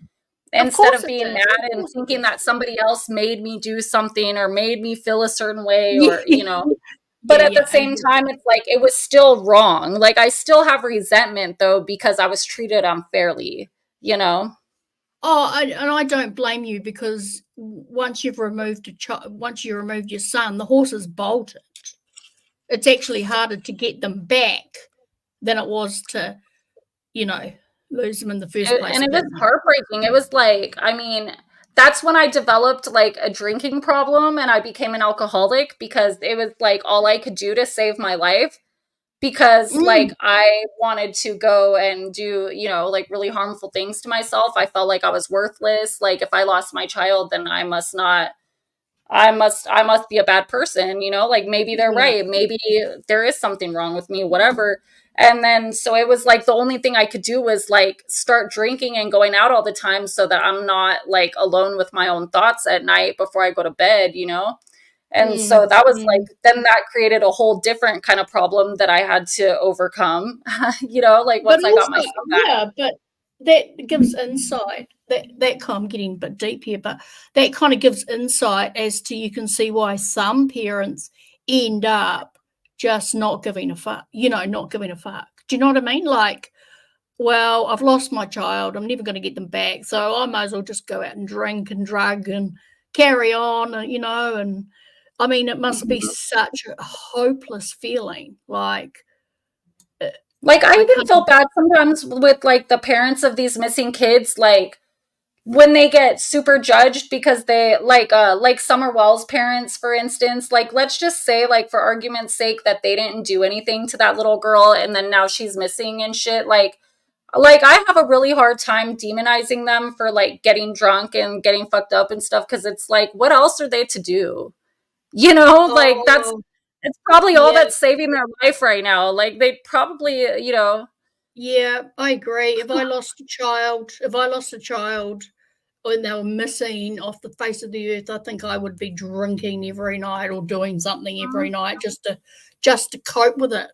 instead of being mad and thinking that somebody else made me do something or made me feel a certain way, or, but at the same time, it's like, it was still wrong. Like, I still have resentment though, because I was treated unfairly, Oh, and I don't blame you, because once you've removed once you removed your son, the horse is bolted. It's actually harder to get them back than it was to, lose them in the first place. And it was heartbreaking. It was like, I mean, that's when I developed like a drinking problem and I became an alcoholic, because it was like all I could do to save my life, because like I wanted to go and do, like really harmful things to myself. I felt like I was worthless. Like, if I lost my child, then I must be a bad person, like maybe they're right. Maybe there is something wrong with me, whatever. And then, so it was like the only thing I could do was like start drinking and going out all the time so that I'm not like alone with my own thoughts at night before I go to bed, And so that was like, then that created a whole different kind of problem that I had to overcome, like once I got my son back. Yeah, but that gives insight. That kind of getting a bit deep here, but that kind of gives insight as to, you can see why some parents end up just not giving a fuck, not giving a fuck. Do you know what I mean? Like, well, I've lost my child, I'm never going to get them back, so I might as well just go out and drink and drug and carry on, and I mean, it must be such a hopeless feeling. Like I even feel bad sometimes with like the parents of these missing kids, like when they get super judged because they like Summer Wells' parents, for instance, like, let's just say, like, for argument's sake, that they didn't do anything to that little girl and then now she's missing and shit. Like I have a really hard time demonizing them for like getting drunk and getting fucked up and stuff, because it's like, what else are they to do? Like, it's probably all that's saving their life right now. Like, they probably, Yeah, I agree. If I lost a child and they were missing off the face of the earth, I think I would be drinking every night or doing something every night just to cope with it.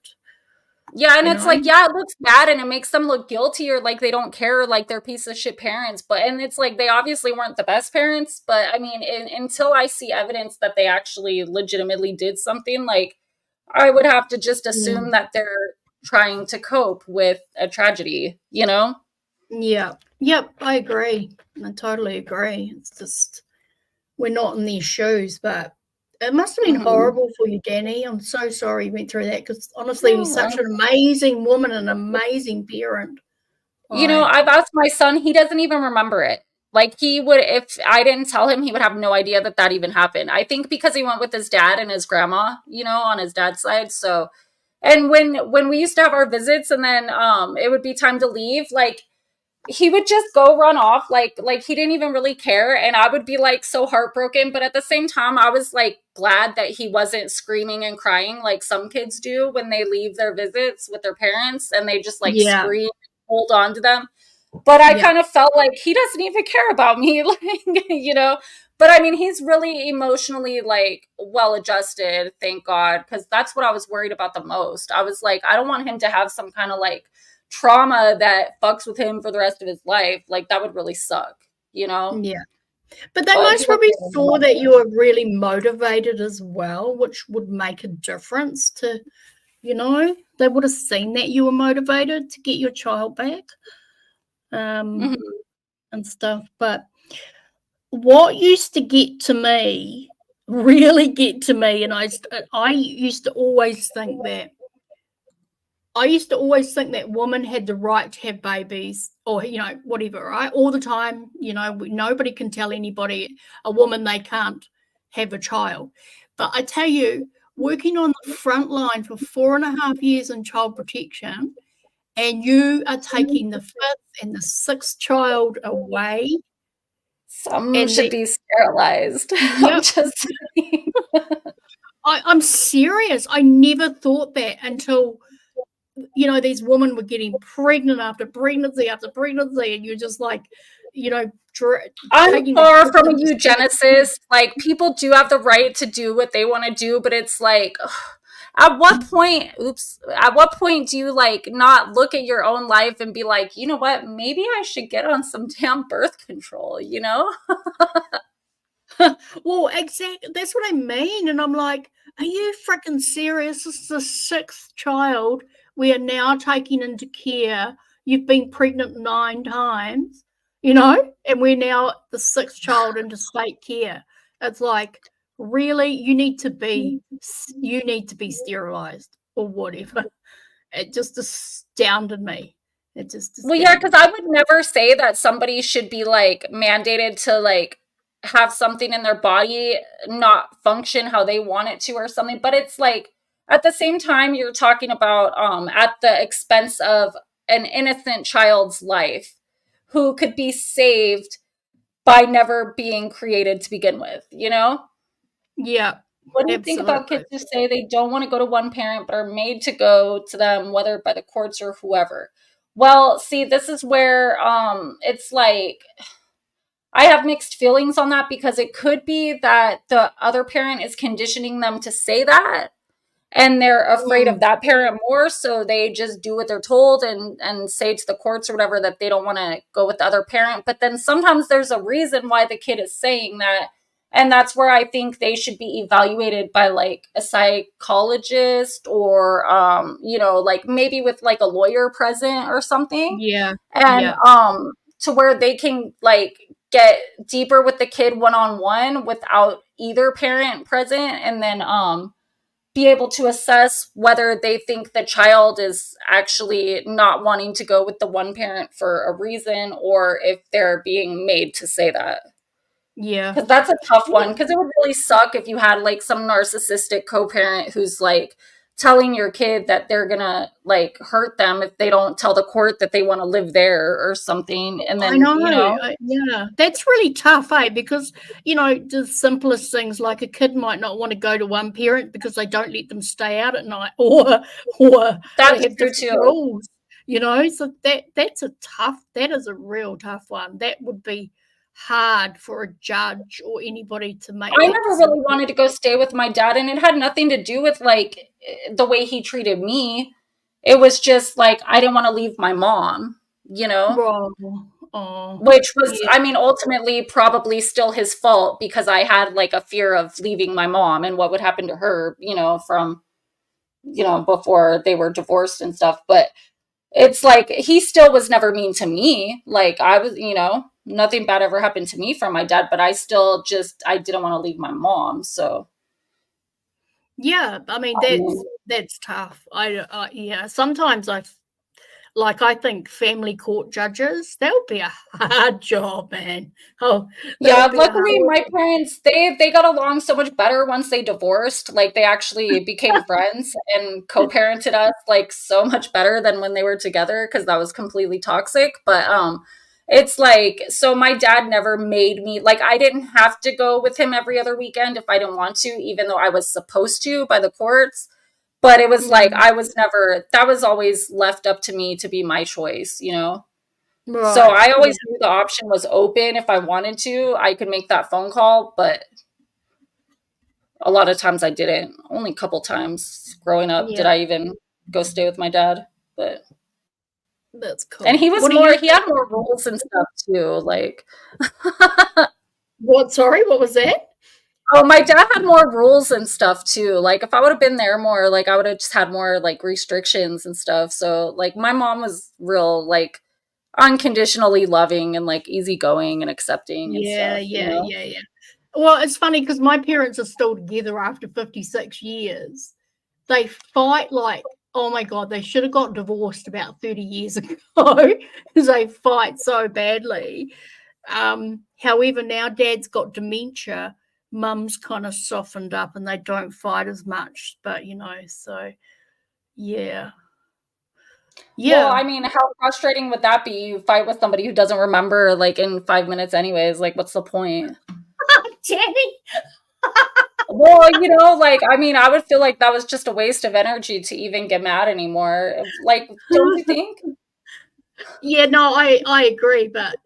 Yeah, and You it's know? like, yeah, it looks bad and it makes them look guilty or like they don't care, like they're piece of shit parents. But, and it's like, they obviously weren't the best parents. But I mean, until I see evidence that they actually legitimately did something, like, I would have to just assume that they're trying to cope with a tragedy, you know? Yeah. Yep, I agree. I totally agree. It's just, we're not in their shoes, but it must have been horrible for you, Danny. I'm so sorry you went through that, because honestly, you're such an amazing woman, an amazing parent. You know, I've asked my son, he doesn't even remember it. Like, he would, if I didn't tell him, he would have no idea that that even happened. I think because he went with his dad and his grandma, you know, on his dad's side. So, and when we used to have our visits and then it would be time to leave, like, he would just go run off, like he didn't even really care, and I would be like so heartbroken, but at the same time I was like glad that he wasn't screaming and crying like some kids do when they leave their visits with their parents and they just like scream and hold on to them. But I kind of felt like he doesn't even care about me, like, you know. But I mean, he's really emotionally like well adjusted, thank God, because that's what I was worried about the most. I was like, I don't want him to have some kind of like trauma that fucks with him for the rest of his life. Like, that would really suck, you know? Yeah. But they most probably saw that you were really motivated as well, which would make a difference to, you know, they would have seen that you were motivated to get your child back, and stuff. But what used to get to me, really get to me, and I used to always think that women had the right to have babies, or, you know, whatever, right? All the time, you know, nobody can tell anybody, a woman, they can't have a child. But I tell you, working on the front line for 4.5 years in child protection, and you are taking the 5th and the 6th child away. Some should be sterilized. I'm just saying. I'm serious. I never thought that until, you know, these women were getting pregnant after pregnancy after pregnancy, and you're just like, you know, I'm far from a eugenicist. Like, people do have the right to do what they want to do, but it's like, at what point do you like not look at your own life and be like, you know what, maybe I should get on some damn birth control, you know? Well, exactly, that's what I mean. And I'm like, are you freaking serious? This is the 6th child we are now taking into care. You've been pregnant 9 times, you know, and we're now the 6th child into state care. It's like, really, you need to be sterilized or whatever. It just astounded me. It just well, yeah, because I would never say that somebody should be like mandated to like have something in their body not function how they want it to or something. But it's like, at the same time, you're talking about at the expense of an innocent child's life who could be saved by never being created to begin with, you know? Yeah. What do you think about kids who say they don't want to go to one parent but are made to go to them, whether by the courts or whoever? Well, see, this is where it's like, I have mixed feelings on that, because it could be that the other parent is conditioning them to say that, and they're afraid of that parent more, so they just do what they're told and say to the courts or whatever that they don't want to go with the other parent. But then sometimes there's a reason why the kid is saying that, and that's where I think they should be evaluated by like a psychologist, or you know, like maybe with like a lawyer present or something. And to where they can like get deeper with the kid one-on-one without either parent present, and then be able to assess whether they think the child is actually not wanting to go with the one parent for a reason, or if they're being made to say that. Yeah. Because that's a tough one, because it would really suck if you had like some narcissistic co-parent who's like telling your kid that they're gonna like hurt them if they don't tell the court that they want to live there or something. And then, I know, you know, yeah, that's really tough, because, you know, the simplest things, like a kid might not want to go to one parent because they don't let them stay out at night, or that's they have true different too. rules. you know. So that is a real tough one. That would be hard for a judge or anybody to make. I never really wanted to go stay with my dad, and it had nothing to do with like the way he treated me. It was just like I didn't want to leave my mom, you know? Which was, yeah. I mean, ultimately probably still his fault because I had like a fear of leaving my mom and what would happen to her, you know, from, you know, before they were divorced and stuff. But it's like he still was never mean to me. Like I was, you know, nothing bad ever happened to me from my dad, but I still just, I didn't want to leave my mom. So yeah, I mean, that's tough. Yeah, sometimes I think family court judges, that would be a hard job, man. Oh, yeah, luckily my parents, they got along so much better once they divorced. Like they actually became friends and co-parented us like so much better than when they were together, because that was completely toxic. But it's like, so my dad never made me, like I didn't have to go with him every other weekend if I didn't want to, even though I was supposed to by the courts. But it was like, I was never, that was always left up to me to be my choice, you know? Right. So I always knew the option was open. If I wanted to, I could make that phone call, but a lot of times I didn't. Only a couple times growing up did I even go stay with my dad. But that's cool. And he was he had more rules and stuff too. Like what? Sorry, what was that? Oh, my dad had more rules and stuff too. Like if I would have been there more, like I would have just had more like restrictions and stuff. So like my mom was real like unconditionally loving and like easygoing and accepting and stuff. Yeah. Well, it's funny because my parents are still together after 56 years. They fight like, oh my God, they should have got divorced about 30 years ago because they fight so badly. However, now dad's got dementia, mum's kind of softened up and they don't fight as much. But, you know, so yeah. Well, I mean, how frustrating would that be? You fight with somebody who doesn't remember like in 5 minutes anyways. Like, what's the point? Jenny. Well, you know, like, I mean, I would feel like that was just a waste of energy to even get mad anymore. Like, don't you think? Yeah, no, I agree. But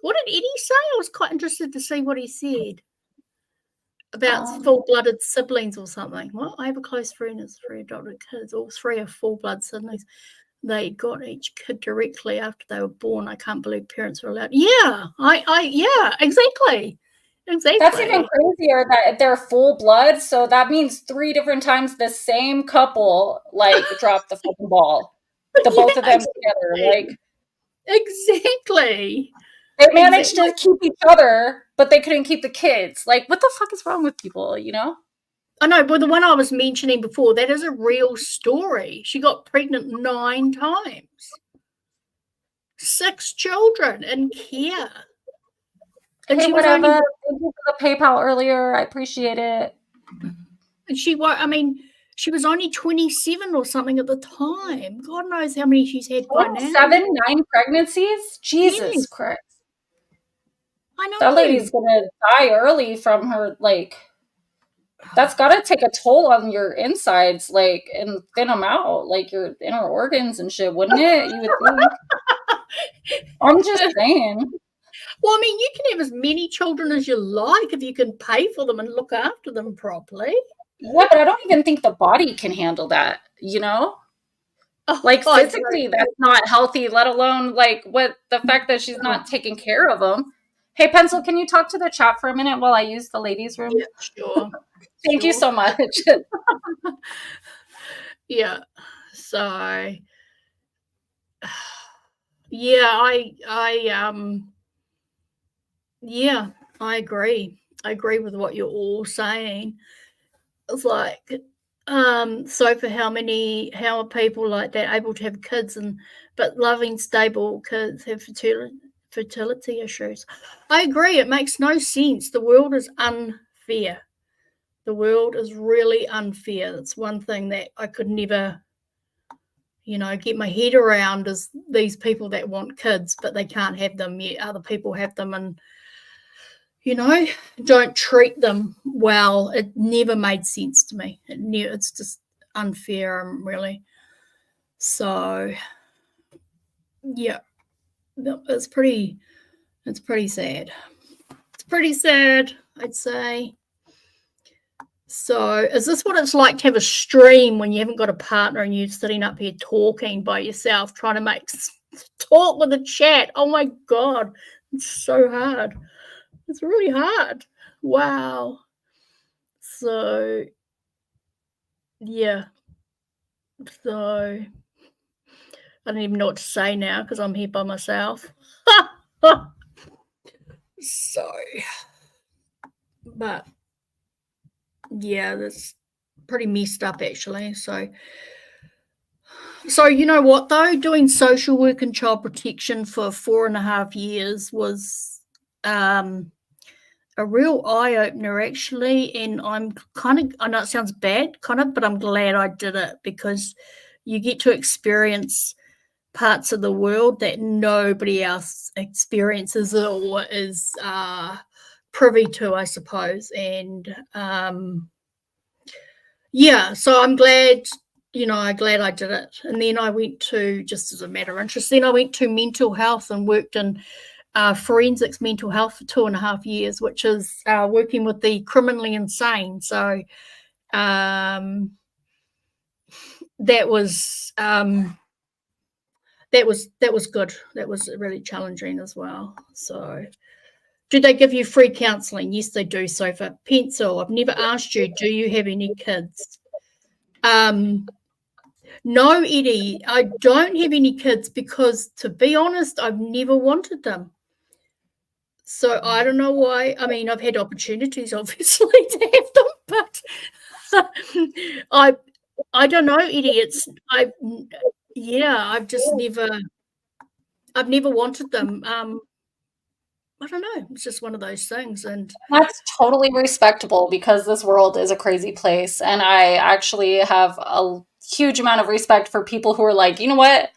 what did Eddie say? I was quite interested to see what he said about full-blooded siblings or something. Well, I have a close friend who's 3 adopted kids. All 3 are full-blood siblings. They got each kid directly after they were born. I can't believe parents were allowed. Yeah, yeah, exactly. That's even crazier that they're full blood. So that means 3 different times the same couple like dropped the fucking ball. The both of them together, like exactly. They managed to keep each other, but they couldn't keep the kids. Like, what the fuck is wrong with people? You know? I know, but the one I was mentioning before, that is a real story. She got pregnant 9 times, 6 children in care. And hey, she was whatever. Thank you for the PayPal earlier. I appreciate it. And she was only 27 or something at the time. God knows how many she's had by now. 7, 9 pregnancies? Jesus Christ. I know. That lady's gonna die early from her, like, that's gotta take a toll on your insides, like, and thin them out, like your inner organs and shit, wouldn't it? You would think. I'm just saying. Well, I mean, you can have as many children as you like if you can pay for them and look after them properly. Yeah, but I don't even think the body can handle that, you know? Like, physically, that's not healthy, let alone, like, what the fact that she's not taking care of them. Hey, Pencil, can you talk to the chat for a minute while I use the ladies' room? Yeah, sure. Thank you so much. Yeah. So, yeah, I agree. I agree with what you're all saying. It's like, so for how are people like that able to have kids but loving, stable kids have fertility issues? I agree. It makes no sense. The world is unfair. The world is really unfair. That's one thing that I could never, get my head around, is these people that want kids, but they can't have them yet. Other people have them and, don't treat them well. It never made sense to me. It's just unfair, really. So yeah, it's pretty sad. It's pretty sad, I'd say. So is this what it's like to have a stream when you haven't got a partner and you're sitting up here talking by yourself, trying to talk with the chat? Oh my God, it's so hard. It's really hard. Wow. So yeah. So I don't even know what to say now because I'm here by myself. So, but yeah, that's pretty messed up actually. So you know what though, doing social work and child protection for 4.5 years was a real eye-opener actually, and I'm kind of, I know it sounds bad but I'm glad I did it, because you get to experience parts of the world that nobody else experiences or is privy to, I suppose. And yeah, so I'm glad, I'm glad I did it. And then I went to, just as a matter of interest, then I went to mental health and worked in forensics mental health for 2.5 years, which is working with the criminally insane. So that was good. That was really challenging as well. So do they give you free counselling? Yes, they do. So for Pencil, I've never asked you, do you have any kids? No, Eddie, I don't have any kids because, to be honest, I've never wanted them. So I don't know why. I mean, I've had opportunities, obviously, to have them, but I don't know, Eddie. I've just never wanted them. I don't know. It's just one of those things. And That's totally respectable, because this world is a crazy place. And I actually have a huge amount of respect for people who are like, you know what?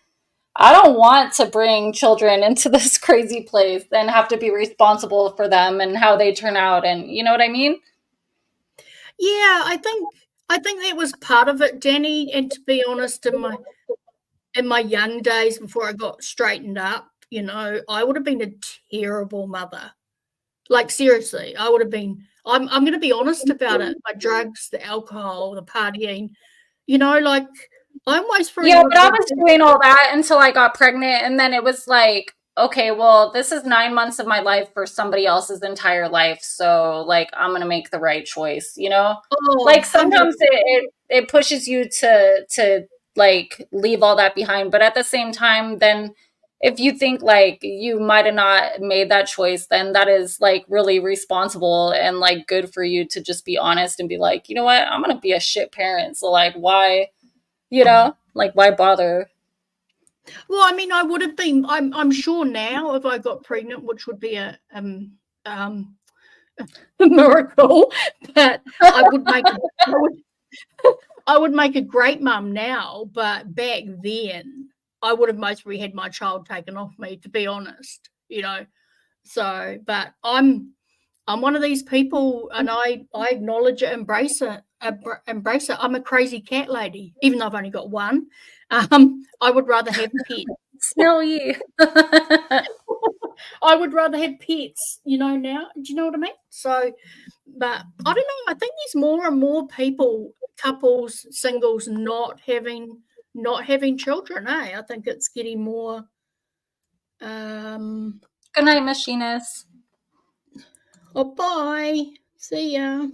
I don't want to bring children into this crazy place and have to be responsible for them and how they turn out. And you know what I mean? Yeah, I think that was part of it, Danny. And to be honest, in my young days before I got straightened up, I would have been a terrible mother. Like, seriously, I would have been. I'm going to be honest about it. My drugs, the alcohol, the partying, like, I almost Yeah, but I was doing all that until I got pregnant, and then it was like, okay, well, this is 9 months of my life for somebody else's entire life, so like I'm gonna make the right choice, like sometimes it pushes you to like leave all that behind, but at the same time, then if you think like you might have not made that choice, then that is like really responsible and like good for you to just be honest and be like, you know what, I'm gonna be a shit parent, so like why, like why bother? Well, I mean, I would have been. I'm sure now, if I got pregnant, which would be a miracle, but I would make a great mum now. But back then, I would have most probably had my child taken off me, to be honest. So, but I'm one of these people, and I acknowledge it, embrace it. I'm a crazy cat lady, even though I've only got one. I would rather have pets. Snowy. I would rather have pets, now. Do you know what I mean? So, but I don't know. I think there's more and more people, couples, singles, not having children. I think it's getting more. Good night, machinist. Oh, bye. See ya.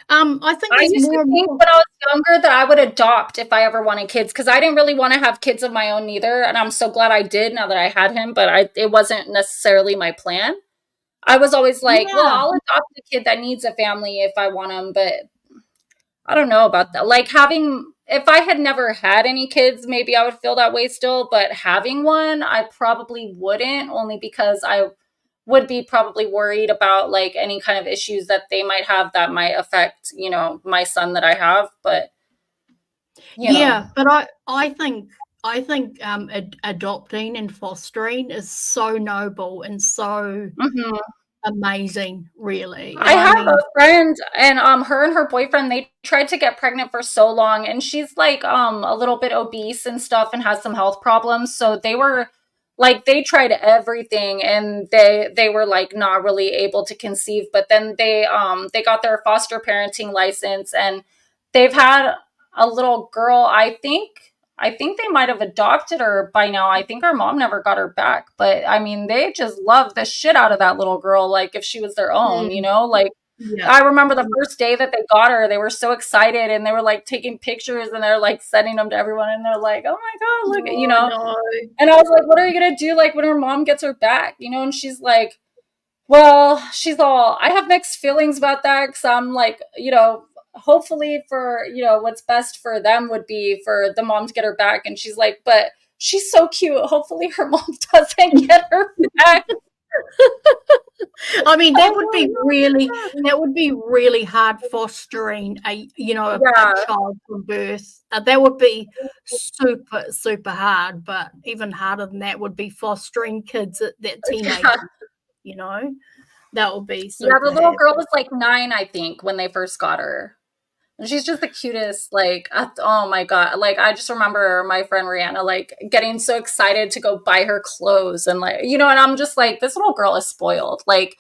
I think I there's used more to and think more. when I was younger that I would adopt if I ever wanted kids, because I didn't really want to have kids of my own either, and I'm so glad I did now that I had him, but it wasn't necessarily my plan. I was always like, well, I'll adopt a kid that needs a family if I want them, but I don't know about that. Like if I had never had any kids, maybe I would feel that way still, but having one, I probably wouldn't, only because I would be probably worried about like any kind of issues that they might have that might affect, my son that I have. But but I think adopting and fostering is so noble and so amazing, really. I have a friend, and her and her boyfriend, they tried to get pregnant for so long, and she's like a little bit obese and stuff and has some health problems. So they were like, they tried everything, and they were like not really able to conceive. But then they got their foster parenting license, and they've had a little girl. I think they might have adopted her by now. I think her mom never got her back. But I mean, they just love the shit out of that little girl, like if she was their own, you know? Like, Yeah. I remember the first day that they got her, they were so excited, and they were like taking pictures, and they're like sending them to everyone, and they're like, oh my God, look, you know? No. And I was like, what are you going to do, like, when her mom gets her back, you know? And she's like, well, she's all, I have mixed feelings about that, because I'm like, you know, hopefully for, you know, what's best for them would be for the mom to get her back. And she's like, but she's so cute. Hopefully her mom doesn't get her back. I mean, that would be really hard fostering a child from birth. That would be super, super hard. But even harder than that would be fostering kids at that teenage. You know, that would be super. Yeah, the little girl was like 9, I think, when they first got her. And she's just the cutest, like, oh my God. Like, I just remember my friend Rihanna, like, getting so excited to go buy her clothes. And, like, you know, and I'm just like, this little girl is spoiled. Like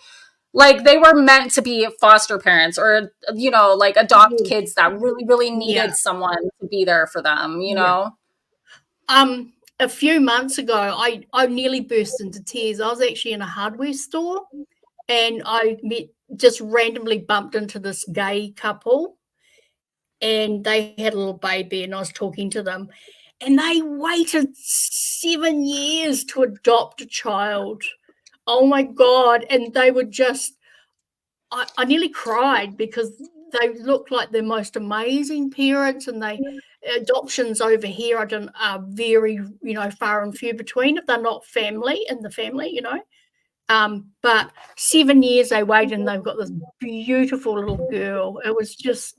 they were meant to be foster parents or, you know, like adopt kids that really, really needed someone to be there for them, you know? A few months ago, I nearly burst into tears. I was actually in a hardware store, and I just randomly bumped into this gay couple, and they had a little baby, and I was talking to them, and they waited 7 years to adopt a child. Oh my God. And they were just, I nearly cried because they look like the most amazing parents, and adoptions over here are very, you know, far and few between if they're not in the family, you know. But 7 years they waited, and they've got this beautiful little girl. It was just,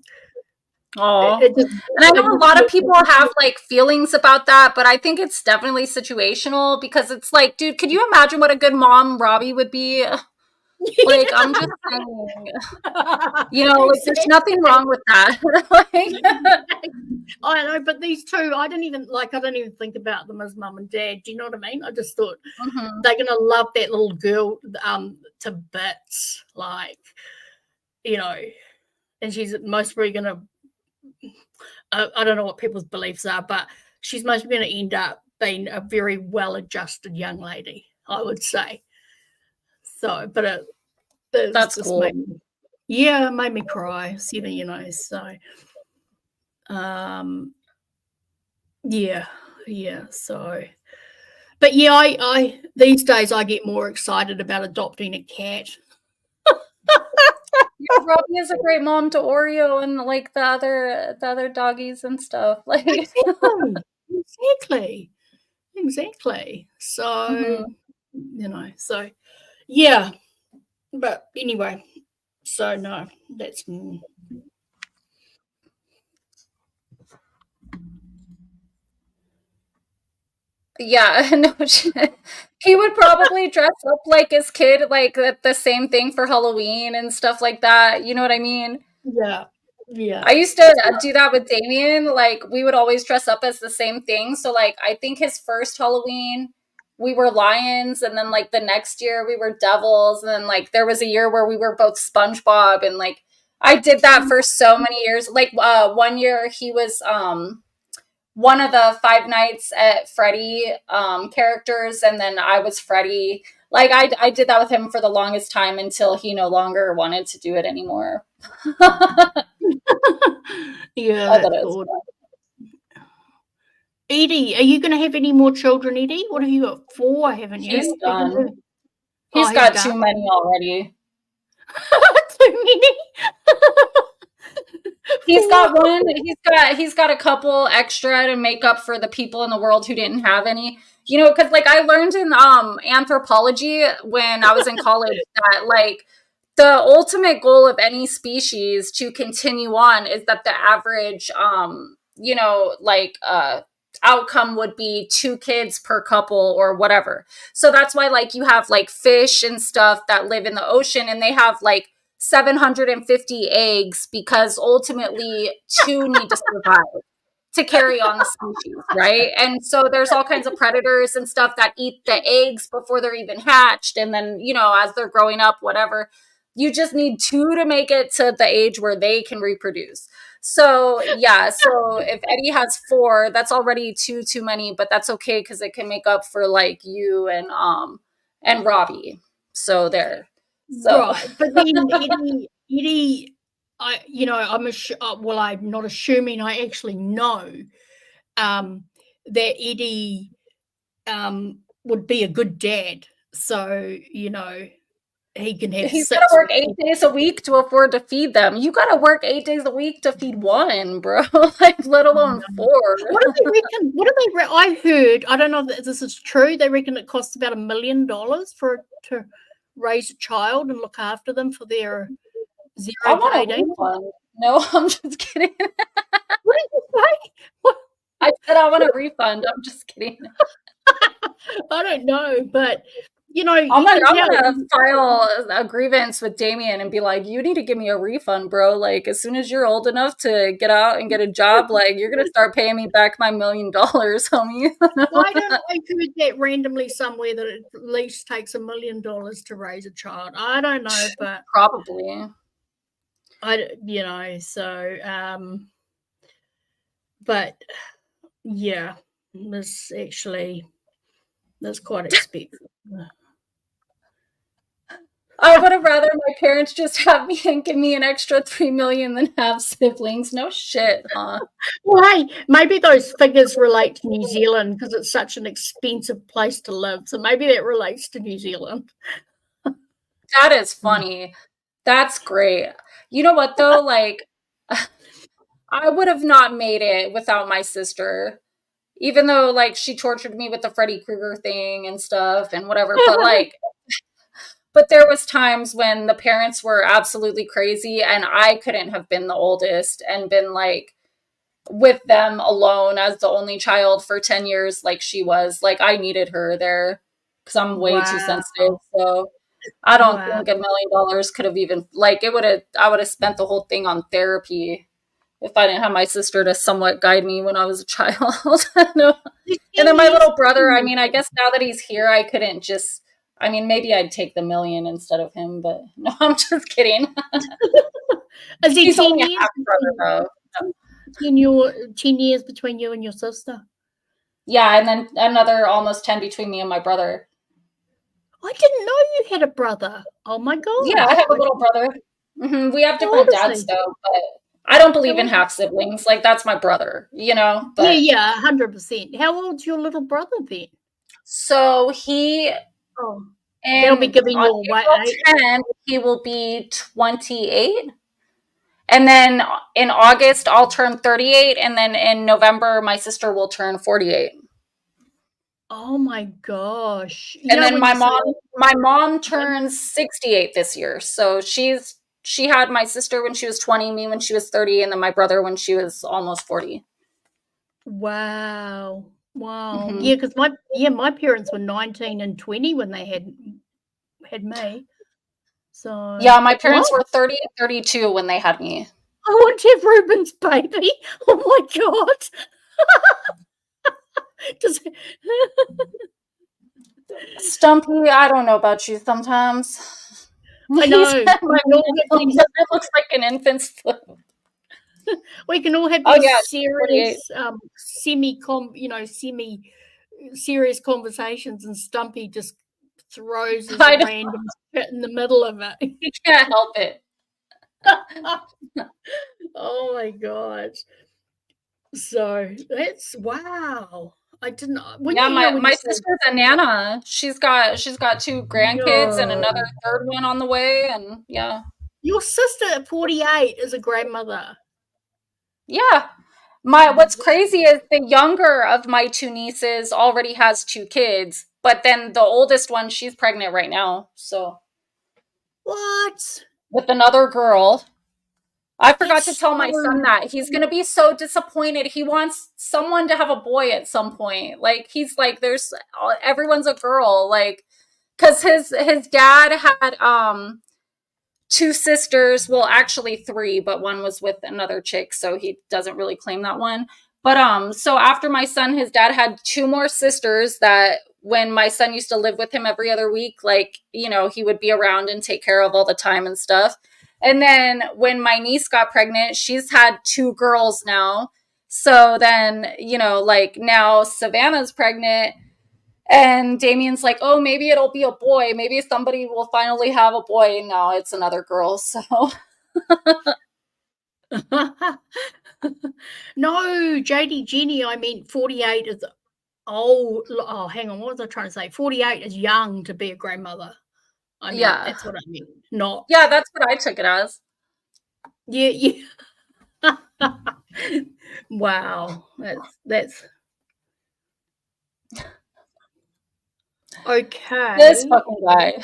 oh, and I know a lot of people have like feelings about that, but I think it's definitely situational, because it's like, dude, could you imagine what a good mom Robbie would be? Like, I'm just saying, you know, like, there's nothing wrong with that. I know, but these two, I don't even think about them as mum and dad. Do you know what I mean? I just thought they're gonna love that little girl to bits, like, you know, and she's most probably gonna. I don't know what people's beliefs are, but she's most going to end up being a very well-adjusted young lady, I would say. So, but that's cool. Made me cry, you know. So, So, but yeah, I these days I get more excited about adopting a cat. Robbie is a great mom to Oreo and like the other doggies and stuff. Like, exactly. So, you know, so yeah. But anyway, so no, that's. Yeah, no shit. He would probably dress up like his kid, like the same thing for Halloween and stuff like that. You know what I mean? Yeah. I used to do that with Damien. Like, we would always dress up as the same thing. So, like, I think his first Halloween, we were lions, and then like the next year we were devils, and then like there was a year where we were both SpongeBob, and like I did that for so many years. Like, one year he was one of the Five Nights at Freddy characters, and then I was Freddy. Like, I did that with him for the longest time until he no longer wanted to do it anymore. Yeah, that's cool. Edie, are you going to have any more children, Edie? What have you got? 4, haven't you? He's done. He's got too many already. Too many? He's got one. He's got a couple extra to make up for the people in the world who didn't have any. You know, because like I learned in anthropology when I was in college that like the ultimate goal of any species to continue on is that the average, you know, like outcome would be 2 kids per couple or whatever. So that's why like you have like fish and stuff that live in the ocean and they have like 750 eggs because ultimately 2 need to survive to carry on the species, right? And so there's all kinds of predators and stuff that eat the eggs before they're even hatched. And then, you know, as they're growing up, whatever, you just need 2 to make it to the age where they can reproduce. So yeah, so if Eddie has 4, that's already too many, but that's okay because it can make up for like you and Robbie. So there. So Right, but then Eddie, I'm not assuming. I actually know that Eddie would be a good dad. So you know he can have. He's got to work 8 days a week to afford to feed them. You got to work 8 days a week to feed 1, bro. Like, let alone 4. What do they reckon? I heard. I don't know if this is true. They reckon it costs about $1 million to raise a child and look after them for their 0 to 18. No, I'm just kidding. What did you say? What? I said I want a refund. I'm just kidding. I don't know, but you know, I'm gonna file a grievance with Damien and be like, you need to give me a refund, bro. Like, as soon as you're old enough to get out and get a job, like, you're gonna start paying me back my $1 million, homie. Why don't I heard that randomly somewhere that it at least takes $1 million to raise a child? I don't know, but probably. But yeah, that's quite expensive. I would have rather my parents just have me and give me an extra $3 million than have siblings. No shit, huh? Well, hey, maybe those figures relate to New Zealand because it's such an expensive place to live. So maybe that relates to New Zealand. That is funny. That's great. You know what though? Like, I would have not made it without my sister. Even though like she tortured me with the Freddy Krueger thing and stuff and whatever, but there was times when the parents were absolutely crazy and I couldn't have been the oldest and been like with them alone as the only child for 10 years like she was. Like I needed her there because I'm way too sensitive. So I don't think $1 million could have even like I would have spent the whole thing on therapy if I didn't have my sister to somewhat guide me when I was a child. No. And then my little brother, I mean, I guess now that he's here, I couldn't just, I mean, maybe I'd take the $1 million instead of him, but no, I'm just kidding. Is he he's 10 only a years? half brother, though. 10 years between you and your sister? Yeah, and then another almost 10 between me and my brother. I didn't know you had a brother. Oh my God. Yeah, I have a little brother. Mm-hmm. We have different dads, though, but I don't believe in half siblings. Like, that's my brother, you know? But, yeah, 100%. How old's your little brother then? So he... They'll be giving you away. He will be 28. And then in August, I'll turn 38. And then in November, my sister will turn 48. Oh my gosh. And then my mom turns 68 this year. So she had my sister when she was 20, me when she was 30, and then my brother when she was almost 40. Wow. Mm-hmm. Yeah, because my parents were 19 and 20 when they had me. So yeah, my parents were 30 and 32 when they had me. I want to have Ruben's baby. Oh my God. Stumpy, I don't know about you sometimes. I know. It looks like an infant's foot. We can all have these serious, semi-serious conversations, and Stumpy just throws his random shit in the middle of it. He can't help it. Oh my God. So that's wow. I didn't. My sister's a nana. She's got 2 grandkids and another third one on the way, and yeah. Your sister at 48 is a grandmother. Yeah. What's crazy is the younger of my 2 nieces already has 2 kids, but then the oldest one, she's pregnant right now. So what? With another girl. I forgot to That's tell my son so that. He's going to be so disappointed. He wants someone to have a boy at some point. Like, he's like, everyone's a girl. Like, because his dad had two sisters. Well, actually three, but one was with another chick, so he doesn't really claim that one. But so after my son, his dad had two more sisters that when my son used to live with him every other week, like, you know, he would be around and take care of all the time and stuff. And then when my niece got pregnant, she's had two girls now. So then, you know, like now Savannah's pregnant and Damien's like, oh, maybe it'll be a boy. Maybe somebody will finally have a boy. No, it's another girl. So no, JD Jenny, I meant 48 is old. Oh, hang on, what was I trying to say? 48 is young to be a grandmother. I mean, yeah. that's what I mean. Not Yeah, that's what I took it as. yeah. Wow. That's okay. This fucking guy.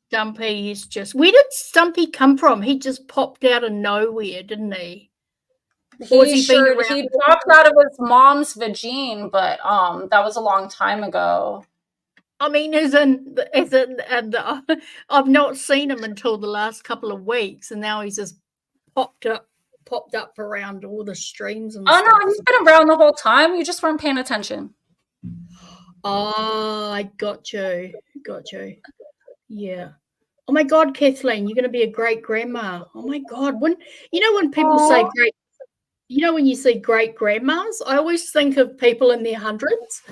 Stumpy is just, where did Stumpy come from? He just popped out of nowhere, didn't he? He popped out of his mom's vagine, but that was a long time ago. I mean, and I've not seen him until the last couple of weeks, and now he's just popped up around all the streams and stuff. No, he's been around the whole time. You just weren't paying attention. Oh, I got you. Yeah. Oh my God, Kathleen, you're going to be a great grandma. Oh my God, when people say great, when you say great grandmas, I always think of people in their hundreds.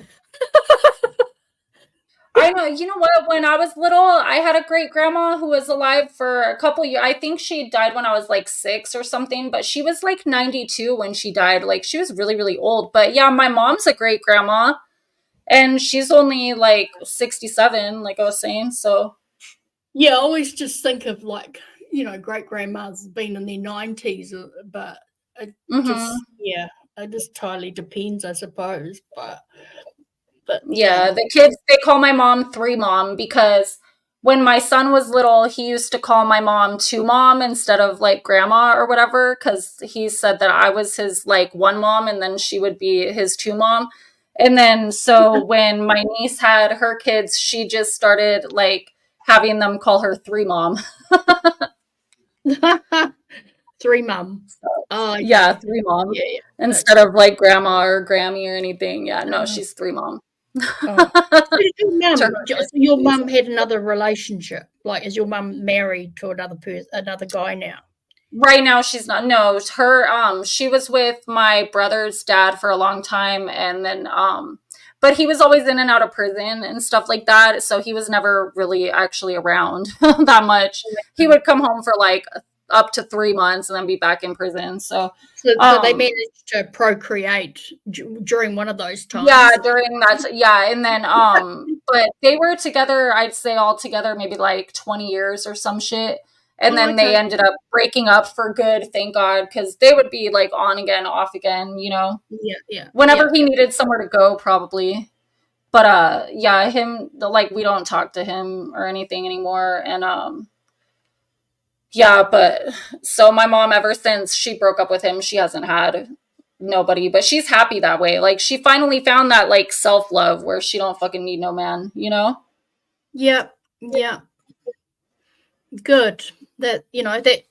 I know. You know what? When I was little, I had a great grandma who was alive for a couple years. I think she died when I was like 6 or something, but she was like 92 when she died. Like, she was really, really old. But yeah, my mom's a great grandma, and she's only like 67, like I was saying. So yeah, I always just think of like, great grandmas being in their 90s, but it just totally depends, I suppose. But yeah, the kids, they call my mom 3 Mom because when my son was little, he used to call my mom 2 Mom instead of like grandma or whatever, because he said that I was his like 1 mom and then she would be his 2 mom. And then so when my niece had her kids, she just started like having them call her 3 Mom. 3 Mom. Oh, yeah, 3 Mom. Yeah. Instead of like grandma or Grammy or anything. Yeah, no, she's 3 Mom. Your mum had another relationship. Like, is your mum married to another guy now? Right now she's not. No, she was with my brother's dad for a long time, and then but he was always in and out of prison and stuff like that, so he was never really actually around that much. He would come home for like up to 3 months and then be back in prison. So they managed to procreate during one of those times. Yeah, during that. Yeah, and then but they were together, I'd say all together maybe like 20 years or some shit. And then they ended up breaking up for good, thank God, because they would be like on again, off again, Yeah. Whenever he needed somewhere to go, probably. But yeah, we don't talk to him or anything anymore. And yeah, but so my mom, ever since she broke up with him, she hasn't had nobody, but she's happy that way. Like, she finally found that like self-love where she don't fucking need no man, Yeah. Good. That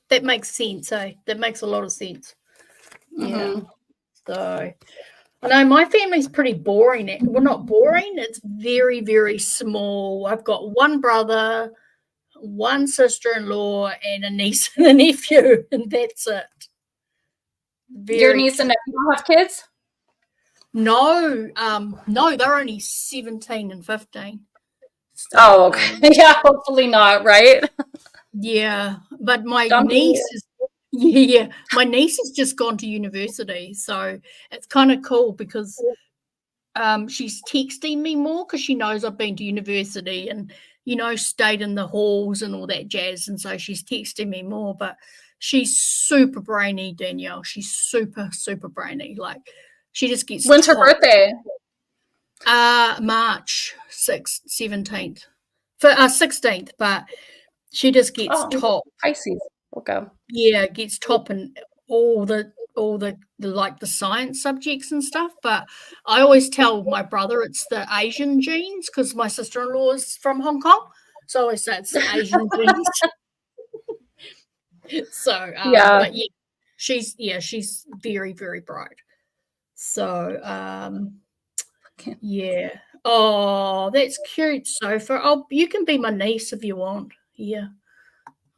that makes sense. That makes a lot of sense. Yeah. So I know my family's pretty boring. Well, not boring. It's very, very small. I've got one brother, one sister-in-law, and a niece and a nephew, and that's it. Your niece and nephew don't have kids? No, they're only 17 and 15. So, oh, okay. Yeah, hopefully not, right? Yeah, but my niece has just gone to university, so it's kind of cool because she's texting me more because she knows I've been to university and stayed in the halls and all that jazz, and so she's texting me more. But she's super brainy, Danielle. She's super, super brainy. Like, she just gets. When's her birthday? March 17th, for 16th, but she just gets top. Pisces. Okay. Yeah, gets top in all the like the science subjects and stuff. But I always tell my brother it's the Asian genes because my sister-in-law is from Hong Kong, so I always say it's the Asian genes. So, Yeah. but yeah, she's very, very bright. So, yeah. Oh, that's cute, Sofa. Oh, you can be my niece if you want. Yeah,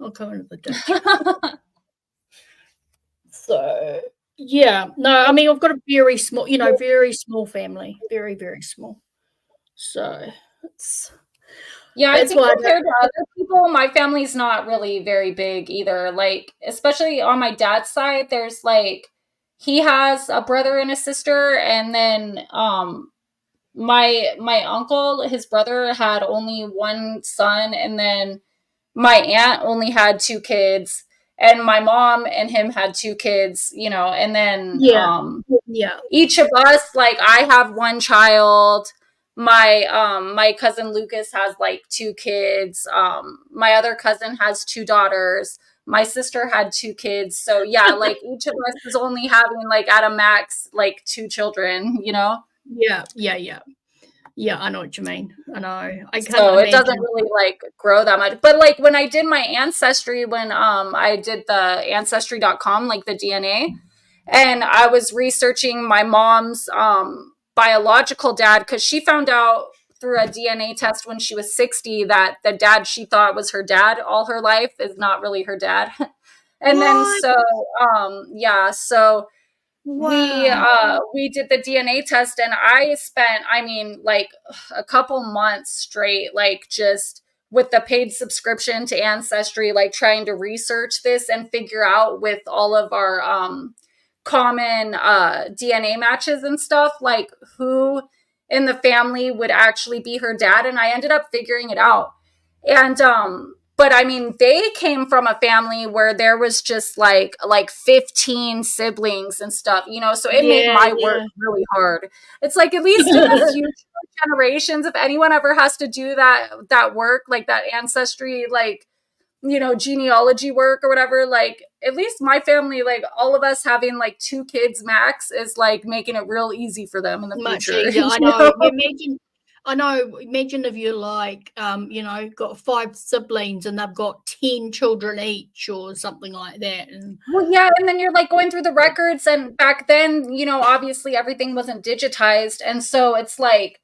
I'll go into the ditch. So, yeah. No, I mean, I've got a very small, very small family. Very, very small. So, it's. Yeah, I That's think why compared to other people, my family's not really very big either. Like, especially on my dad's side, there's like, he has a brother and a sister, and then my uncle, his brother had only one son, and then my aunt only had two kids, and my mom and him had two kids, and then yeah. each of us, like, I have one child. My cousin Lucas has like two kids. My other cousin has two daughters. My sister had two kids. So yeah, like each of us is only having like at a max like two children, Yeah. Yeah, I know what you mean. I know. I can't So imagine. it doesn't really like grow that much. But like when I did my ancestry, when I did the ancestry.com, like the DNA, and I was researching my mom's biological dad, because she found out through a DNA test when she was 60 that the dad she thought was her dad all her life is not really her dad. And then What? so Wow. we did the DNA test, and I spent, like a couple months straight, like just with the paid subscription to Ancestry, like trying to research this and figure out with all of our common DNA matches and stuff, like who in the family would actually be her dad. And I ended up figuring it out. And but I mean, they came from a family where there was just like 15 siblings and stuff, so it made my work really hard. It's like, at least in the future generations, if anyone ever has to do that work, like that ancestry, like, genealogy work or whatever, like at least my family, like all of us having like two kids max is like making it real easy for them in the Much future. easier. I know. Imagine if you're like, got 5 siblings and they've got 10 children each or something like that. And well, yeah, and then you're like going through the records, and back then, obviously everything wasn't digitized, and so it's like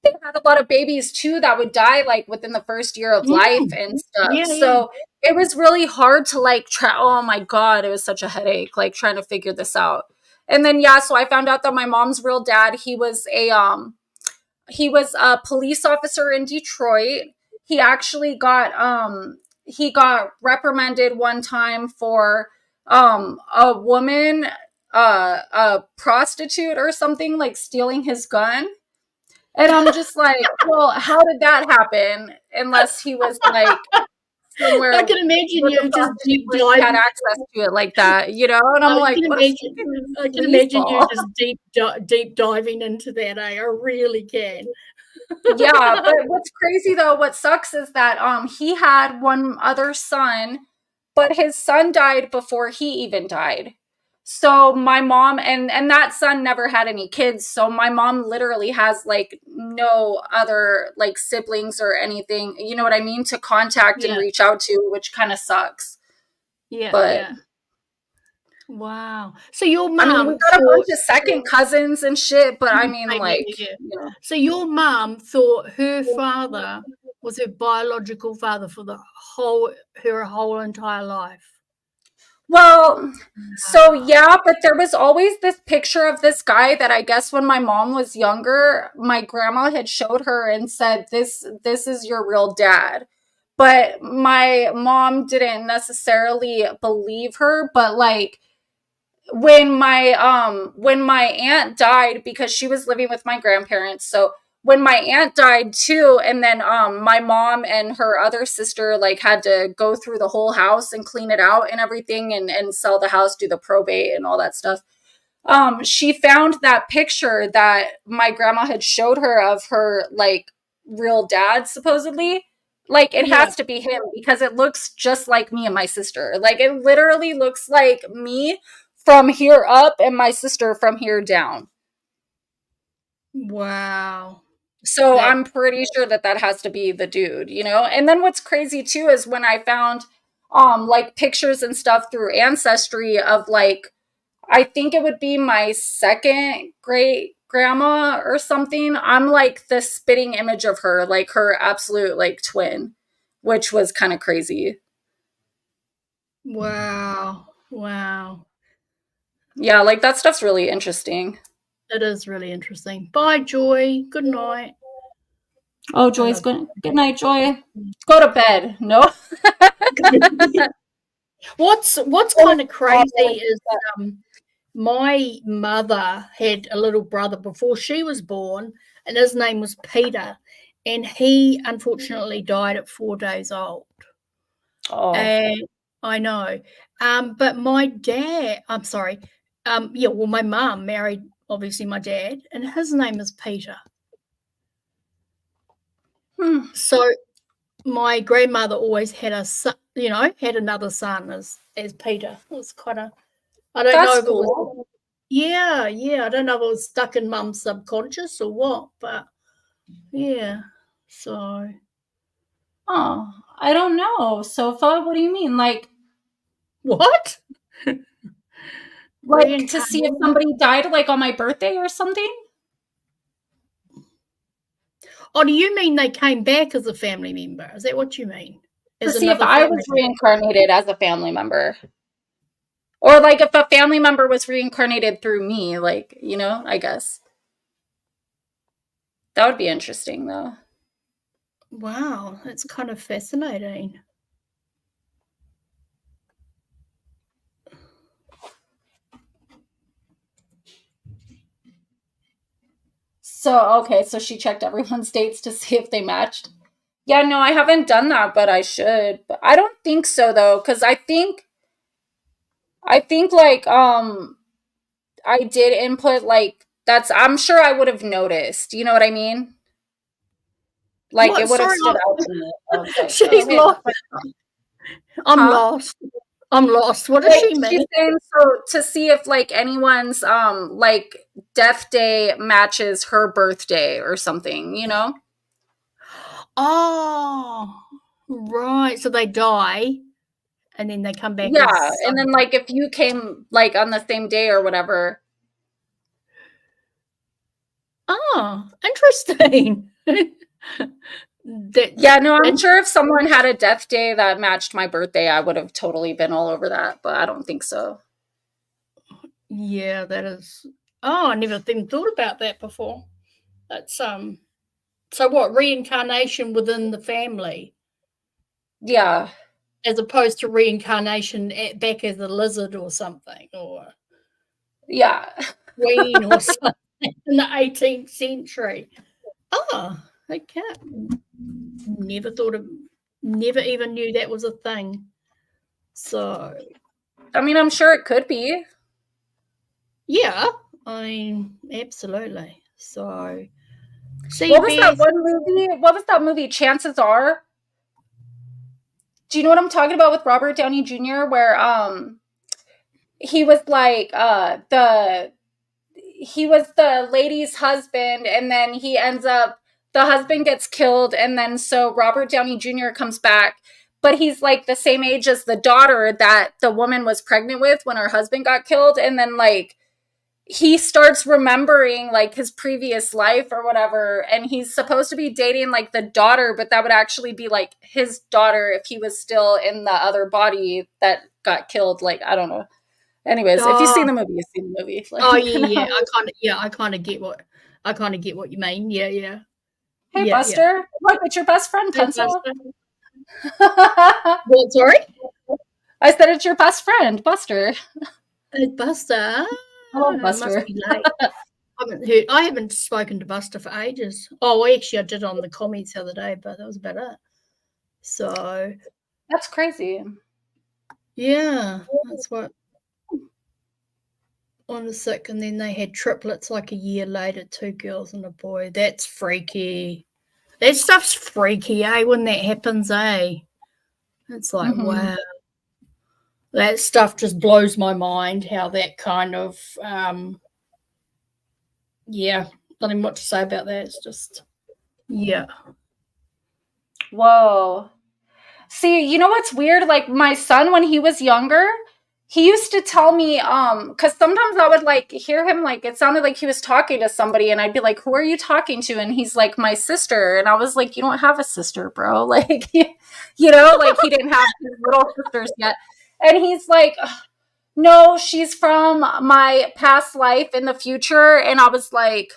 they had a lot of babies too that would die like within the first year of life and stuff. So it was really hard to like oh my God, it was such a headache, like trying to figure this out. And then so I found out that my mom's real dad, he was a police officer in Detroit. He actually got reprimanded one time for a woman, a prostitute or something, like stealing his gun. And I'm just like, well, how did that happen? Unless he was like somewhere. I can imagine you just deep had diving. access to it like that, And I'm like, I can imagine you just deep diving into that. I really can. Yeah, but what's crazy though, what sucks is that he had one other son, but his son died before he even died. So my mom and that son never had any kids. So my mom literally has like no other like siblings or anything, you know what I mean, to contact and reach out to, which kind of sucks. But wow. So your mom, I mean, we got a bunch of second cousins and shit, but I mean, like, So your mom thought her father was her biological father for her whole entire life. Well, so yeah, but there was always this picture of this guy that I guess when my mom was younger, my grandma had showed her and said, this is your real dad. But my mom didn't necessarily believe her, but like when my aunt died, because she was living with my grandparents, so when my aunt died too, and then my mom and her other sister like had to go through the whole house and clean it out and everything, and sell the house, do the probate and all that stuff. She found that picture that my grandma had showed her of her like real dad, supposedly, Like, it Yeah. has to be him because it looks just like me and my sister. Like, it literally looks like me from here up and my sister from here down. Wow. So That I'm pretty sure that that has to be the dude, you know? And then what's crazy too is when I found like pictures and stuff through Ancestry of like, I think it would be my second great grandma or something. I'm like the spitting image of her, like her absolute like twin, which was kind of crazy. wow. Wow. Yeah, like that stuff's really interesting. It is really interesting. Bye, Joy. Good night. Oh, Joy's good. Good night, Joy. Go to bed. No. What's kind of crazy is my mother had a little brother before she was born, and his name was Peter, and he unfortunately died at 4 days old. Oh. And I know. But my dad, I'm sorry. Yeah, well, my mum married obviously my dad, and his name is Peter. So my grandmother always had a son, you know, had another son as Peter. It was kind of, I don't know That's if it was, cool. yeah, I don't know if it was stuck in mum's subconscious or what, but yeah. So Oh, I don't know. Sofa, what do you mean? what? Like to see if somebody died like on my birthday or something? Oh, do you mean they came back as a family member? Is that what you mean? To see if I was reincarnated as a family member. Or like if a family member was reincarnated through me, like, you know, I guess. That would be interesting though. Wow, that's kind of fascinating. So, okay, so she checked everyone's dates to see if they matched. Yeah, no, I haven't done that, but I should. But I don't think so though, because I think like I did input like that's I'm sure I would have noticed. You know what I mean? Like What? it would have Sorry, stood out to me. I was like, she's oh, hey, lost. I'm huh? lost. I'm lost. What does Like she she's mean? saying so to see if like anyone's like death day matches her birthday or something, you know? Oh, right. So they die and then they come back Yeah, as and then like if you came like on the same day or whatever. Oh, interesting. Yeah, no, I'm sure if someone had a death day that matched my birthday, I would have totally been all over that, but I don't think so. Yeah, that is. Oh, I never even thought about that before. That's So what, reincarnation within the family, Yeah. as opposed to reincarnation back as a lizard or something, or Yeah. queen or something in the 18th century. Oh, okay. Never even knew that was a thing. So, I mean, I'm sure it could be. yeah, I mean, absolutely. So, What was that one movie? What was that movie? Chances Are? Do you know what I'm talking about with Robert Downey Jr. where he was like he was the lady's husband and then he ends up the husband gets killed and then so Robert Downey Jr. comes back, but he's like the same age as the daughter that the woman was pregnant with when her husband got killed, and then like he starts remembering like his previous life or whatever, and he's supposed to be dating like the daughter, but that would actually be like his daughter if he was still in the other body that got killed. Like, I don't know. Anyways, if you've seen the movie, you've seen the movie. Like, oh yeah, I kind of get what you mean. Yeah. Hey, Yeah. Buster. Look, it's your best friend, Hey, Pencil. What, sorry? I said it's your best friend, Buster. Hey, Buster. I love It Buster. must be late. I haven't spoken to Buster for ages. Oh, actually, I did on the comments the other day, but that was about it. So That's crazy. yeah, that's what. On the sick, and then they had triplets like a year later, 2 girls and a boy. That's freaky. That stuff's freaky, when that happens, It's like, wow. That stuff just blows my mind, how that kind of, yeah, nothing much to say about that. It's just, yeah. Whoa. See, you know what's weird? Like my son, when he was younger, he used to tell me, because sometimes I would like hear him, like it sounded like he was talking to somebody, and I'd be like, "Who are you talking to?" And he's like, "My sister." And I was like, "You don't have a sister, bro." Like, you know, like he didn't have his little sisters yet. And he's like, "No, she's from my past life in the future." And I was like,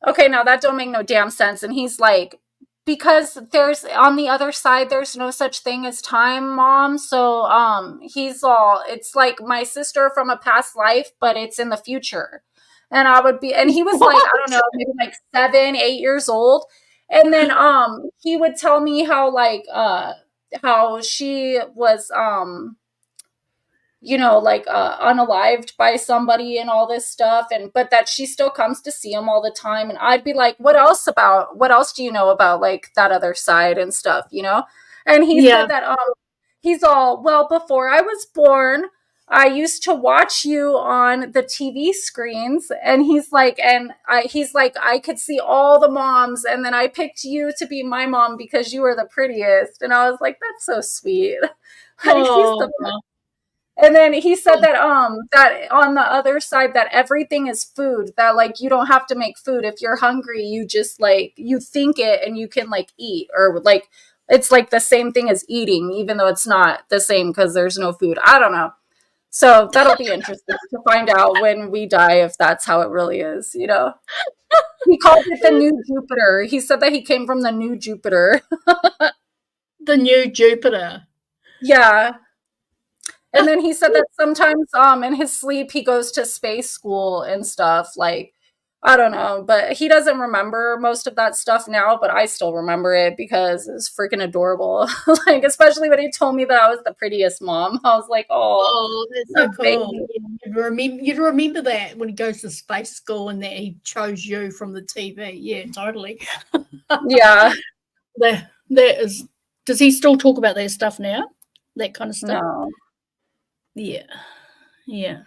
"Okay, now that don't make no damn sense." And he's like, "Because there's on the other side, there's no such thing as time, mom." So he's all, "It's like my sister from a past life, but it's in the future." And I would be, and he was like, I don't know, maybe like 7, 8 years old. And then he would tell me how like how she was you know, like unalived by somebody and all this stuff, and but that she still comes to see him all the time. And I'd be like, what else do you know about like that other side and stuff, you know? And he said that he's all, "Well, before I was born, I used to watch you on the TV screens." And he's like, I could see all the moms, and then I picked you to be my mom because you were the prettiest. And I was like, that's so sweet. Like, he's the best. And then he said that that on the other side, that everything is food, that like you don't have to make food. If you're hungry, you just like you think it and you can like eat, or like it's like the same thing as eating, even though it's not the same because there's no food. I don't know. So that'll be interesting to find out when we die if that's how it really is, you know. He called it the new Jupiter. He said that he came from the new Jupiter. The new Jupiter. Yeah. And then he said that sometimes in his sleep he goes to space school and stuff. Like, I don't know, but he doesn't remember most of that stuff now, but I still remember it because it's freaking adorable. Like, especially when he told me that I was the prettiest mom. I was like, oh, that's so cool. You'd remember that when he goes to space school and that he chose you from the TV. Yeah, totally. Yeah. That is. Does he still talk about that stuff now? That kind of stuff? No. Yeah.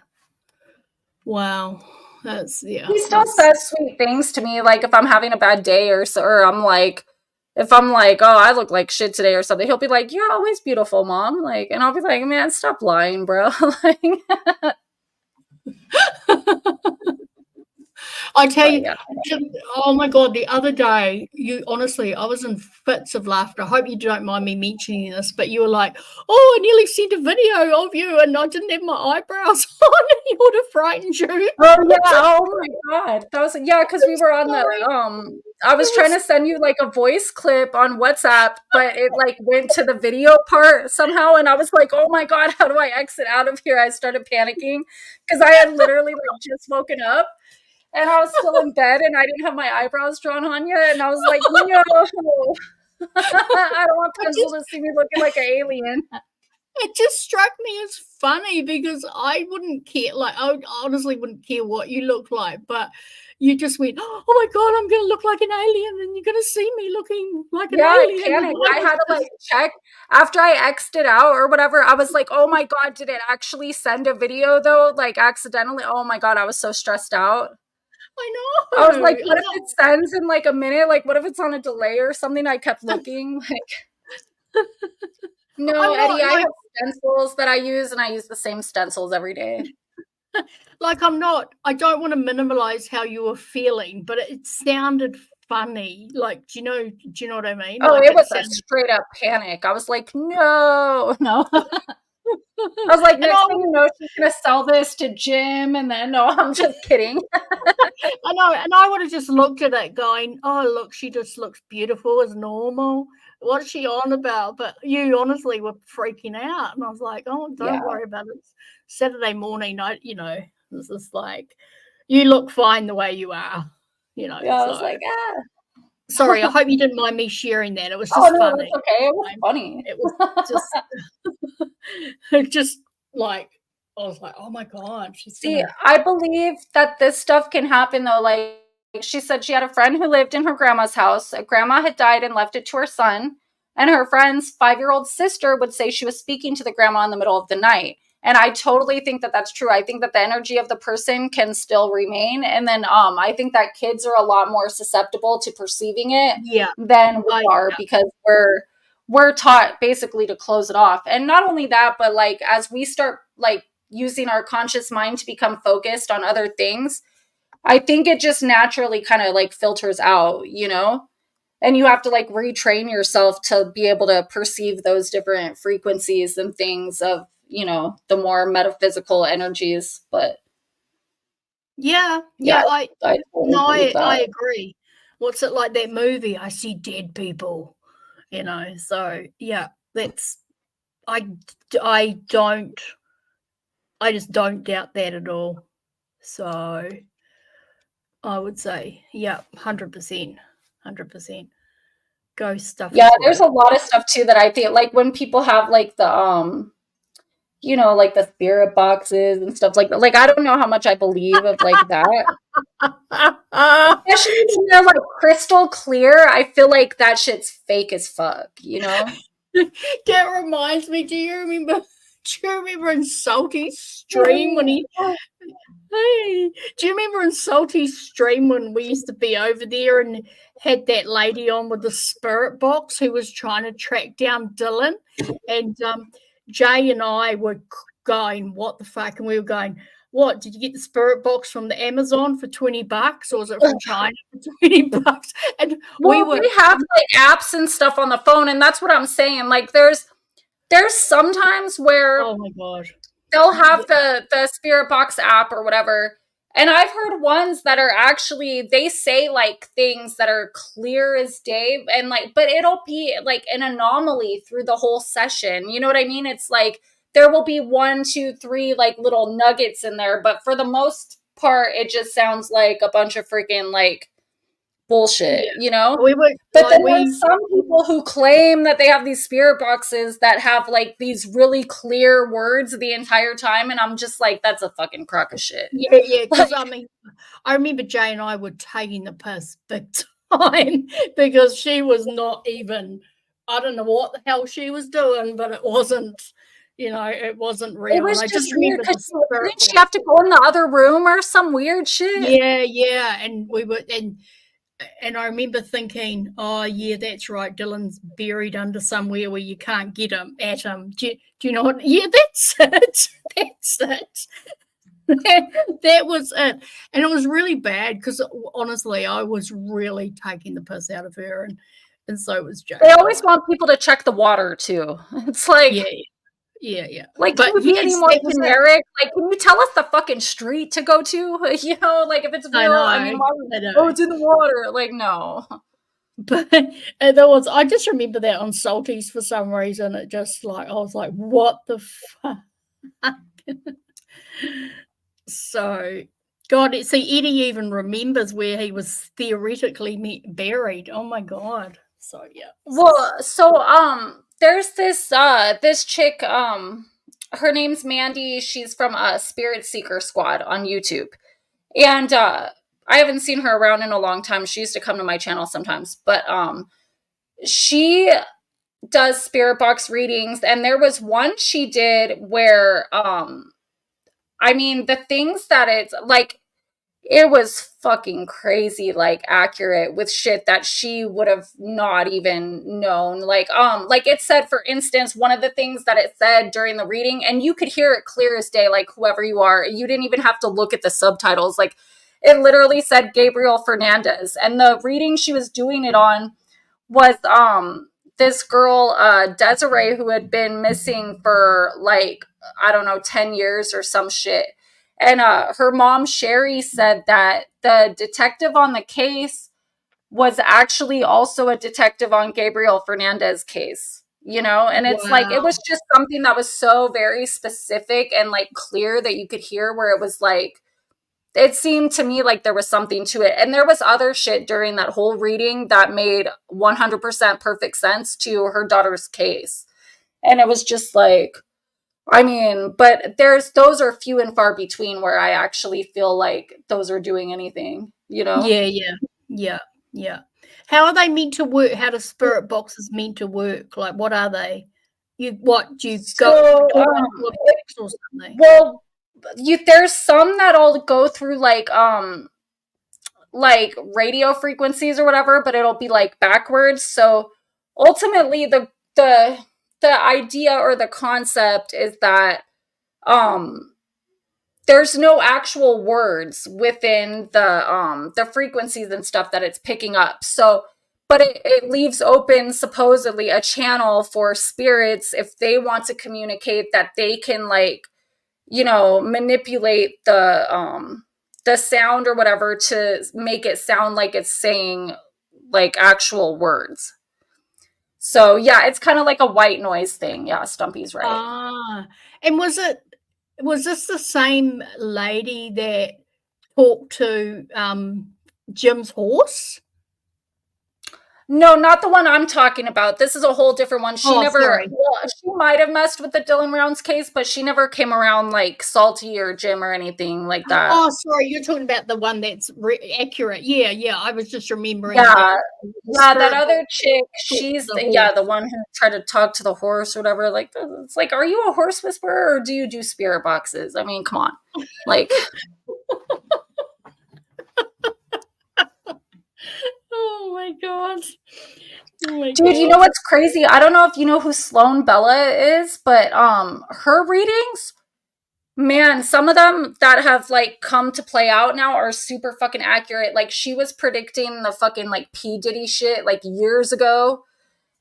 Wow. That's, yeah. He still says sweet things to me, like if I'm having a bad day or I'm like, if I'm like, oh, I look like shit today or something, he'll be like, "You're always beautiful, mom." Like, and I'll be like, "Man, stop lying, bro." Like, I tell you, oh my God, the other day, honestly, I was in fits of laughter. I hope you don't mind me mentioning this, but you were like, "Oh, I nearly sent a video of you and I didn't have my eyebrows on," and you would have frightened you. Oh yeah, oh my God. That was, yeah, because we were on the I was trying to send you like a voice clip on WhatsApp, but it like went to the video part somehow, and I was like, "Oh my God, how do I exit out of here?" I started panicking because I had literally like just woken up. And I was still in bed, and I didn't have my eyebrows drawn on yet. And I was like, "No, I don't want Pencil to see me looking like an alien." It just struck me as funny because I wouldn't care. Like, I honestly wouldn't care what you look like, but you just went, "Oh my God, I'm going to look like an alien, and you're going to see me looking like an alien." I panicked. I had to like check after I X'd it out or whatever. I was like, "Oh my God, did it actually send a video though? Like accidentally?" Oh my God, I was so stressed out. I know. I was like, what if it sends in like a minute? Like, what if it's on a delay or something? I kept looking. Like, no, Eddie, I have stencils that I use, and I use the same stencils every day. Like, I don't want to minimize how you were feeling, but it sounded funny. Like, do you know what I mean? Oh, like, it was a straight up panic. I was like, no. I was like, next thing you know, she's going to sell this to Jim. And then, no, I'm just kidding. I know. And I would have just looked at it going, "Oh, look, she just looks beautiful as normal. What's she on about?" But you honestly were freaking out. And I was like, "Oh, don't worry about it. It's Saturday morning. This is like, you look fine the way you are." Yeah, I was like, Sorry, I hope you didn't mind me sharing that. It was just funny. It was okay. It was funny. It was just, it just like, I was like, "Oh my God." See, I believe that this stuff can happen though. Like, she said she had a friend who lived in her grandma's house. Grandma had died and left it to her son. And her friend's 5-year-old sister would say she was speaking to the grandma in the middle of the night. And I totally think that that's true. I think that the energy of the person can still remain. And then I think that kids are a lot more susceptible to perceiving it than we are, because we're taught basically to close it off. And not only that, but like as we start like using our conscious mind to become focused on other things, I think it just naturally kind of like filters out, you know? And you have to like retrain yourself to be able to perceive those different frequencies and things of, you know, the more metaphysical energies. But I totally agree. What's it like that movie? I see dead people, you know. So yeah, that's I just don't doubt that at all. So I would say, 100%. Ghost stuff. Yeah, there's a lot of stuff too that I think, like when people have like the you know, like the spirit boxes and stuff like that. Like I don't know how much I believe of like that. Especially when they're like crystal clear, I feel like that shit's fake as fuck, you know? That reminds me, do you remember in Salty's stream when he do you remember in Salty's stream when we used to be over there and had that lady on with the spirit box who was trying to track down Dylan? And Jay and I were going, what the fuck? And we were going, what, did you get the spirit box from the Amazon for $20 or was it from China for $20? And we have like apps and stuff on the phone, and that's what I'm saying. Like there's sometimes where oh my god, they'll have the spirit box app or whatever. And I've heard ones that are actually, they say like things that are clear as day, and like, but it'll be like an anomaly through the whole session. You know what I mean? It's like there will be 1, 2, 3 like little nuggets in there, but for the most part, it just sounds like a bunch of freaking like bullshit, you know? But then there's some people who claim that they have these spirit boxes that have like these really clear words the entire time, and I'm just like, that's a fucking crock of shit. Yeah, because I mean, I remember Jay and I were taking the piss big time because she was not even, I don't know what the hell she was doing, but it wasn't, you know, it wasn't real. It was just weird because didn't she have to go in the other room or some weird shit? Yeah, and we were, and I remember thinking, oh, yeah, that's right. Dylan's buried under somewhere where you can't get him at him. Do you know what? Yeah, that's it. That's it. That was it. And it was really bad because, honestly, I was really taking the piss out of her. And so it was Jay. They always want people to check the water, too. It's like... Yeah. Like, can you be any more generic? Like, can you tell us the fucking street to go to? You know, like, if it's real, I mean, oh, it's in the water. Like, no. But there was, I just remember that on Salties for some reason. It just like, I was like, what the fuck? So, God, see, Eddie even remembers where he was theoretically buried. Oh my God. So, yeah. Well, so, there's this chick, her name's Mandy. She's from Spirit Seeker Squad on YouTube. And I haven't seen her around in a long time. She used to come to my channel sometimes. But she does spirit box readings. And there was one she did where, I mean, the things that it's like, it was fucking crazy, like accurate with shit that she would have not even known. Like it said, for instance, one of the things that it said during the reading, and you could hear it clear as day, like whoever you are, you didn't even have to look at the subtitles. Like it literally said Gabriel Fernandez, and the reading she was doing it on was, this girl, Desiree, who had been missing for like, I don't know, 10 years or some shit. And her mom, Sherry, said that the detective on the case was actually also a detective on Gabriel Fernandez's case, you know? And it's like, it was just something that was so very specific and like clear that you could hear, where it was like, it seemed to me like there was something to it. And there was other shit during that whole reading that made 100% perfect sense to her daughter's case. And it was just like, I mean, but those are few and far between where I actually feel like those are doing anything, you know? Yeah. How are they meant to work? How do spirit boxes meant to work? Like, what are they? Do you go So, talk to a box or something? well, there's some that'll go through like radio frequencies or whatever, but it'll be like backwards. So ultimately the idea or the concept is that there's no actual words within the frequencies and stuff that it's picking up. So but it leaves open supposedly a channel for spirits if they want to communicate, that they can like, you know, manipulate the sound or whatever to make it sound like it's saying like actual words. So yeah, it's kind of like a white noise thing. Yeah, Stumpy's right. And was this the same lady that talked to Jim's horse? No, not the one I'm talking about. This is a whole different one. She Sorry. well, she might have messed with the Dylan Rounds case, but she never came around like Salty or Jim or anything like that. Oh, sorry, you're talking about the one that's accurate. Yeah. I was just remembering. Yeah, that other chick, she's the one who tried to talk to the horse or whatever. Like, it's like, are you a horse whisperer or do you do spirit boxes? I mean, come on, like. Oh my god. Dude, you know what's crazy? I don't know if you know who Sloan Bella is, but her readings, man, some of them that have like come to play out now are super fucking accurate. Like she was predicting the fucking like P. Diddy shit like years ago.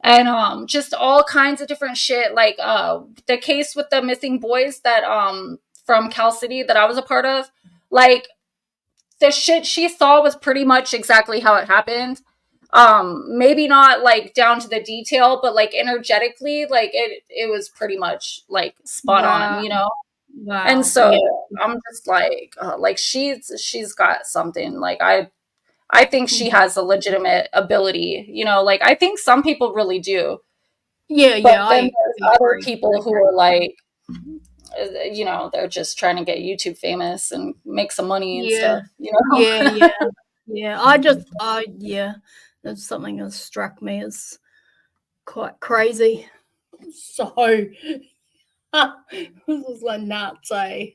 And just all kinds of different shit. Like the case with the missing boys that from Cal City that I was a part of, like the shit she saw was pretty much exactly how it happened. Maybe not like down to the detail, but like energetically, like it was pretty much like spot on, you know? Wow. And so I'm just like she's got something. Like I think she has a legitimate ability, you know, like I think some people really do. Yeah. But then there's other people who are like, you know, they're just trying to get YouTube famous and make some money and stuff, you know? Yeah. That's something that struck me as quite crazy. So this was like nuts, eh?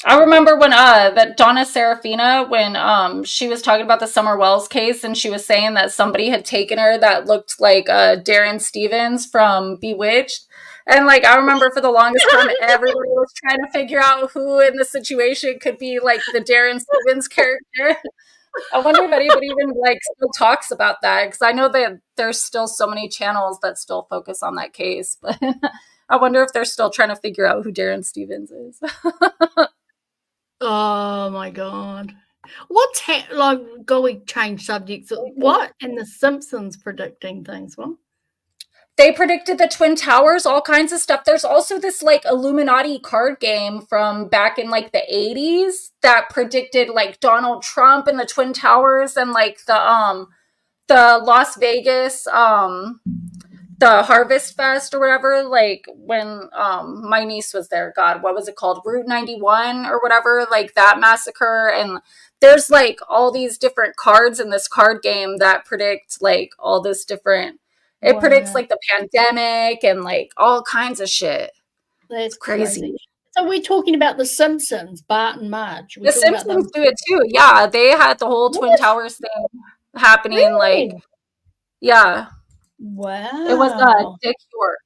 I remember when that Donna Serafina, when she was talking about the Summer Wells case, and she was saying that somebody had taken her that looked like Darren Stevens from Bewitched. And like I remember for the longest time everybody was trying to figure out who in the situation could be like the Darren Stevens character. I wonder if anybody even like still talks about that, because I know that there's still so many channels that still focus on that case, but I wonder if they're still trying to figure out who Darren Stevens is. Oh my god. What's like going change subjects? What? And the Simpsons predicting things. What? They predicted the Twin Towers, all kinds of stuff. There's also this like Illuminati card game from back in like the 80s that predicted like Donald Trump and the Twin Towers and like the Las Vegas the Harvest Fest or whatever, like when my niece was there. God, what was it called? Route 91 or whatever, like that massacre. And there's like all these different cards in this card game that predict like all this different, it predicts like the pandemic and like all kinds of shit. That's crazy. So we're talking about the Simpsons, Bart and Marge. The Simpsons do it too. Yeah, they had the whole Twin Towers thing happening. Like, yeah. Wow. It was Dick York,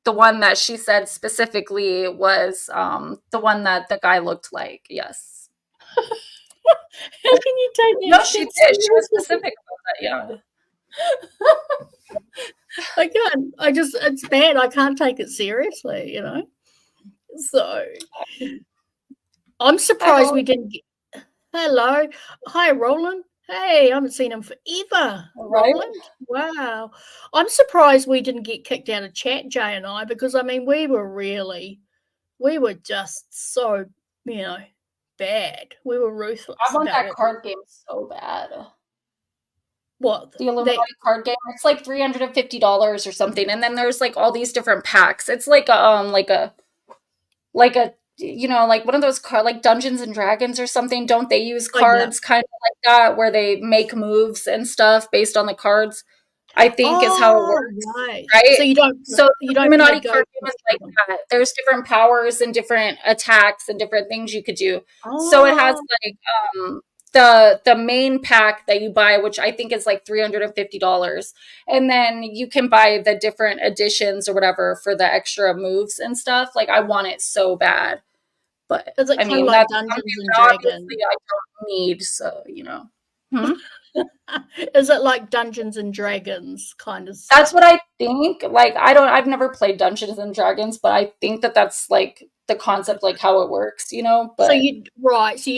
the one that she said specifically was the one that the guy looked like. Yes. How can you take that? No, she did. She was specific about that. Yeah. I can't. It's bad. I can't take it seriously, you know. So I'm surprised we didn't get. Hello. Hi, Roland. Hey, I haven't seen him forever. Right? Roland. Wow. I'm surprised we didn't get kicked out of chat, Jay and I, because I mean we were just so, you know, bad. We were ruthless. I want that card game so bad. What? The Illuminati card game. It's like $350 or something. And then there's like all these different packs. It's like like a like one of those like Dungeons and Dragons or something. Don't they use cards kind of like that where they make moves and stuff based on the cards? I think is how it works. Right. Right? So you don't Illuminati card game is like that. There's different powers and different attacks and different things you could do. So it has like the main pack that you buy, which I think is like $350. And then you can buy the different editions or whatever for the extra moves and stuff. Like I want it so bad. But I mean, like that's Dungeons something and that Dragons. obviously I don't need, so Is it like Dungeons and Dragons kind of stuff? That's what I think. Like I've never played Dungeons and Dragons, but I think that that's like the concept, like how it works, but so you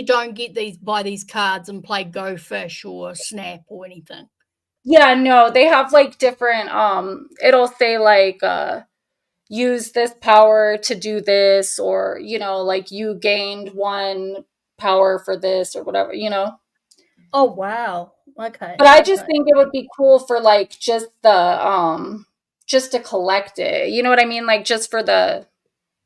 don't buy these cards and play Go Fish or Snap or anything. Yeah, no, they have like different it'll say like use this power to do this, or like you gained 1 power for this or whatever. Oh wow. Okay. But I just think it would be cool for like just the just to collect it. You know what I mean? Like just for the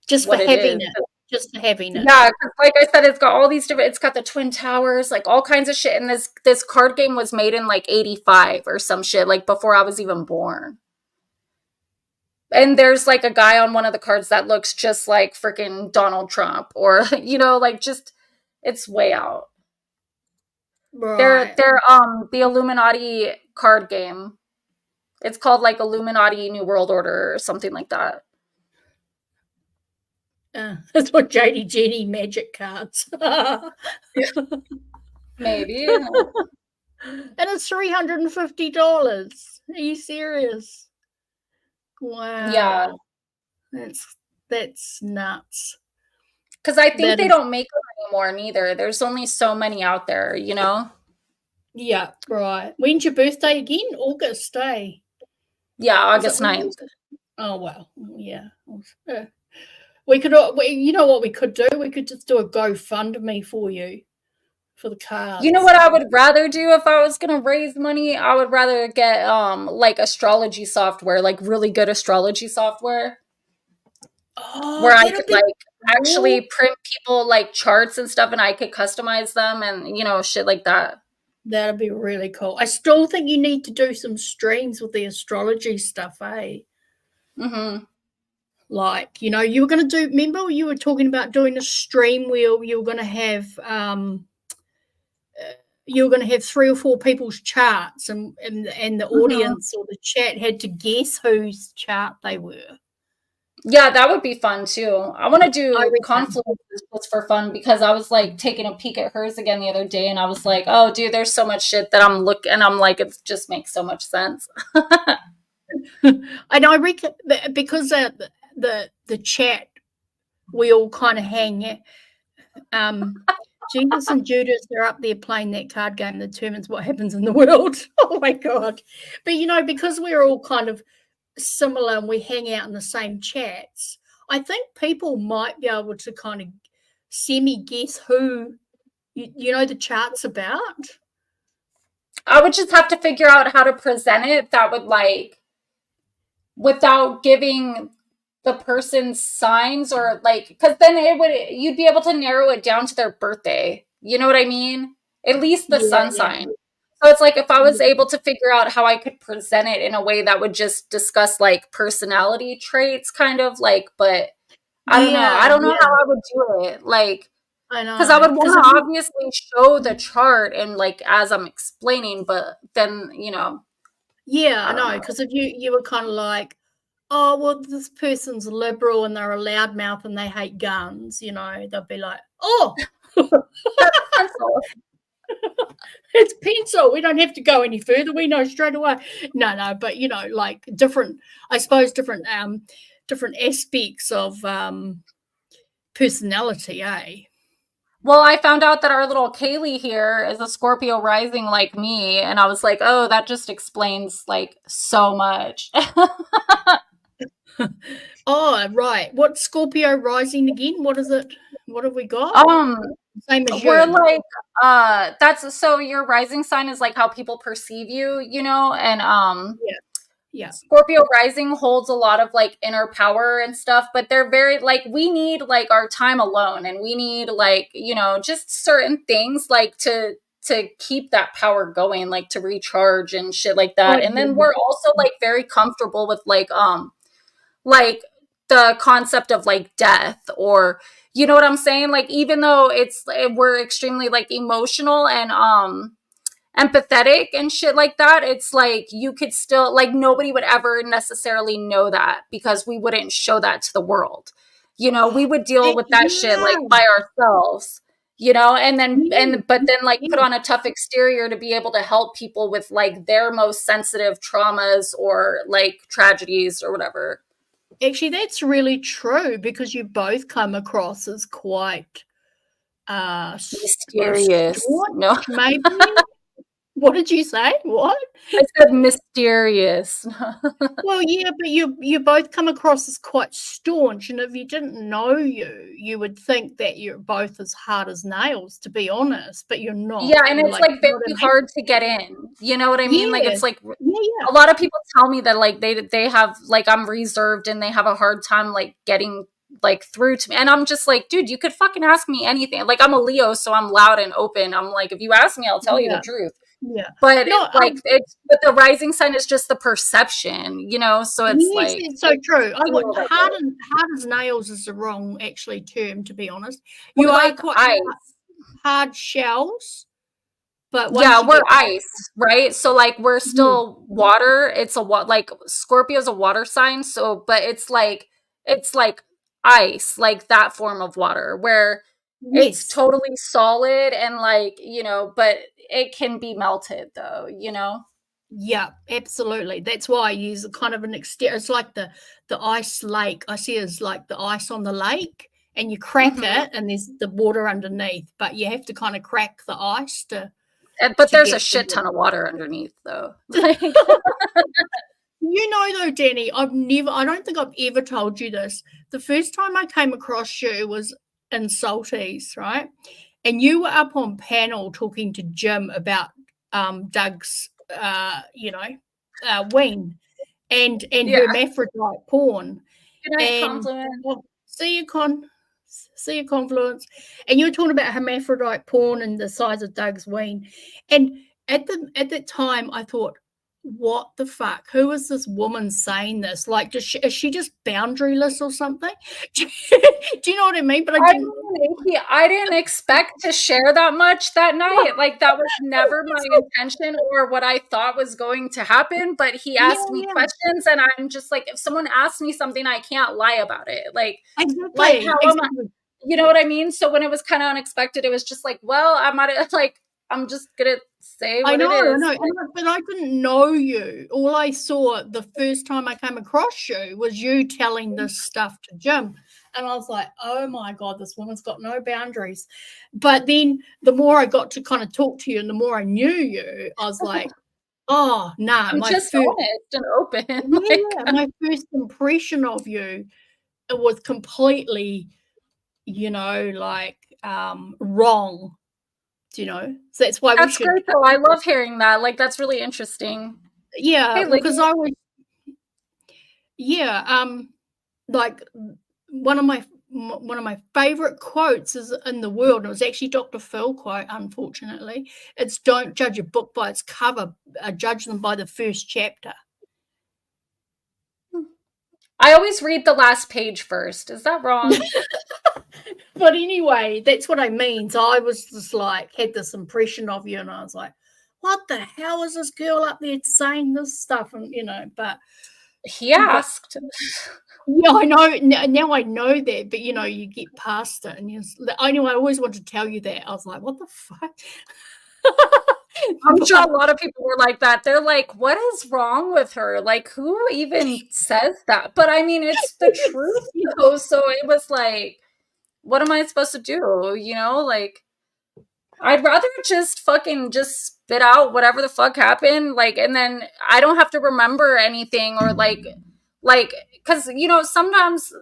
for having it. Just for having it. Yeah, because like I said, it's got all these different. It's got the Twin Towers, like all kinds of shit. And this card game was made in like '85 or some shit, like before I was even born. And there's like a guy on one of the cards that looks just like freaking Donald Trump, or like just it's way out. Right. They're the Illuminati card game. It's called like Illuminati New World Order or something like that. That's what JD Jenny magic cards. Maybe. And it's $350. Are you serious? Wow. Yeah. That's nuts. Because I think they don't make them anymore neither. There's only so many out there, Yeah, right. When's your birthday again? August, eh? Yeah, August 9th. Oh, well, yeah. We could, you know what we could do? We could just do a GoFundMe for you for the cards. You know what I would rather do if I was going to raise money? I would rather get like astrology software, like really good astrology software. Where I could like actually print people like charts and stuff, and I could customize them and shit like that. That'd be really cool. I still think you need to do some streams with the astrology stuff, eh? Mm-hmm. Like, you were going to do, remember you were talking about doing a stream where you were going to have 3 or 4 people's charts and the audience or the chat had to guess whose chart they were. Yeah, that would be fun too. I want to do Confluence just for fun, because I was like taking a peek at hers again the other day, and I was like, oh dude, there's so much shit that I'm like, it just makes so much sense. And I reckon because the chat, we all kind of hang. Jesus and Judas, they're up there playing that card game that determines what happens in the world. Oh my God. But because we're all kind of similar and we hang out in the same chats, I think people might be able to kind of semi-guess who the chart's about. I would just have to figure out how to present it that would like, without giving the person's signs, or like, because then you'd be able to narrow it down to their birthday. You know what I mean? At least the sun sign. So it's like if I was able to figure out how I could present it in a way that would just discuss like personality traits, kind of like, but I don't know. I don't know how I would do it. Like, I know, because I would want to obviously show the chart and like as I'm explaining, but then Yeah, I know, because if you were kind of like, oh, well, this person's liberal and they're a loudmouth and they hate guns, they'll be like, oh, it's pencil. We don't have to go any further. We know straight away. No, but like different aspects of personality, eh? Well, I found out that our little Kaylee here is a Scorpio rising like me, and I was like, oh, that just explains like so much. Oh, right. What's Scorpio rising again? What is it? What have we got? Same as we're you. like, that's, so your rising sign is like how people perceive you, you know, and Yeah. Scorpio rising holds a lot of like inner power and stuff, but they're very like, we need like our time alone, and we need like, you know, just certain things like to keep that power going, like to recharge and shit like Oh, that. And then we're also like very comfortable with like the concept of like death, or you know what I'm saying? Like, even though we're extremely like emotional and empathetic and shit like that, it's like you could still like, nobody would ever necessarily know that because we wouldn't show that to the world. You know, we would deal with that shit like by ourselves, you know, but then like put on a tough exterior to be able to help people with like their most sensitive traumas or like tragedies or whatever. Actually, that's really true, because you both come across as quite Mysterious. No, staunch, maybe. What did you say? What? I said mysterious. Well, yeah, but you both come across as quite staunch, and if you didn't know you, you would think that you're both as hard as nails, to be honest, but you're not. Yeah, and it's like You know very what I mean? hard to get in. You know what I mean? Like, Yeah, it's like yeah, a lot of people tell me that like they have like, I'm reserved and they have a hard time like getting like through to me. And I'm just like, dude, you could fucking ask me anything. Like, I'm a Leo, so I'm loud and open. I'm like, if you ask me, I'll tell you the yeah, truth. yeah. But No, but the rising sign is just the perception, you know? So it's yes, like, it's so true. I you would know, like, hard as nails is the wrong actually term, to be honest. we're You are like quite ice. hard shells, but Yeah, once you we're get ice, right? So like, we're still water. It's like Scorpio's a water sign, so but it's like ice, like that form of water where it's yes, totally solid and like, you know, but it can be melted though, you know? yeah, absolutely. That's why I use a kind of an exterior. It's like the ice lake. I see it as like the ice on the lake, and you crack Mhm. it, and there's the water underneath. But you have to kind of crack the ice But to there's a get the shit ton water. of water underneath though. Like, You know, though, Danny, I don't think I've ever told you this. The first time I came across you was in Salties, right? And you were up on panel talking to Jim about Doug's, ween and yeah. hermaphrodite porn. Good night, And compliment. see you confluence. And you were talking about hermaphrodite porn and the size of Doug's ween. And at that time, I thought, what the fuck? Who is this woman saying this? Like, is she just boundaryless or something? Do you know what I mean? But I didn't. I didn't expect to share that much that night. Like, that was never my intention or what I thought was going to happen. But he asked me Yeah, questions, and I'm just like, if someone asks me something, I can't lie about it. Like exactly. how am I? You know what I mean? So when it was kind of unexpected, it was just like, well, I might have like, I'm just gonna say what it is. But I didn't know you. All I saw the first time I came across you was you telling this stuff to Jim. And I was like, oh my God, this woman's got no boundaries. But then the more I got to kind of talk to you and the more I knew you, I was like, oh, nah, I'm just honest and open. my first impression of you, it was completely, wrong. Do you know? So that's why That's great though. I love hearing that. Like, that's really interesting. yeah, Hey, because I was, like one of my favorite quotes is in the world, and it was actually Dr. Phil quote, unfortunately. It's, don't judge a book by its cover, judge them by the first chapter. I always read the last page first. Is that wrong? But anyway, that's what I mean. So I was just like, had this impression of you, and I was like, what the hell is this girl up there saying this stuff? And but he asked. Yeah, I know. Now I know that, but you get past it, and I know I always wanted to tell you that. I was like, what the fuck? I'm sure a lot of people were like that. They're like, what is wrong with her? Like, who even says that? But I mean, it's the truth, though. So it was like, what am I supposed to do? You know, like, I'd rather just fucking just spit out whatever the fuck happened. Like, and then I don't have to remember anything or like, because, sometimes,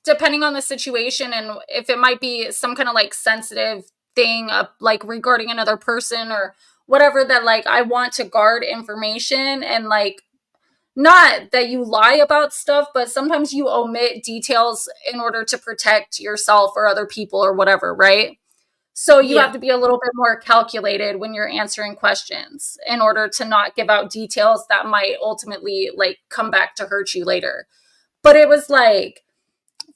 depending on the situation, and if it might be some kind of like sensitive thing, like regarding another person or whatever, that like I want to guard information, and like, not that you lie about stuff, but sometimes you omit details in order to protect yourself or other people or whatever, right? So you have to be a little bit more calculated when you're answering questions in order to not give out details that might ultimately like come back to hurt you later. But it was like,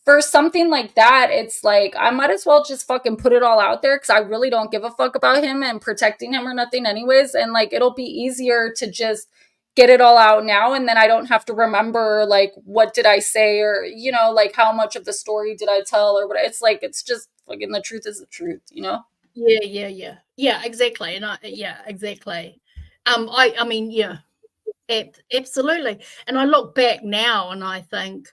for something like that, it's like, I might as well just fucking put it all out there, because I really don't give a fuck about him and protecting him or nothing anyways. And like, it'll be easier to just get it all out now, and then I don't have to remember like what did I say, or you know, like how much of the story did I tell, or what. It's like, it's just fucking, the truth is the truth, you know? Yeah, exactly. And exactly. I mean, yeah, absolutely. And I look back now and I think,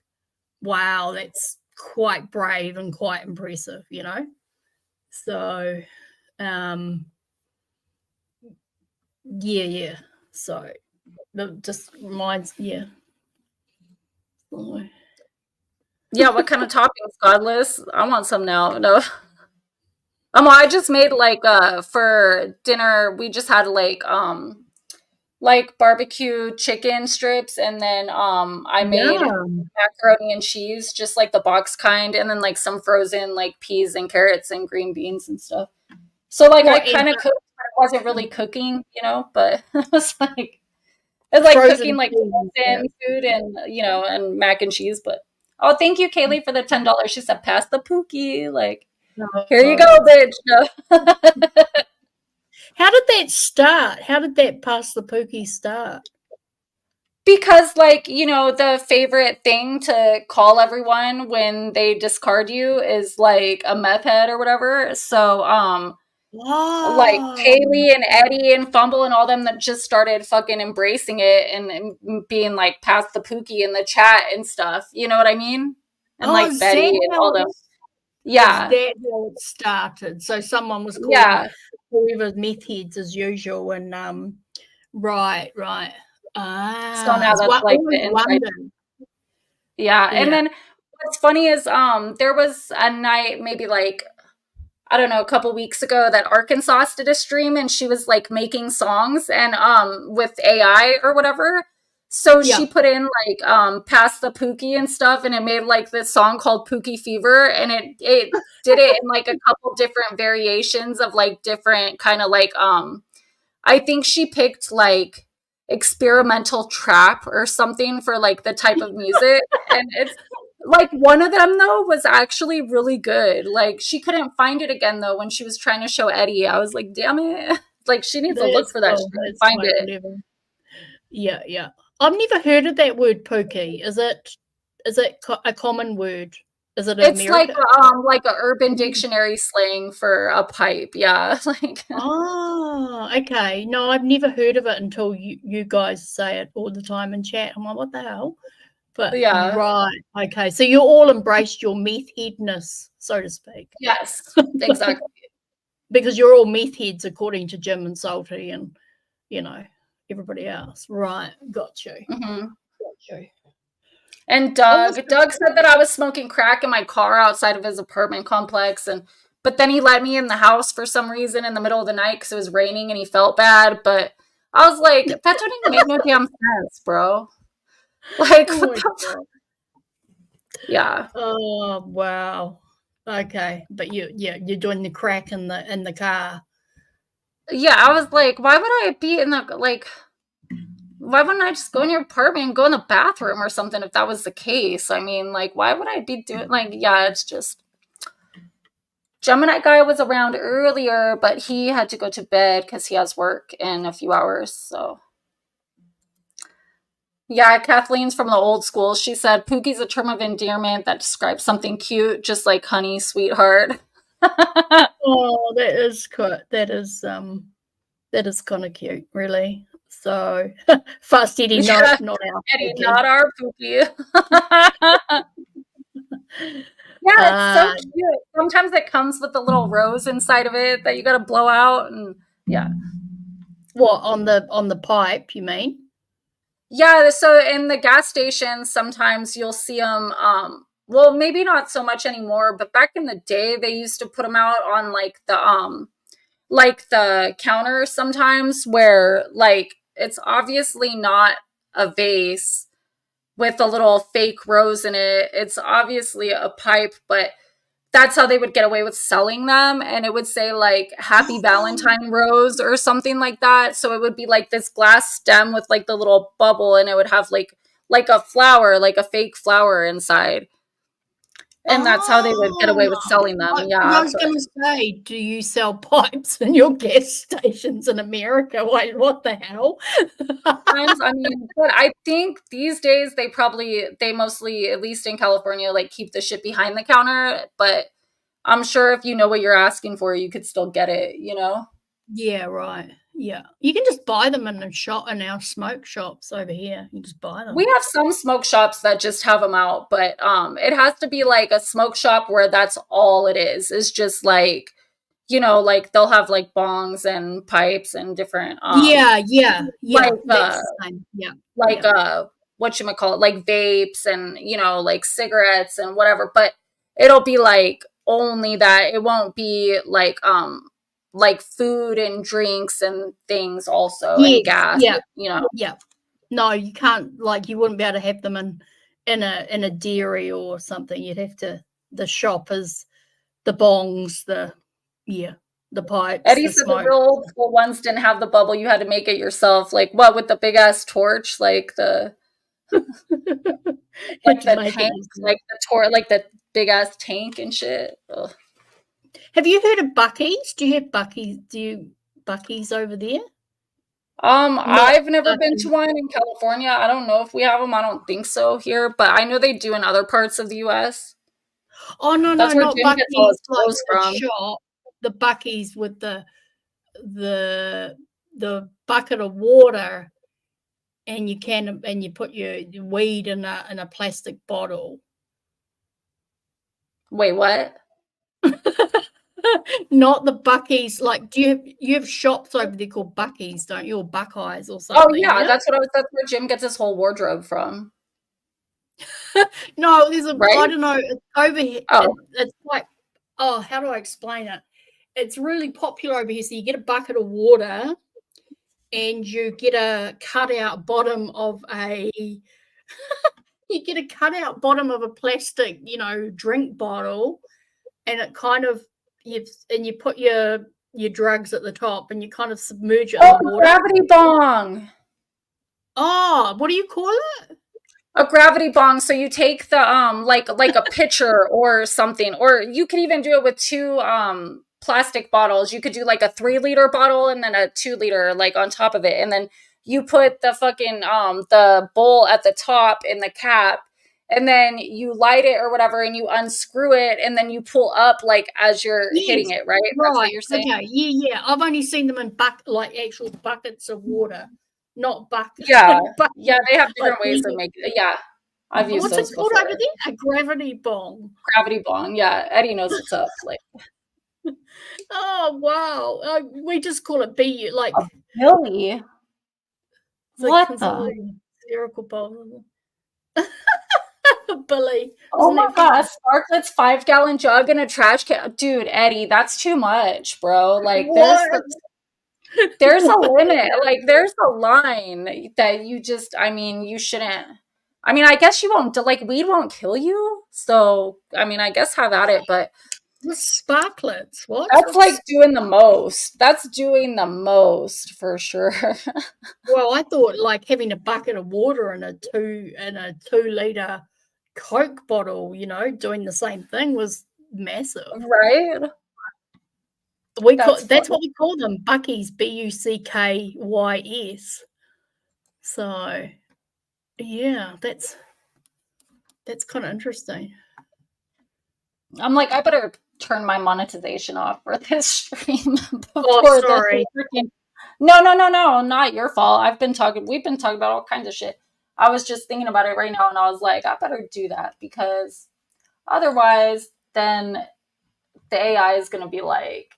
wow, that's quite brave and quite impressive, you know? So, yeah. So that just reminds, Yeah, what kind of toppings, Godless? I want some now. No. I just made like for dinner, we just had like barbecue chicken strips, and then I made macaroni and cheese, just like the box kind, and then like some frozen like peas and carrots and green beans and stuff. So like, I kind of cooked, but it wasn't really cooking, you know, but it was like, it's like cooking like frozen food and, you know, and mac and cheese. But oh, thank you, Kaylee, for the $10. She said, pass the Pookie. Like, here you go, bitch. No. How did that start? How did that pass the Pookie start? Because, like, you know, the favorite thing to call everyone when they discard you is like a meth head or whatever. So, like Kaylee and Eddie and Fumble and all them that just started fucking embracing it and being like, past the Pookie in the chat and stuff. You know what I mean? And like Betty and all them. Yeah. That's how it started. So someone was calling whoever meth heads as usual, and right. So now that's like the inside. Yeah. And then what's funny is there was a night, maybe like, I don't know, a couple weeks ago, that Arkansas did a stream, and she was like making songs and with AI or whatever. So she put in like past the Pookie and stuff, and it made like this song called Pookie Fever, and it did it in like a couple different variations of like different kind of like I think she picked like experimental trap or something for like the type of music. And it's like, one of them though was actually really good. Like, she couldn't find it again though when she was trying to show Eddie. I was like, damn it. Like, she needs to look for that shit and find it. Yeah. I've never heard of that word Pookie. Is it a common word? Is it It's like an Urban Dictionary slang for a pipe. Yeah. Like, oh, okay. No, I've never heard of it until you guys say it all the time in chat. I'm like, what the hell? But yeah. Right. Okay. So you all embraced your meth headness, so to speak. Yes, exactly. Because you're all meth heads according to Jim and Salty and, you know, everybody else. Right. Got you. Mm-hmm. Got you. And Doug said that I was smoking crack in my car outside of his apartment complex, but then he let me in the house for some reason in the middle of the night because it was raining and he felt bad. But I was like, that don't even make no damn sense, bro. Like, yeah. Oh wow. Okay, but you're doing the crack in the car. Yeah, I was like, why would I be in the why wouldn't I just go in your apartment and go in the bathroom or something if that was the case? I mean, like, why would I be doing, like, yeah, it's just, Gemini guy was around earlier, but he had to go to bed because he has work in a few hours, so. Yeah, Kathleen's from the old school. She said, Pookie's a term of endearment that describes something cute, just like honey, sweetheart. Oh, that is kind of cute, really. So fast Eddie, not our Eddie, not our Pookie. Yeah, it's so cute. Sometimes it comes with a little rose inside of it that you got to blow out, and yeah. What, on the pipe? You mean? Yeah. So in the gas stations, sometimes you'll see them well, maybe not so much anymore, but back in the day, they used to put them out on like the counter sometimes, where like it's obviously not a vase with a little fake rose in it. It's obviously a pipe, but that's how they would get away with selling them. And it would say like Happy Valentine Rose or something like that. So it would be like this glass stem with like the little bubble, and it would have like a flower, like a fake flower inside. And that's how they would get away with selling them. I was going to say, do you sell pipes in your gas stations in America? Wait, what the hell? I mean, but I think these days they mostly, at least in California, like keep the shit behind the counter. But I'm sure if you know what you're asking for, you could still get it, you know? Yeah, right. Yeah. You can just buy them in our smoke shops over here. You just buy them. We have some smoke shops that just have them out, but it has to be like a smoke shop where that's all it is. It's just like, you know, like they'll have like bongs and pipes and different yeah. Like yeah. Whatchamacallit, like vapes and, you know, like cigarettes and whatever, but it'll be like only that. It won't be like food and drinks and things also, and gas. Yeah. You know. Yeah. No, you can't, like, you wouldn't be able to have them in a dairy or something. You'd have to, the shop is the bongs, the pipes. Eddie said the real old school ones didn't have the bubble. You had to make it yourself. Like what, with the big ass torch, like the like the tank, like the big ass tank and shit. Ugh. Have you heard of Buc-ee's? Do you have Buc-ee's? Do you Buc-ee's over there? I've never been to one in California. I don't know if we have them. I don't think so here, but I know they do in other parts of the U.S. Oh no, that's no, where not Jim gets all his clothes from. Shop, the Buc-ee's with the bucket of water, and you put your weed in a plastic bottle. Wait, what? Not the Buc-ee's. Like, do you have shops over there called Buc-ee's, don't you, or Buckeyes or something? Oh yeah, that's where Jim gets his whole wardrobe from. No, there's I don't know, it's over here. It's like, how do I explain it? It's really popular over here. So you get a bucket of water, and you get a cutout bottom of a plastic, drink bottle, and it kind of you put your drugs at the top, and you kind of submerge it in the water. Gravity bong. Oh, what do you call it? A gravity bong. So you take the like a pitcher or something, or you could even do it with two plastic bottles. You could do like a 3-liter bottle and then a 2-liter like on top of it, and then you put the fucking the bowl at the top in the cap, and then you light it or whatever, and you unscrew it, and then you pull up like as you're hitting it, right? That's what you're saying. Okay, yeah. I've only seen them in actual buckets of water, not buckets. Yeah, yeah, they have different ways of making it. Yeah, I've used those before. What's it called over there? A gravity bong. Gravity bong. Yeah, Eddie knows what's up. Like. Oh wow! We just call it BU. Like Billy. What the? Spherical bong. Billy. Oh my gosh, Sparklet's 5-gallon jug in a trash can. Dude, Eddie, that's too much, bro. Like there's a limit. Like there's a line that you just, I mean, you shouldn't. I mean, I guess you won't, like weed won't kill you. So, I mean, I guess have at it, but the sparklets, what? That's like doing the most. That's doing the most for sure. Well, I thought like having a bucket of water and a 2-liter Coke bottle, doing the same thing was massive. Right? That's what we call them, Buc-ee's, Buckyys. So yeah, that's kind of interesting. I'm like, I better turn my monetization off for this stream. Sorry. No, not your fault. We've been talking about all kinds of shit. I was just thinking about it right now, and I was like, I better do that, because otherwise then the AI is going to be like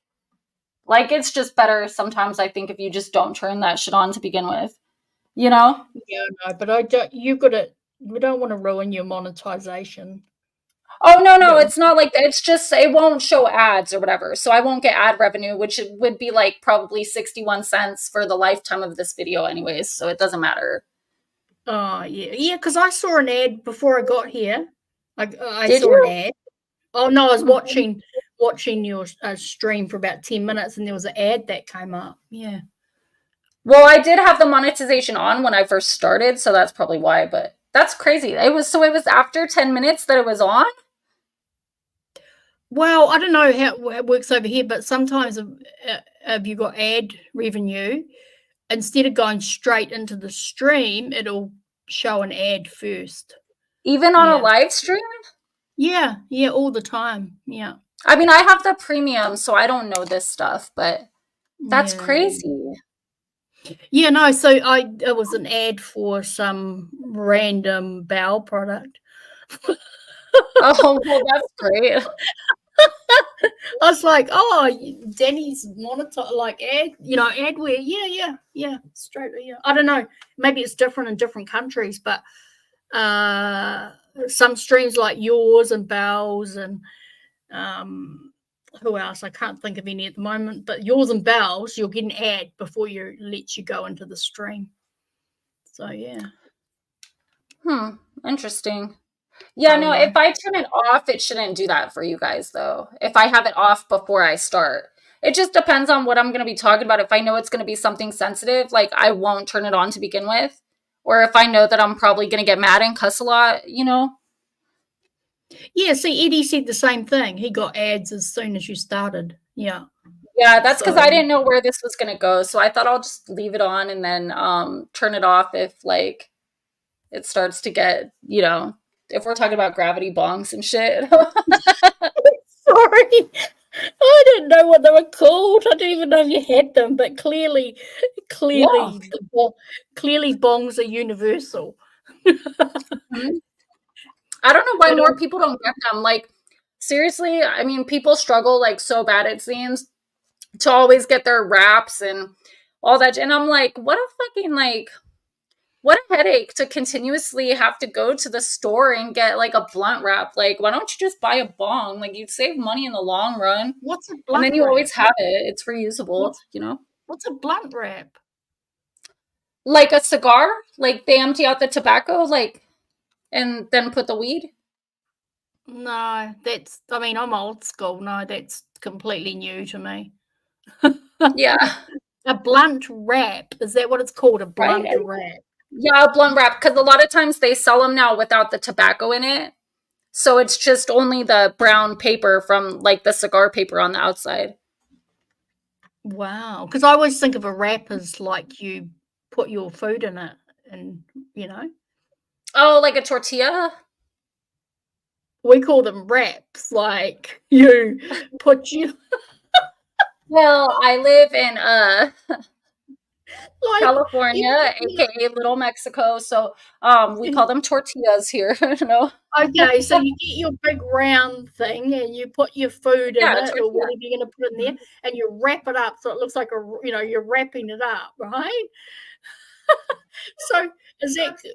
it's just better sometimes, I think, if you just don't turn that shit on to begin with, Yeah, no, but we don't want to ruin your monetization. Oh, no, it's not like that. It's just, it won't show ads or whatever. So I won't get ad revenue, which would be like probably 61 cents for the lifetime of this video anyways. So it doesn't matter. Oh, yeah. Yeah, because I saw an ad before I got here. I Did saw you? an ad. Oh, no, I was watching your stream for about 10 minutes, and there was an ad that came up. Yeah. Well, I did have the monetization on when I first started, so that's probably why, but that's crazy. It was after 10 minutes that it was on? Well, I don't know how it works over here, but sometimes if you got ad revenue, instead of going straight into the stream, it'll show an ad first. Even on a live stream? Yeah, all the time. Yeah. I mean, I have the premium, so I don't know this stuff, but that's crazy. Yeah, no, so it was an ad for some random bowel product. Oh, well, that's great. I was like, oh, Danny's monitor, like adware. Yeah, straight. Yeah, I don't know. Maybe it's different in different countries, but some streams like yours and Bowls and who else? I can't think of any at the moment, but yours and Bowls, you'll get an ad before you let you go into the stream. So yeah. Interesting. Yeah, no, if I turn it off, it shouldn't do that for you guys, though. If I have it off before I start. It just depends on what I'm going to be talking about. If I know it's going to be something sensitive, like I won't turn it on to begin with. Or if I know that I'm probably going to get mad and cuss a lot, you know? Yeah, see, Eddie said the same thing. He got ads as soon as you started. Yeah. Yeah, that's because I didn't know where this was going to go. So I thought I'll just leave it on and then turn it off if, like, it starts to get, you know, if we're talking about gravity bongs and shit. Sorry. I didn't know what they were called. I didn't even know if you had them, but clearly bongs are universal. I don't know why more people don't get them. Like, seriously, I mean, people struggle like so bad, it seems, to always get their wraps and all that. And I'm like, what a headache to continuously have to go to the store and get like a blunt wrap. Like, why don't you just buy a bong? Like, you'd save money in the long run. What's a blunt And then you wrap? always have it. It's reusable, you know? What's a blunt wrap? Like a cigar? Like they empty out the tobacco, like, and then put the weed? No, I'm old school. No, that's completely new to me. Yeah. A blunt wrap. Is that what it's called? A blunt wrap? Yeah, a blunt wrap. Because a lot of times they sell them now without the tobacco in it. So it's just only the brown paper from like the cigar paper on the outside. Wow. Because I always think of a wrap as like you put your food in it and, you know. Oh, like a tortilla? We call them wraps. Like you put you. Well, I live in California, aka Little Mexico, so we call them tortillas here, you know. Okay, so you get your big round thing and you put your food in it or whatever you're going to put in there, and you wrap it up so it looks like you're wrapping it up, right? So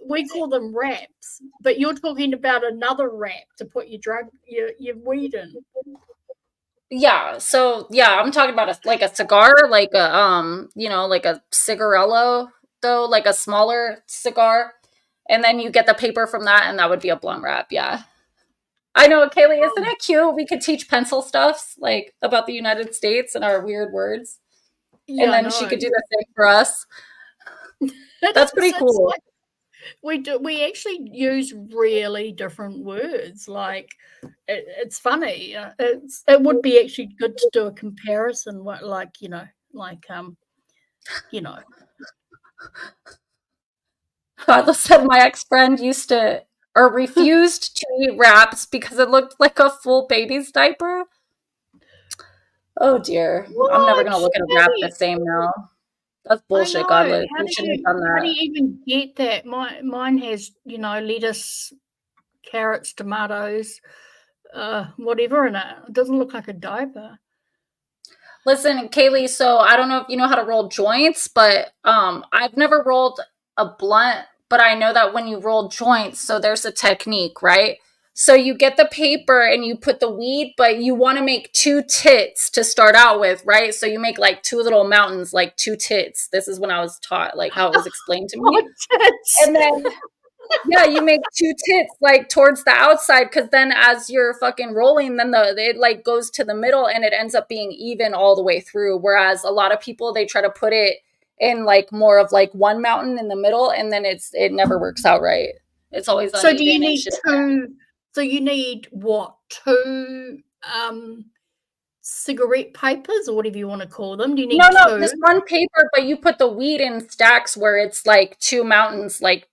we call them wraps, but you're talking about another wrap to put your weed in. Yeah, so yeah, I'm talking about a cigar, like a like a cigarello, though, like a smaller cigar, and then you get the paper from that, and that would be a blunt wrap. Yeah, I know, Kaylee. Isn't it cute? We could teach pencil stuffs like about the United States and our weird words, and then she could do the same for us. That's pretty cool. We actually use really different words. Like it's funny. It would be actually good to do a comparison. Father said my ex-friend refused to eat wraps because it looked like a full baby's diaper. Oh dear. What? I'm never gonna look at a wrap the same now. That's bullshit, Godless. We shouldn't have done that. How do you even get that? Mine has, lettuce, carrots, tomatoes, whatever in it. It doesn't look like a diaper. Listen, Kaylee, so I don't know if you know how to roll joints, but I've never rolled a blunt, but I know that when you roll joints, so there's a technique, right? So you get the paper and you put the weed, but you want to make 2 tits to start out with, right? So you make like 2 little mountains, like 2 tits. This is when I was taught, like how it was explained to me. And then, yeah, you make 2 tits like towards the outside, because then as you're fucking rolling, then it like goes to the middle and it ends up being even all the way through. Whereas a lot of people, they try to put it in like more of like one mountain in the middle, and then it never works out right. It's always So do you uneven and need shit. 2? So you need what? 2 cigarette papers, or whatever you want to call them? Do you need No, 2? just one paper, but you put the weed in stacks where it's like 2 mountains, like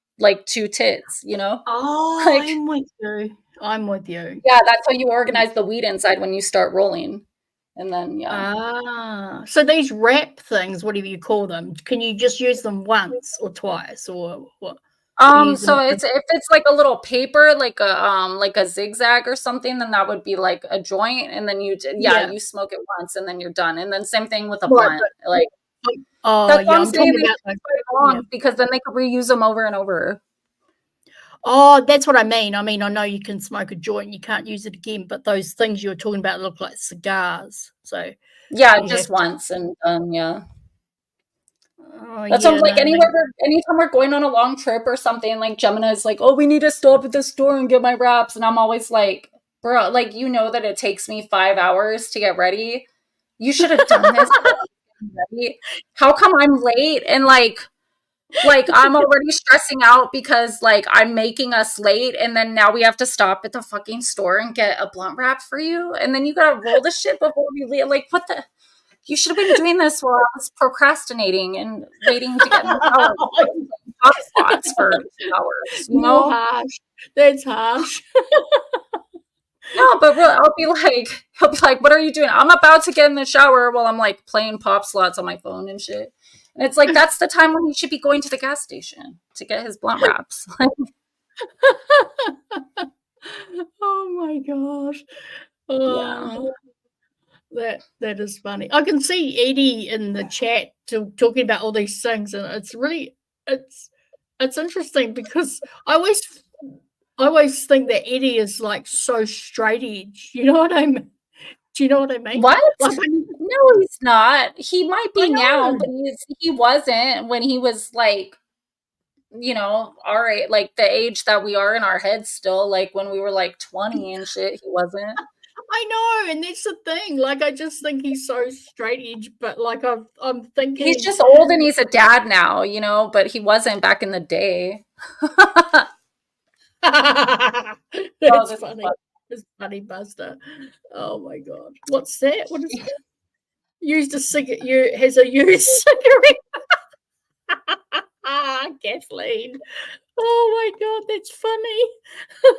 2 tits, you know? Oh, Like, I'm with you. I'm with you. yeah, that's how you organize the weed inside when you start rolling. And then, yeah. So these wrap things, whatever you call them, can you just use them once or twice, or what? So it's, if it's like a little paper, like a zigzag or something, then that would be like a joint, and then you smoke it once and then you're done. And then same thing with a blunt. Like, that's what I'm saying, they keep it long, because then they could reuse them over and over. Oh, that's what I mean. I mean, I know you can smoke a joint, you can't use it again, but those things you were talking about look like cigars. So yeah, just once and yeah. Oh, that's yeah, like anytime we're going on a long trip or something, like Gemini's like, oh, we need to stop at the store and get my wraps, and I'm always like, bro, like, you know that it takes me 5 hours to get ready. You should have done this. How come I'm late? And like I'm already stressing out because like I'm making us late, and then now we have to stop at the fucking store and get a blunt wrap for you, and then you gotta roll the shit before we leave. Like, what the? You should have been doing this while I was procrastinating and waiting to get in the shower. Hot spots for 2 hours, you know? Harsh. That's harsh. No, but really, he'll be like, what are you doing? I'm about to get in the shower while I'm like playing pop slots on my phone and shit. And it's like, that's the time when he should be going to the gas station to get his blunt wraps. Oh my gosh. Yeah. That is funny. I can see Eddie in the chat talking about all these things, and it's really it's interesting because I always think that Eddie is like so straight edge. You know what I mean? Do you know what I mean? What? Like, no, he's not. He might be now, but he wasn't when he was like, you know, all right, like the age that we are in our heads still, like when we were like 20 and shit, he wasn't. I know, and that's the thing. Like, I just think he's so straight edge, but like I'm thinking he's just old and he's a dad now, you know, but he wasn't back in the day. That's funny. It's funny, Buster. Oh my god, what's that? What is that? Used a cigarette. Has a used cigarette. Kathleen. Oh my god, that's funny.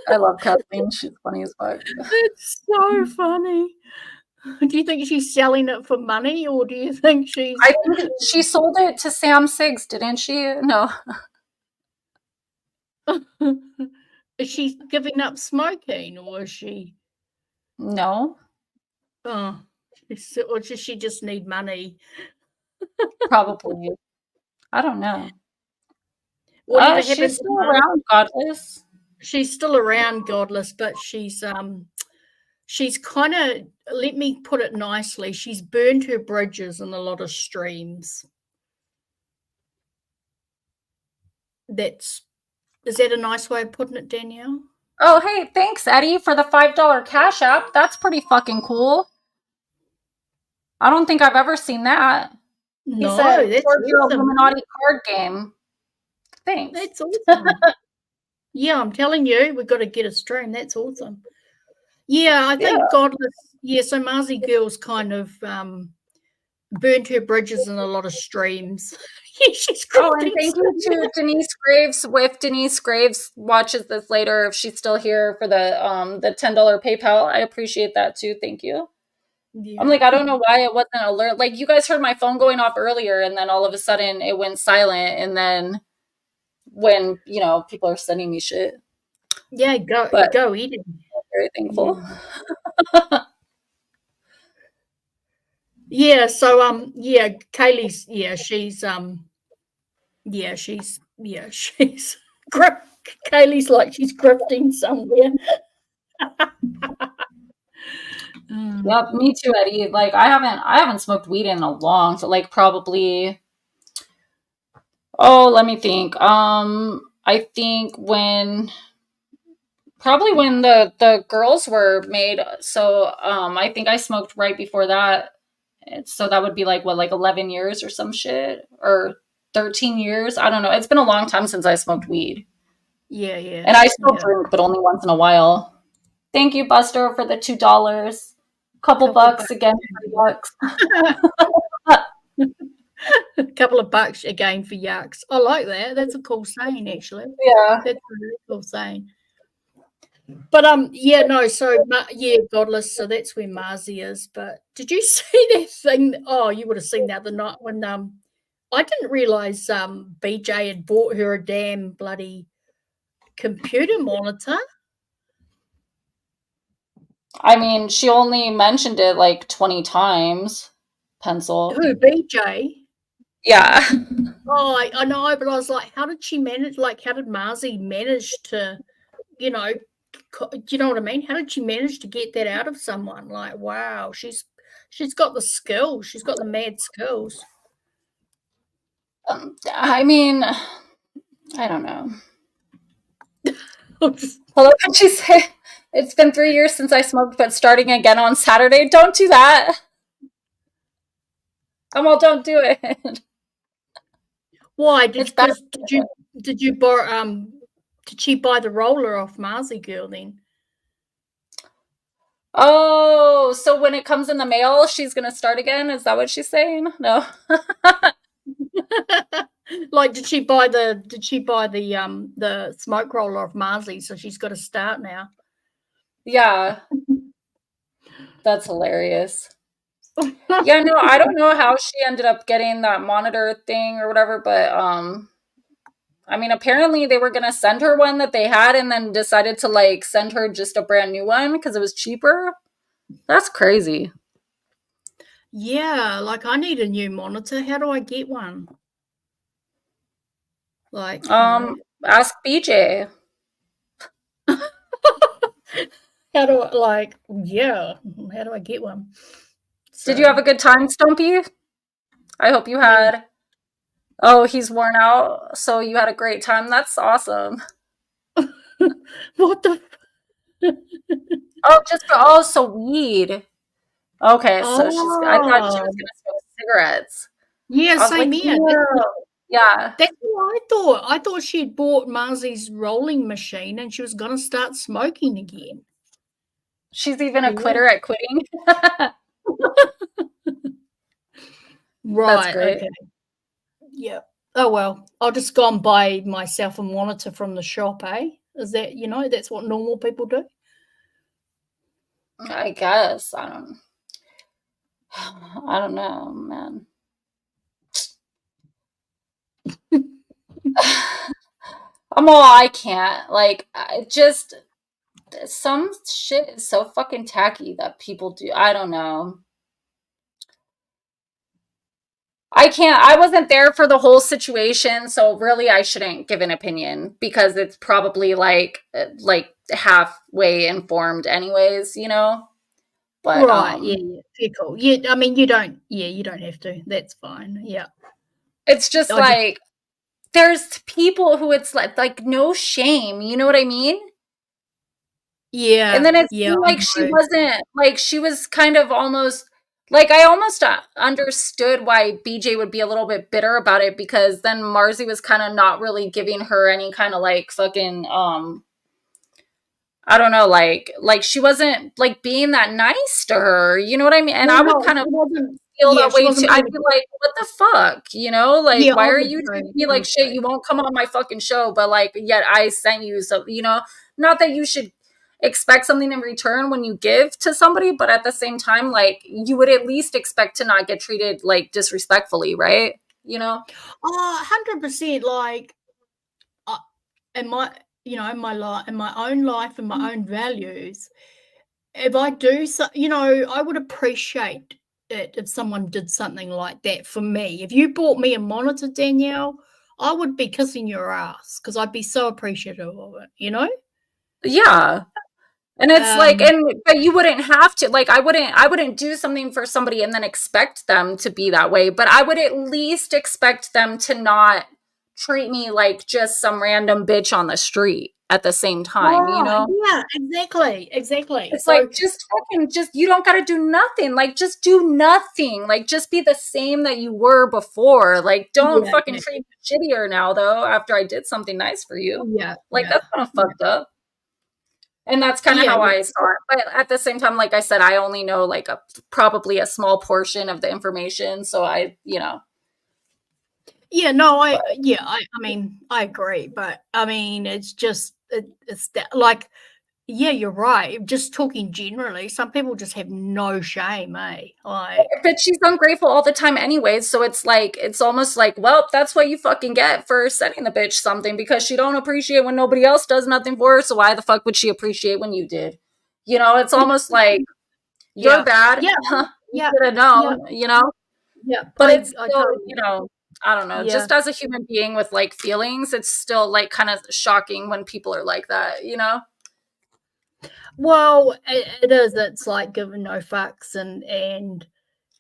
I love Kathleen. She's funny as fuck. It's so funny. Do you think she's selling it for money, or do you think she's... I think she sold it to Sam Siggs, didn't she? No. Is she giving up smoking, or is she... No. Oh, or does she just need money? Probably. I don't know. She's still around, Godless. She's still around, Godless, but she's kind of, let me put it nicely, she's burned her bridges in a lot of streams. Is that a nice way of putting it, Danielle? Oh, hey, thanks, Eddie, for the $5 Cash App. That's pretty fucking cool. I don't think I've ever seen that. No, that's awesome. Your Illuminati card game. Thanks. That's awesome. Yeah, I'm telling you, we've got to get a stream. That's awesome. Yeah, I think Godless. Yeah, so Marzi Girl's kind of burnt her bridges in a lot of streams. She's and thank you to Denise Graves. If Denise Graves watches this later, if she's still here for the $10 PayPal, I appreciate that too. Thank you. Yeah. I'm like, I don't know why it wasn't alert. Like, you guys heard my phone going off earlier, and then all of a sudden it went silent. And then when, you know, people are sending me shit. Yeah, go eat it. I'm very thankful. Yeah, so Kaylee's she's Kaylee's like she's grifting somewhere. Yep, me too, Eddie. Like I haven't smoked weed in a long, so like probably. Oh, let me think. I think probably when the girls were made. So I think I smoked right before that. So that would be like what, like 11 years or some shit, or 13 years. I don't know. It's been a long time since I smoked weed. Yeah, yeah. And I still drink, but only once in a while. Thank you, Buster, for the $2. Couple bucks again for yucks. A couple of bucks again for yucks. I like that. That's a cool saying, actually. Yeah. That's a really cool saying. But yeah, no, so yeah, godless. So that's where Marzi is. But did you see that thing? Oh, you would have seen that the night when I didn't realize BJ had bought her a damn bloody computer monitor. I mean, she only mentioned it like 20 times. Pencil. Who, BJ? Yeah. Oh, I know, but I was like, how did she manage? Like, how did Marzi manage to, you know, do you know what I mean? How did she manage to get that out of someone? Like, wow, she's got the skills. She's got the mad skills. I mean, I don't know. Hello, could she say? It's been 3 years since I smoked, but starting again on Saturday. Don't do that. Well, don't do it. Why did you borrow? Did she buy the roller off Marzi girl then? Oh, so when it comes in the mail, she's gonna start again? Is that what she's saying? No. Like, did she buy the smoke roller off Marzi? So she's got to start now. Yeah. That's hilarious. Yeah, no, I don't know how she ended up getting that monitor thing or whatever, but I mean, apparently they were gonna send her one that they had and then decided to like send her just a brand new one because it was cheaper. That's crazy. Yeah, like I need a new monitor. How do I get one? Like, ask BJ. How do I how do I get one? So, did you have a good time, Stumpy? I hope you had. Oh, he's worn out, so you had a great time. That's awesome. What the? So weed. Okay, so I thought she was gonna smoke cigarettes. Yeah, same here. Yeah. That's what I thought. I thought she had bought Marzi's rolling machine and she was gonna start smoking again. She's even a quitter at quitting. Right. That's great. Okay. Yeah. Oh well, I'll just go and buy myself a monitor from the shop, eh? Is that, that's what normal people do? I guess. I don't know, man. I can't. Like, some shit is so fucking tacky that people do. I don't know. I can't. I wasn't there for the whole situation, so really I shouldn't give an opinion because it's probably like halfway informed anyways, But right, yeah, cool. Yeah, I mean you don't have to. That's fine. Yeah. It's just there's people who it's like no shame, you know what I mean? Yeah. And then it seemed like she wasn't, like she was kind of almost, like I almost understood why BJ would be a little bit bitter about it, because then Marzi was kind of not really giving her any kind of like fucking, I don't know, like she wasn't like being that nice to her, you know what I mean? And I would kind of feel that way too. I'd be like, what the fuck, like why are you treating me like shit? You won't come on my fucking show, but like yet I sent you, so not that you should expect something in return when you give to somebody, but at the same time, like you would at least expect to not get treated like disrespectfully, right? 100%. Like in my life, in my own life and my own values, if I do so, I would appreciate it if someone did something like that for me. If you bought me a monitor, Danielle, I would be kissing your ass because I'd be so appreciative of it, Yeah. And it's like, but you wouldn't have to, like, I wouldn't do something for somebody and then expect them to be that way, but I would at least expect them to not treat me like just some random bitch on the street at the same time, you know? Yeah, exactly. It's So, like, you don't got to do nothing. Like, just do nothing. Like, just be the same that you were before. Like, don't fucking treat me shittier now, though, after I did something nice for you. Like, that's kind of fucked up. And that's kind of how I saw it. But at the same time, like I said, I only know like probably a small portion of the information. So I, you know. Yeah, no, I mean, I agree. But I mean, it's just, it's that, like, yeah, you're right. Just talking generally, some people just have no shame, eh? Like, but she's ungrateful all the time anyways, so it's like, it's almost like, well, that's what you fucking get for sending the bitch something, because she don't appreciate when nobody else does nothing for her, so why the fuck would she appreciate when you did? You know, it's almost like, you're bad. Yeah. You should have known, you know? Yeah. But it's still, you know, I don't know, just as a human being with like feelings, it's still like kind of shocking when people are like that, you know? Well, it is. It's like giving no fucks, and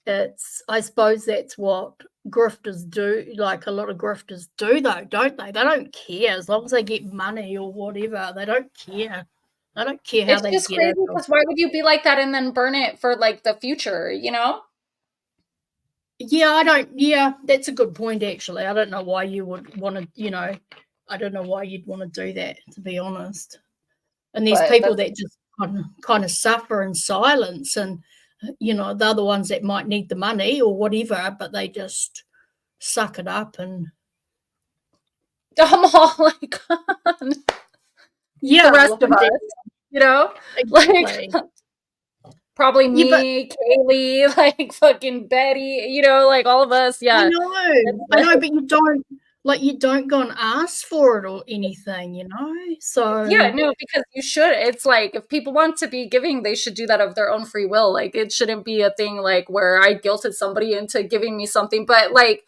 it's, I suppose that's what grifters do. Like, a lot of grifters do, though, don't they? They don't care as long as they get money or whatever. They don't care. They don't care how It's they just get crazy, it. because why would you be like that and then burn it for like the future, you know? Yeah, that's a good point, actually. I don't know why you would want to, you know, I don't know why you'd want to do that, to be honest. And there's people that just kind of suffer in silence, and, you know, they're the ones that might need the money or whatever, but they just suck it up. And I'm all like, the rest of us, you know? Exactly. Like, probably me, Kaylee, like fucking Betty, you know, like all of us. Yeah. I know, but you don't go and ask for it or anything, you know? So yeah, no, because you should. It's like, if people want to be giving, they should do that of their own free will. Like, it shouldn't be a thing like where I guilted somebody into giving me something. But like,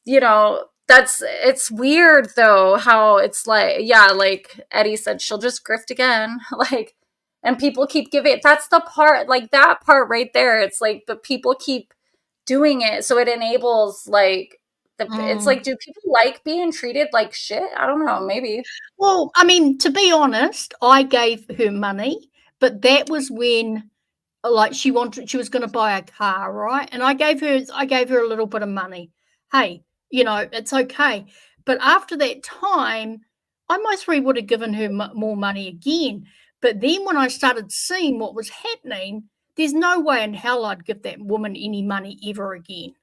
you know, it's weird though, how it's like, yeah, like Eddie said, she'll just grift again. Like, and people keep giving. That's the part, like that part right there. It's like, but people keep doing it. So it enables like, it's like, do people like being treated like shit? I don't know, maybe. Well, I mean, to be honest, I gave her money, but that was when, like, she was going to buy a car, right? And I gave her a little bit of money. Hey, you know, it's okay. But after that time, I most probably would have given her more money again. But then when I started seeing what was happening, there's no way in hell I'd give that woman any money ever again.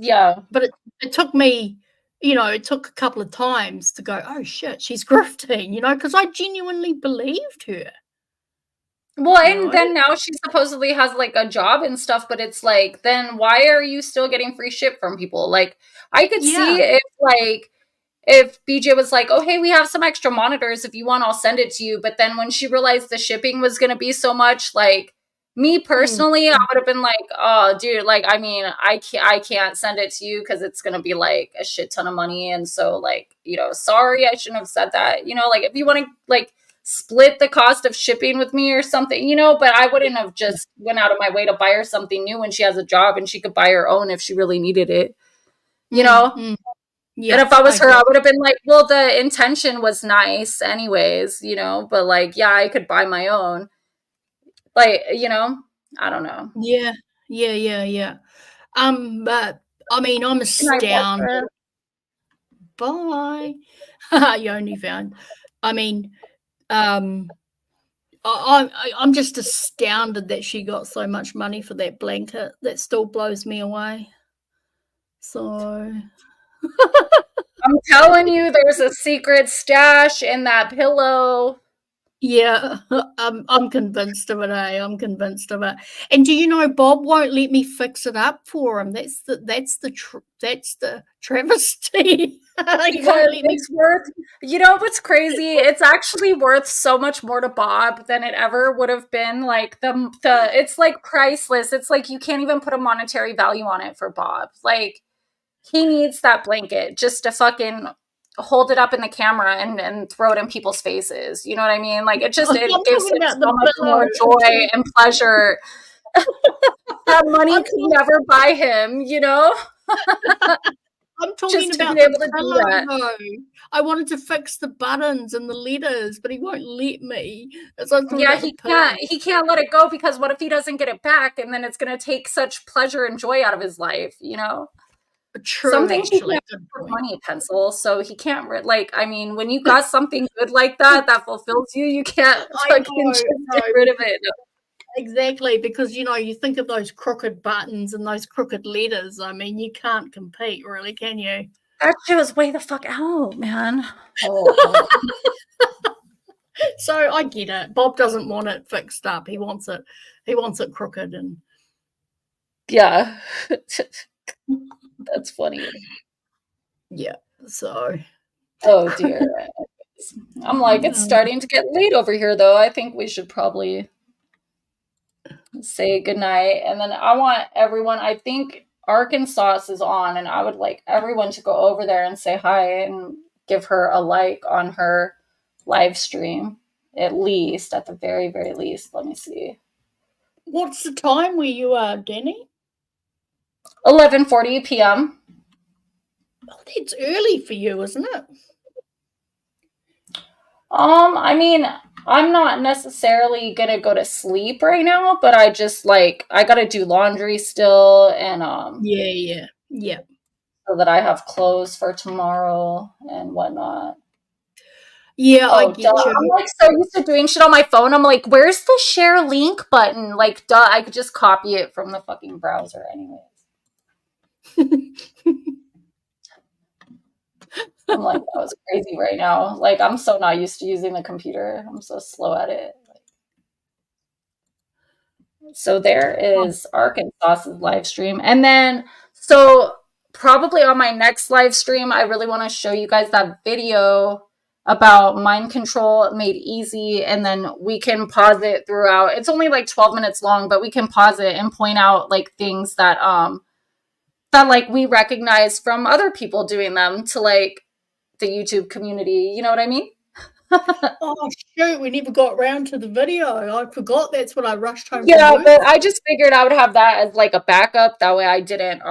Yeah. But it took me, you know, it took a couple of times to go, oh shit, she's grifting, you know, because I genuinely believed her. Well, and then now she supposedly has like a job and stuff, but it's like, then why are you still getting free shit from people? Like, I could see if BJ was like, oh, hey, we have some extra monitors. If you want, I'll send it to you. But then when she realized the shipping was going to be so much, like, me personally, I would have been like, oh, dude, like, I mean, I can't send it to you because it's going to be like a shit ton of money. And so, like, you know, sorry, I shouldn't have said that. You know, like, if you want to, like, split the cost of shipping with me or something, you know, but I wouldn't have just went out of my way to buy her something new when she has a job and she could buy her own if she really needed it, you know? Yeah, and if I was her, I would have been like, well, the intention was nice anyways, you know, but like, yeah, I could buy my own. Like, you know, I don't know. Yeah. But I mean, I'm astounded. Bye. You only found. I mean, I'm just astounded that she got so much money for that blanket. That still blows me away. So I'm telling you, there's a secret stash in that pillow. Yeah, I'm convinced of it. I'm convinced of it. And do you know, Bob won't let me fix it up for him. That's the travesty. Because it's worth, you know what's crazy? It's actually worth so much more to Bob than it ever would have been. Like the it's like priceless. It's like you can't even put a monetary value on it for Bob. Like, he needs that blanket just to fucking hold it up in the camera and throw it in people's faces. You know what I mean? Like it gives I'm him talking about so the much more pillow. joy and pleasure that money I'm could never buy him, you know? I'm talking Just to about be able the to do pillow, that. though. I wanted to fix the buttons and the letters, but he won't let me. So I'm talking Yeah, about the pillow. he can't let it go, because what if he doesn't get it back, and then it's going to take such pleasure and joy out of his life, you know? True, Some things you actually. can't Good put point. money, Pencil, so he can't like, I mean, when you got something good like that fulfills you can't fucking just get rid of it. Exactly, because you think of those crooked buttons and those crooked letters. I mean, you can't compete, really, can you? That shit was way the fuck out, man. Oh. So I get it. Bob doesn't want it fixed up. He wants it crooked, and Yeah. That's funny. yeah. So Oh dear. I'm like, it's starting to get late over here, though. I think we should probably say goodnight. And then I want everyone, I think Arkansas is on, and I would like everyone to go over there and say hi and give her a like on her live stream, at the very, very least. Let me see. what's the time where you are, Danny? 11:40 p.m. Oh, that's early for you, isn't it? I mean, I'm not necessarily gonna go to sleep right now, but I just like I gotta do laundry still, and Yeah. so that I have clothes for tomorrow and whatnot. Yeah, I Oh, get duh. you. I'm like so used to doing shit on my phone. I'm like, where's the share link button? Like, duh, I could just copy it from the fucking browser anyways. I'm like, that was crazy right now. Like, I'm so not used to using the computer. I'm so slow at it. So there is Arkansas's live stream. And then, so probably on my next live stream, I really want to show you guys that video about mind control made easy. And then we can pause it throughout. It's only like 12 minutes long, but we can pause it and point out like things that, that like we recognize from other people doing them to like the YouTube community. You know what I mean? Oh shoot, we never got round to the video. I forgot that's what I rushed home Yeah, from work. but I just figured I would have that as like a backup. That way I didn't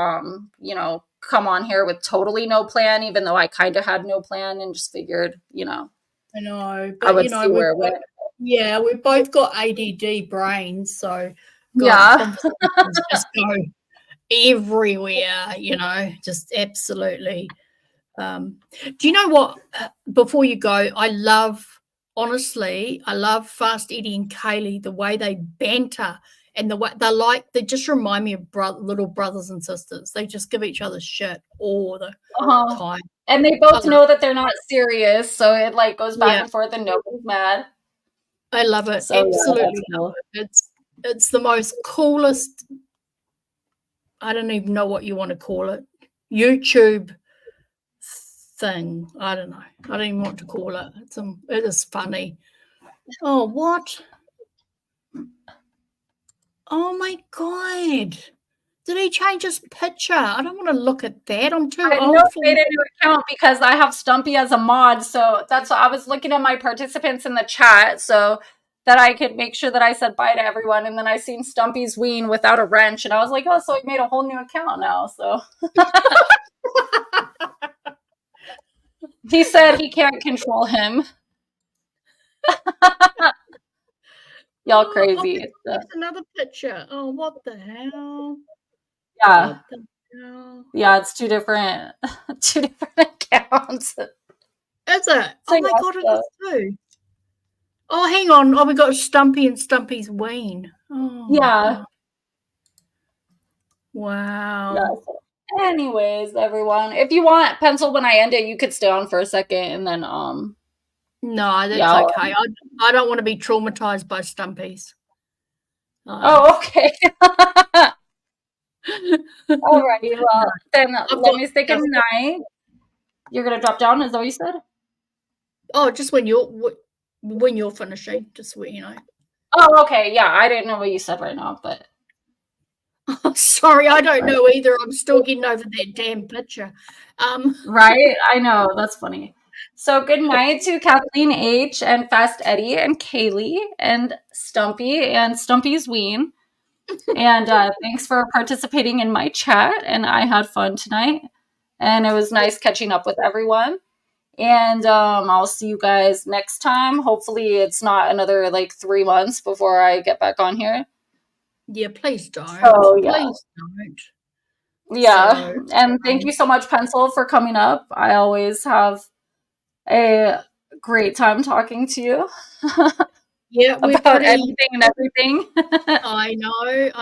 come on here with totally no plan, even though I kind of had no plan, and just figured, I know, I but would see where it went. yeah, we've both got ADD brains, so Yeah. conversations just go everywhere, just absolutely. Do you know what? Before you go, I love Fast Eddie and Kaylee, the way they banter and the way they just remind me of little brothers and sisters. They just give each other shit all the time. And they both know that they're not serious, so it like goes back and forth and nobody's mad. I love it. So, absolutely love it. It's the most coolest, I don't even know what you want to call it, YouTube thing. I don't know. I don't even know what to call it. It is funny. Oh, what? Oh my God. Did he change his picture? I don't want to look at that. I'm too old for made a new account because I have Stumpy as a mod. So that's why I was looking at my participants in the chat so that I could make sure that I said bye to everyone. And then I seen Stumpy's ween without a wrench, and I was like, oh, so he made a whole new account now. So he said he can't control him. Y'all crazy. That's another picture. Oh, what the hell? Yeah. What the hell? Yeah, it's two different accounts. Is it? Oh my God, it is too. Oh, hang on. Oh, we got Stumpy and Stumpy's ween. Oh, yeah. Wow. Yeah. Anyways, everyone, if you want Pencil when I end it, you could stay on for a second and then No, that's okay. I don't want to be traumatized by Stumpies. Oh, okay. Alrighty, well then let me say good night. You're gonna drop down, is that what you said? Oh, just when you're finishing, just so you know. Oh, okay, yeah, I didn't know what you said right now, but sorry, I don't know either. I'm still getting over that damn picture. Right? I know, that's funny. So good night to Kathleen H. and Fast Eddie and Kaylee and Stumpy's Ween. And thanks for participating in my chat. And I had fun tonight. And it was nice catching up with everyone. And I'll see you guys next time. Hopefully it's not another like 3 months before I get back on here. Yeah, please don't. Yeah. Please don't. Yeah. So, and thank you so much, Pencil, for coming up. I always have a great time talking to you. Yeah, about anything and everything. I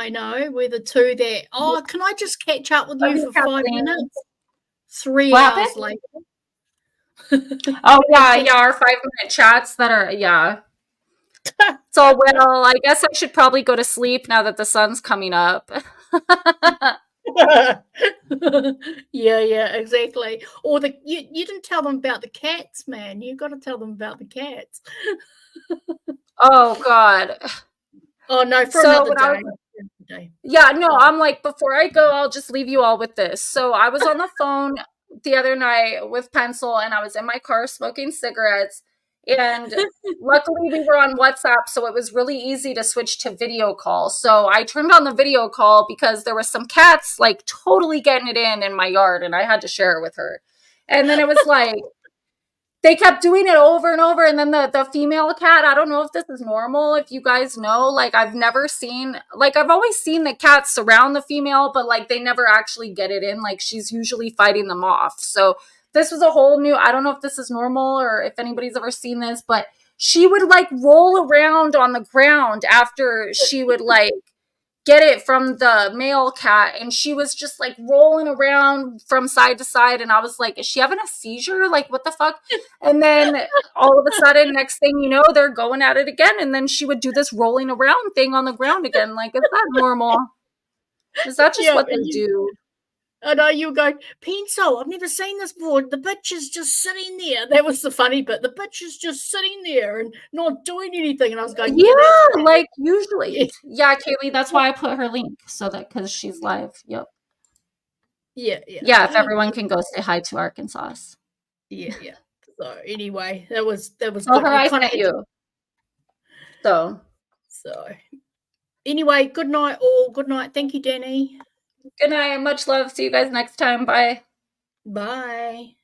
know. We're the two that. Oh, can I just catch up with you for 5 minutes? 3 hours later. Oh yeah, our 5-minute chats that are So well, I guess I should probably go to sleep now that the sun's coming up. Yeah, exactly. Or you didn't tell them about the cats, man. You got to tell them about the cats. Oh God. Oh no, for another day. Yeah, no, I'm like, before I go, I'll just leave you all with this. So I was on the phone the other night with Pencil, and I was in my car smoking cigarettes. And luckily we were on WhatsApp, so it was really easy to switch to video call. So I turned on the video call because there were some cats like totally getting it in my yard, and I had to share it with her. And then it was like, they kept doing it over and over. And then the female cat, I don't know if this is normal, if you guys know, like I've always seen the cats surround the female, but like they never actually get it in. Like she's usually fighting them off. So this was a whole new, I don't know if this is normal or if anybody's ever seen this, but she would like roll around on the ground after she would like get it from the male cat, and she was just like rolling around from side to side, and I was like, is she having a seizure? Like what the fuck? And then all of a sudden, next thing you know, they're going at it again, and then she would do this rolling around thing on the ground again. Like, is that normal? Is that just what they do? I know you were going, Pencil, I've never seen this before. The bitch is just sitting there. That was the funny bit. The bitch is just sitting there and not doing anything. And I was going, yeah, like usually. Yeah, Kaylee, that's why I put her link, so that because she's live. Yep. Yeah. Yeah, if everyone can go say hi to Arkansas. Yeah. So anyway, that was Tell her I sent you. So anyway, good night all. Good night. Thank you, Danny. Good night. Much love. See you guys next time. Bye. Bye.